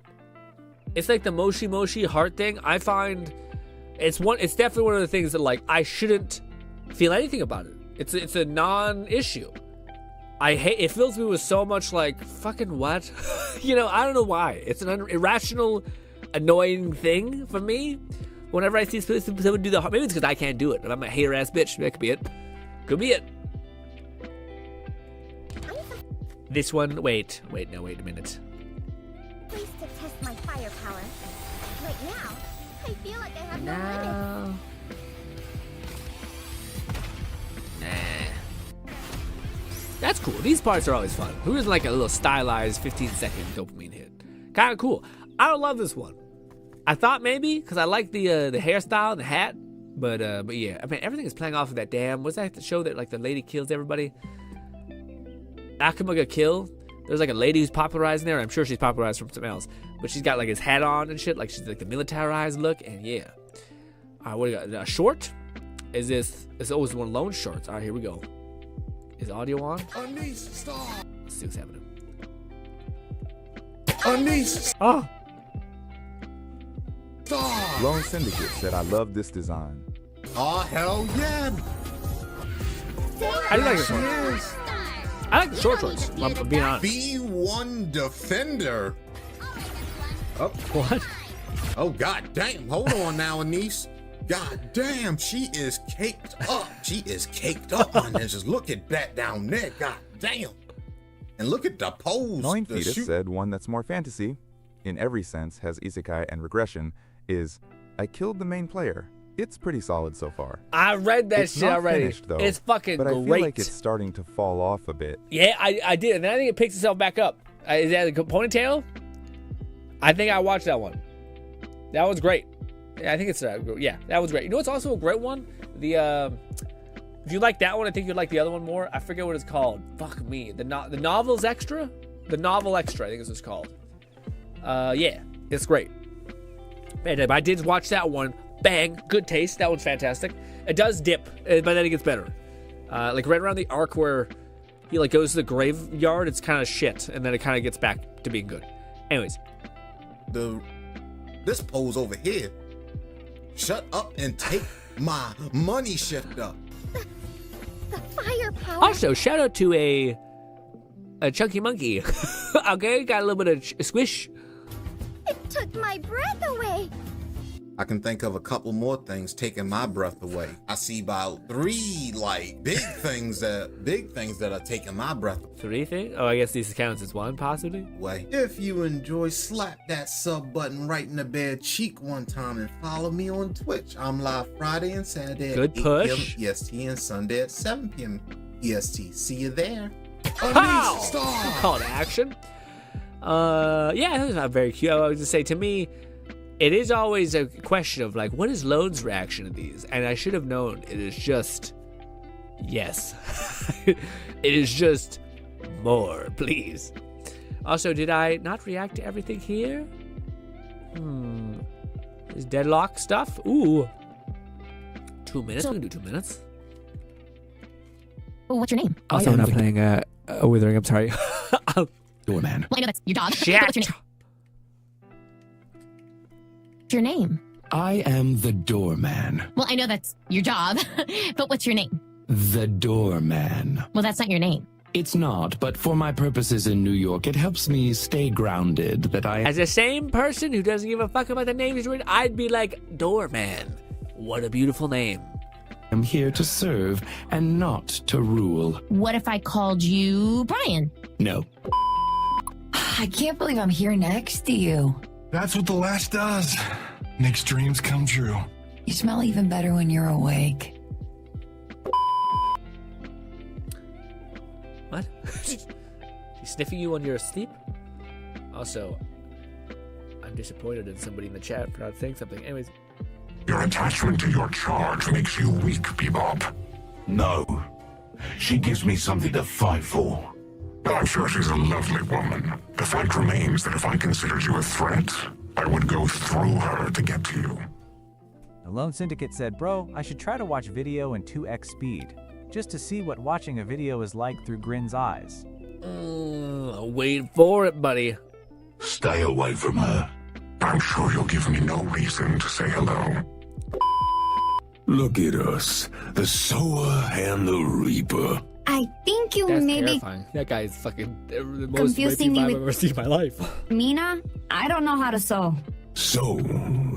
It's like the Moshi Moshi heart thing. I find it's definitely one of the things that like I shouldn't feel anything about it. It's a non-issue. I hate. It fills me with so much like fucking what, you know. I don't know why. It's an irrational, annoying thing for me. Whenever I see someone do the heart, maybe it's because I can't do it, and I'm a hater ass bitch. That could be it. Could be it. This one. Wait a minute. Please to test my firepower. Right now, I feel like I have no limits. That's cool. These parts are always fun. Who doesn't like a little stylized 15-second dopamine hit? Kind of cool. I don't love this one. I thought maybe because I like the hairstyle and the hat, but yeah. I mean, everything is playing off of that damn. What's that show that like the lady kills everybody? Akamaga Kill. There's like a lady who's popularizing there. I'm sure she's popularized from something else, but she's got like his hat on and shit. Like she's like the militarized look, and yeah. All right, what do you got? A short? Is this? It's always one lone shorts. All right, here we go. Is audio on? Anise, stop. Let's see what's happening. Anise. Oh. Stop. Lone Syndicate said, I love this design. Oh, hell yeah. I do like this one. I like the short shorts, I'm being honest. B1 Defender. Oh, what? Oh, god damn. Hold on now, Anise. God damn, she is caked up. She is caked up on this. Just look at that down there. God damn. And look at the pose. Knowing Fetus said one that's more fantasy, in every sense, has isekai and regression, is I killed the main player. It's pretty solid so far. I read that it's shit not already. Finished, though, it's fucking but great. I feel like it's starting to fall off a bit. Yeah, I did. And then I think it picks itself back up. Is that the ponytail? I think I watched that one. That was great. Yeah, I think it's yeah, that was great. You know what's also a great one? The if you like that one, I think you'd like the other one more. I forget what it's called. Fuck me. The Novel's Extra? The Novel Extra, I think is what it's called. Yeah, it's great. Man, I did watch that one. Bang, good taste. That one's fantastic. It does dip, but then it gets better. Like right around the arc where he like goes to the graveyard, it's kind of shit, and then it kind of gets back to being good. Anyways, this pose over here. Shut up and take my money shifter. The firepower. Also, shout out to a chunky monkey. Okay, got a little bit of squish. It took my breath away. I can think of a couple more things taking my breath away. I see about 3 like big things that are taking my breath away. 3 things? Oh, I guess this counts as one, possibly. If you enjoy, slap that sub button right in the bare cheek one time and follow me on Twitch. I'm live Friday and Saturday Good at 8 push. p.m. EST and Sunday at 7 p.m. EST. See you there. Pow! Call to action. Yeah, that was not very cute. I was just say to me, it is always a question of like, what is Lone's reaction to these? And I should have known. It is just yes. It is just more, please. Also, did I not react to everything here? Is deadlock stuff? Ooh. 2 minutes? We can do 2 minutes. Well, what's your name? Also, I'm not playing Withering. I'm sorry. Doorman. Well, I know that's your dog. Shit. What's your name? I am the doorman. Well, I know that's your job, but what's your name? The doorman. Well, that's not your name. It's not, but for my purposes in New York, it helps me stay grounded that I... As the same person who doesn't give a fuck about the name he's written, I'd be like, Doorman. What a beautiful name. I'm here to serve and not to rule. What if I called you Brian? No. I can't believe I'm here next to you. That's what the lash does. Makes dreams come true. You smell even better when you're awake. What? She's sniffing you when you're asleep? Also, I'm disappointed in somebody in the chat for not saying something. Anyways. Your attachment to your charge makes you weak, Bebop. No. She gives me something to fight for. I'm sure she's a lovely woman. The fact remains that if I considered you a threat, I would go through her to get to you. The Lone Syndicate said, bro, I should try to watch video in 2x speed. just to see what watching a video is like through GRINN's eyes. Wait for it, buddy. Stay away from her. I'm sure you'll give me no reason to say hello. Look at us, the sower and the reaper. I think you That's may be terrifying. That guy is fucking the most confusing rapey me vibe with I've ever seen in my life. Mina. I don't know how to sew. So,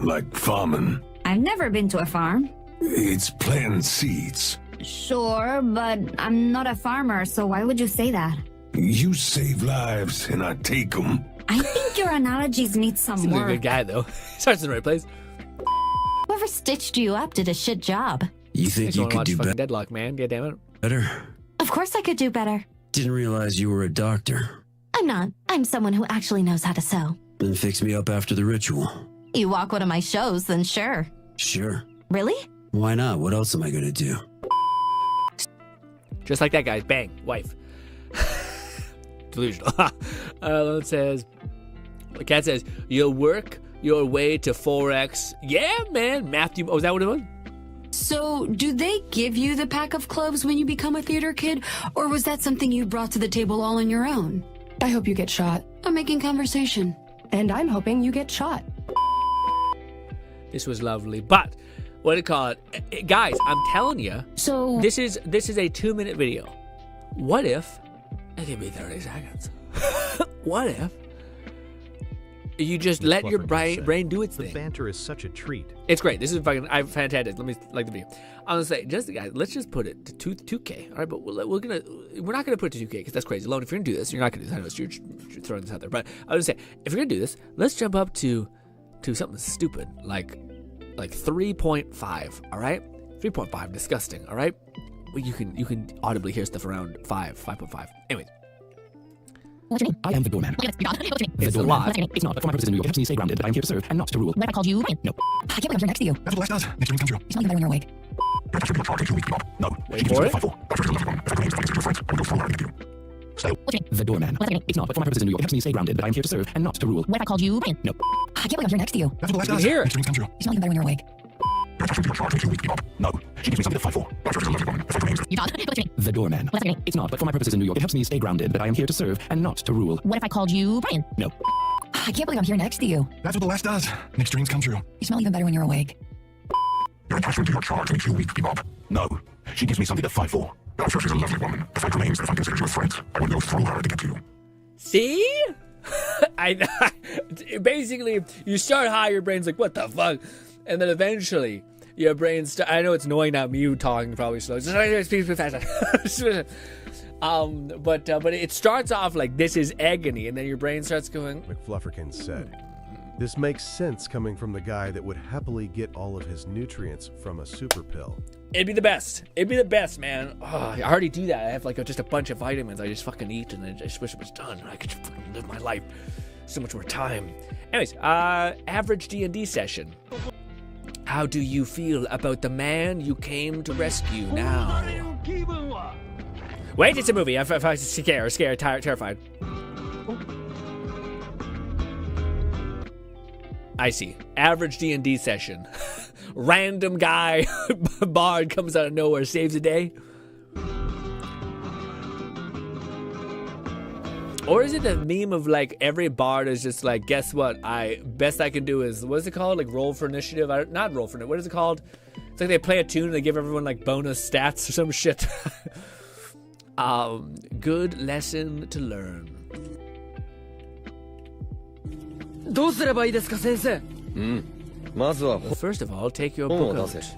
like farming. I've never been to a farm. It's planting seeds. Sure, but I'm not a farmer, so why would you say that? You save lives, and I take them. I think your analogies need some Seems like work. a good guy, though. He starts in the right place. Whoever stitched you up did a shit job. You think you could do fucking Deadlock, man. Yeah, damn it. better? Of course I could do better. Didn't realize you were a doctor. I'm not. I'm someone who actually knows how to sew. Then fix me up after the ritual. You walk one of my shows, then sure. Sure. Really? Why not? What else am I gonna do? Just like that, guys. Bang. Wife. Delusional. It says, the cat says, you'll work your way to 4X. Yeah, man. Matthew. Oh, is that what it was? So, do they give you the pack of cloves when you become a theater kid? Or was that something you brought to the table all on your own? I hope you get shot. I'm making conversation. And I'm hoping you get shot. This was lovely. But, what do you call it? Guys, I'm telling you. So, This is a 2-minute video. What if, give me 30 seconds. What if you just let your brain do its thing? The banter is such a treat. It's great. This is fucking fantastic. Let me like the video. I'm gonna say, just guys, let's just put it to 2K. All right, but we're not gonna put it to 2K because that's crazy. Alone, if you're gonna do this, you're not gonna do this. I know you're throwing this out there, but I was gonna say, if you're gonna do this, let's jump up to something stupid like 3.5. All right, 3.5, disgusting. All right, well, you can audibly hear stuff around 5.5. Anyways. What's your name? I am the doorman. It's a lot. It's not, but for my purposes in New York, it helps me stay grounded, but I am here to serve and not to rule. What if I called you? No. I can't believe I'm here next to you. That's what life does. Next dreams come true. You smell even better when you're awake. No. Wait for it. The doorman. It's not, but for my purposes in New York, it helps me stay grounded, but I am here to serve and not to rule. What if I called you? No. I can't believe I'm here next to you. That's what life does. Here. Next dreams come true. You smell even better when you're awake. No. She gives me something to fight for. You talk. What's your name? The doorman. What's your name? It's not, but for my purposes in New York, it helps me stay grounded, but I am here to serve and not to rule. What if I called you Brian? No. I can't believe I'm here next to you. That's what the life does. Next dreams come true. You smell even better when you're awake. Your attachment to your charge makes you weak, Bebop. No. She gives me something to fight for. I'm sure she's a lovely woman. The fact remains that if I consider you a threat, I would go through her to get to you. See? Basically, you start high, your brain's like, what the fuck? And then eventually, your brain I know it's annoying now, me talking probably slow. Speak faster. But it starts off like this is agony, and then your brain starts going. McFlufferkin said, "This makes sense coming from the guy that would happily get all of his nutrients from a super pill." It'd be the best. It'd be the best, man. Oh, I already do that. I have like just a bunch of vitamins I just fucking eat, and I just wish it was done. I could just fucking live my life. So much more time. Anyways, average D&D session. How do you feel about the man you came to rescue now? Wait, it's a movie. I'm scared, terrified. I see. Average D&D session. Random guy, bard comes out of nowhere, saves the day. Or is it the meme of like every bard is just like, guess what? Best I can do is, what is it called? Like roll for initiative? Not roll for initiative. What is it called? It's like they play a tune and they give everyone like bonus stats or some shit. Good lesson to learn. Well, first of all, take your book out.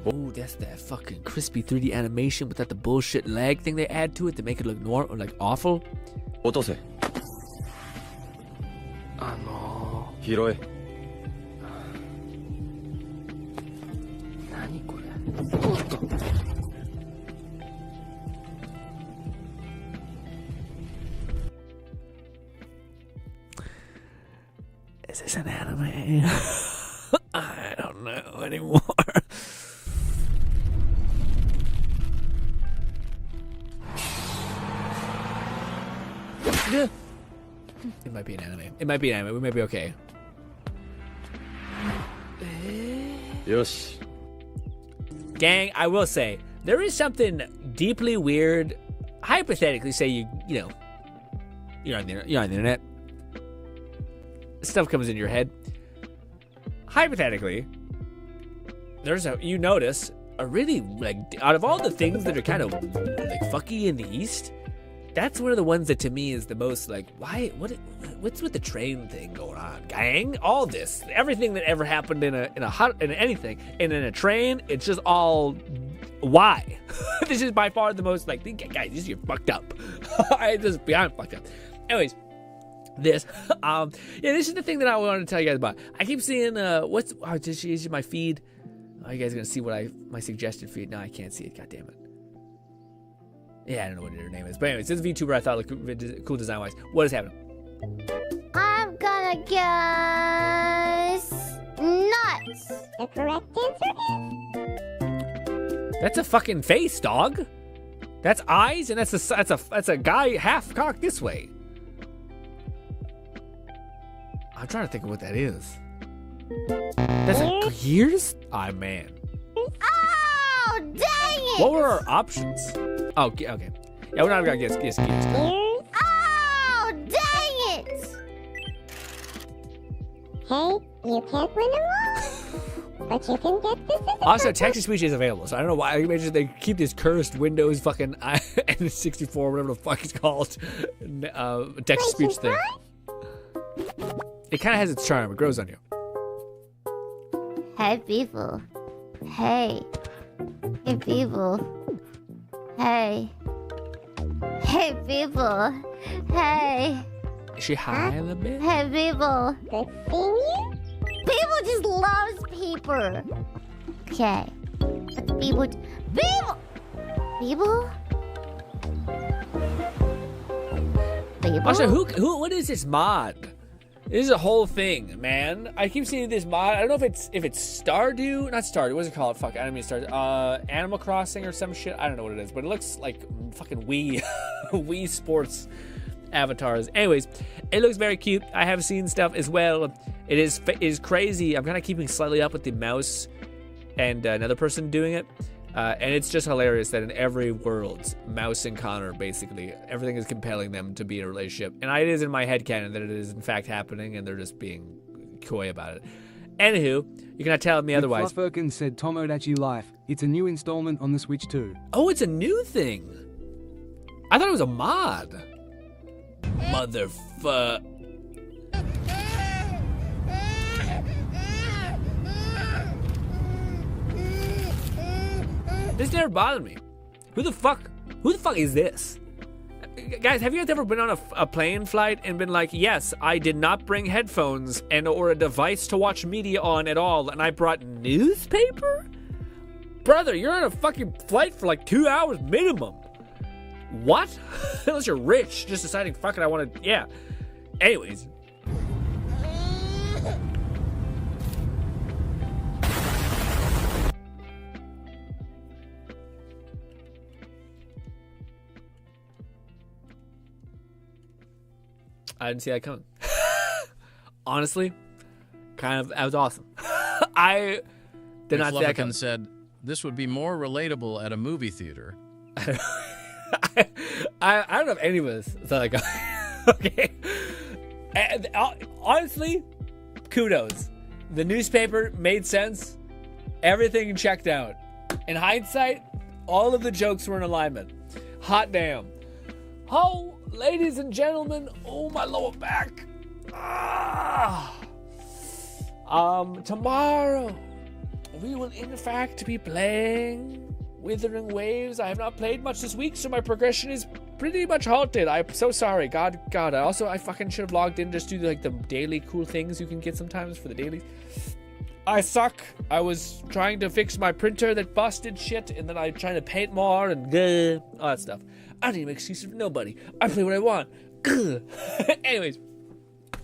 Oh, that's that fucking crispy 3D animation without the bullshit lag thing they add to it to make it look normal, like awful. Is this an anime? I don't know anymore. It might be an anime. It might be an anime. We might be okay. Gang, I will say, there is something deeply weird. Hypothetically, say you're on the internet. Stuff comes into your head. Hypothetically, you notice a really, like, out of all the things that are kind of like fucky in the East, that's one of the ones that to me is the most like, what's with the train thing going on, gang? All this, everything that ever happened in anything, and in a train, it's just all why. This is by far the most like, guys, you're fucked up. It's just beyond fucked up. Anyways, this this is the thing that I wanted to tell you guys about. I keep seeing this is my feed. Oh, you guys are gonna see my suggested feed. No, I can't see it. God damn it. Yeah, I don't know what her name is. But anyways, this is a VTuber I thought looked cool design wise. What is happening? I'm gonna guess nuts. The correct answer is. That's a fucking face, dog. That's eyes, and that's a guy half cocked this way. I'm trying to think of what that is. That's like ears? Ah, man. Oh, dang it! What were our options? Oh, okay. Yeah, we're not gonna guess gears. Oh, dang it! Hey, you can't win them all, but you can get this. Also, text-to-speech is available, so I don't know why they keep this cursed Windows fucking N64, whatever the fuck it's called, text-to-speech thing. It kind of has its charm. It grows on you. Hey, people. Hey. Hey, people. Hey. Hey, people. Hey. Is she high a little bit? Hey, people. Good seeing you? People just loves people. Okay. But people. Also, what is this mod? This is a whole thing, man. I keep seeing this mod. I don't know if it's Stardew, not Stardew. What's it called? Fuck, I don't mean Stardew. Animal Crossing or some shit. I don't know what it is, but it looks like fucking Wii Sports avatars. Anyways, it looks very cute. I have seen stuff as well. It is crazy. I'm kind of keeping slightly up with the mouse and another person doing it. And it's just hilarious that in every world, Mouse and Connor, basically, everything is compelling them to be in a relationship. And it is in my headcanon that it is in fact happening, and they're just being coy about it. Anywho, you cannot tell me otherwise. Fluffirkins said Tomodachi Life. It's a new installment on the Switch too. Oh, it's a new thing. I thought it was a mod. Motherfuck. This never bothered me. Who the fuck is this? Guys, have you guys ever been on a plane flight and been like, yes, I did not bring headphones or a device to watch media on at all, and I brought newspaper? Brother, you're on a fucking flight for like 2 hours minimum. What? Unless you're rich, just deciding, fuck it, I want to, yeah. Anyways. I didn't see that coming. Honestly, that was awesome. I did not see that coming. Said, this would be more relatable at a movie theater. I don't know if any of us thought like, okay. And, honestly, kudos. The newspaper made sense. Everything checked out. In hindsight, all of the jokes were in alignment. Hot damn. Oh, ladies and gentlemen, oh, my lower back. Tomorrow, we will in fact be playing Wuthering Waves. I have not played much this week, so my progression is pretty much halted. I'm so sorry. God. I fucking should have logged in just to do like the daily cool things you can get sometimes for the dailies. I suck. I was trying to fix my printer that busted shit, and then I tried to paint more and all that stuff. I don't even make excuses for nobody. I play what I want. Anyways,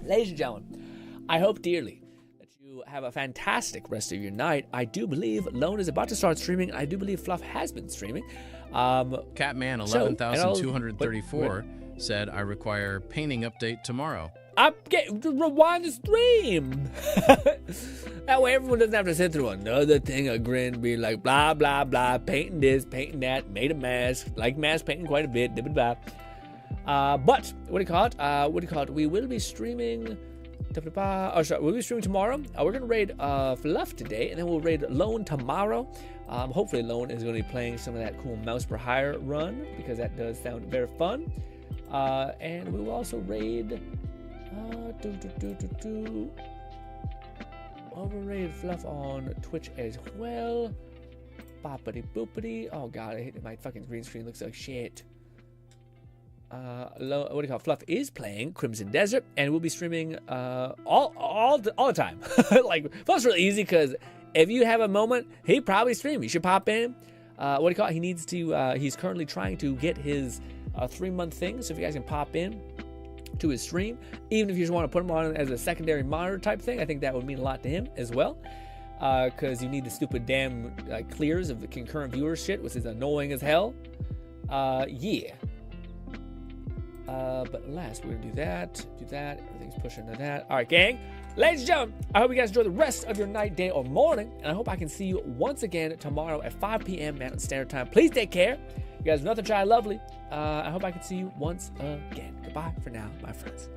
ladies and gentlemen, I hope dearly that you have a fantastic rest of your night. I do believe Lone is about to start streaming. I do believe Fluff has been streaming. Catman 11,234 said, I require painting update tomorrow. rewind the stream. That way everyone doesn't have to sit through another thing of Grin, be like blah blah blah, painting this, painting that, made a mask, like mask painting quite a bit, blah blah. But what do you call it? We will be streaming. We'll be streaming tomorrow. We're gonna raid Fluff today, and then we'll raid Lone tomorrow. Hopefully Lone is gonna be playing some of that cool mouse for hire run, because that does sound very fun. And we will also raid. We'll raid Fluff on Twitch as well. Boppity boopity. Oh god, I hate my fucking green screen. Looks like shit. Fluff is playing Crimson Desert, and we'll be streaming all the time. Like, Fluff's really easy because if you have a moment, he'd probably stream. You should pop in. He needs to. He's currently trying to get his 3-month thing. So if you guys can pop in to his stream, even if you just want to put him on as a secondary monitor type thing, I think that would mean a lot to him as well. Because you need the stupid damn clears of the concurrent viewer shit, which is annoying as hell. Yeah. But last, we're gonna do that. Everything's pushing to that. All right, gang. Ladies and gentlemen, I hope you guys enjoy the rest of your night, day, or morning. And I hope I can see you once again tomorrow at 5 p.m. Mountain Standard Time. Please take care. You guys are nothing shy lovely. I hope I can see you once again. Goodbye for now, my friends.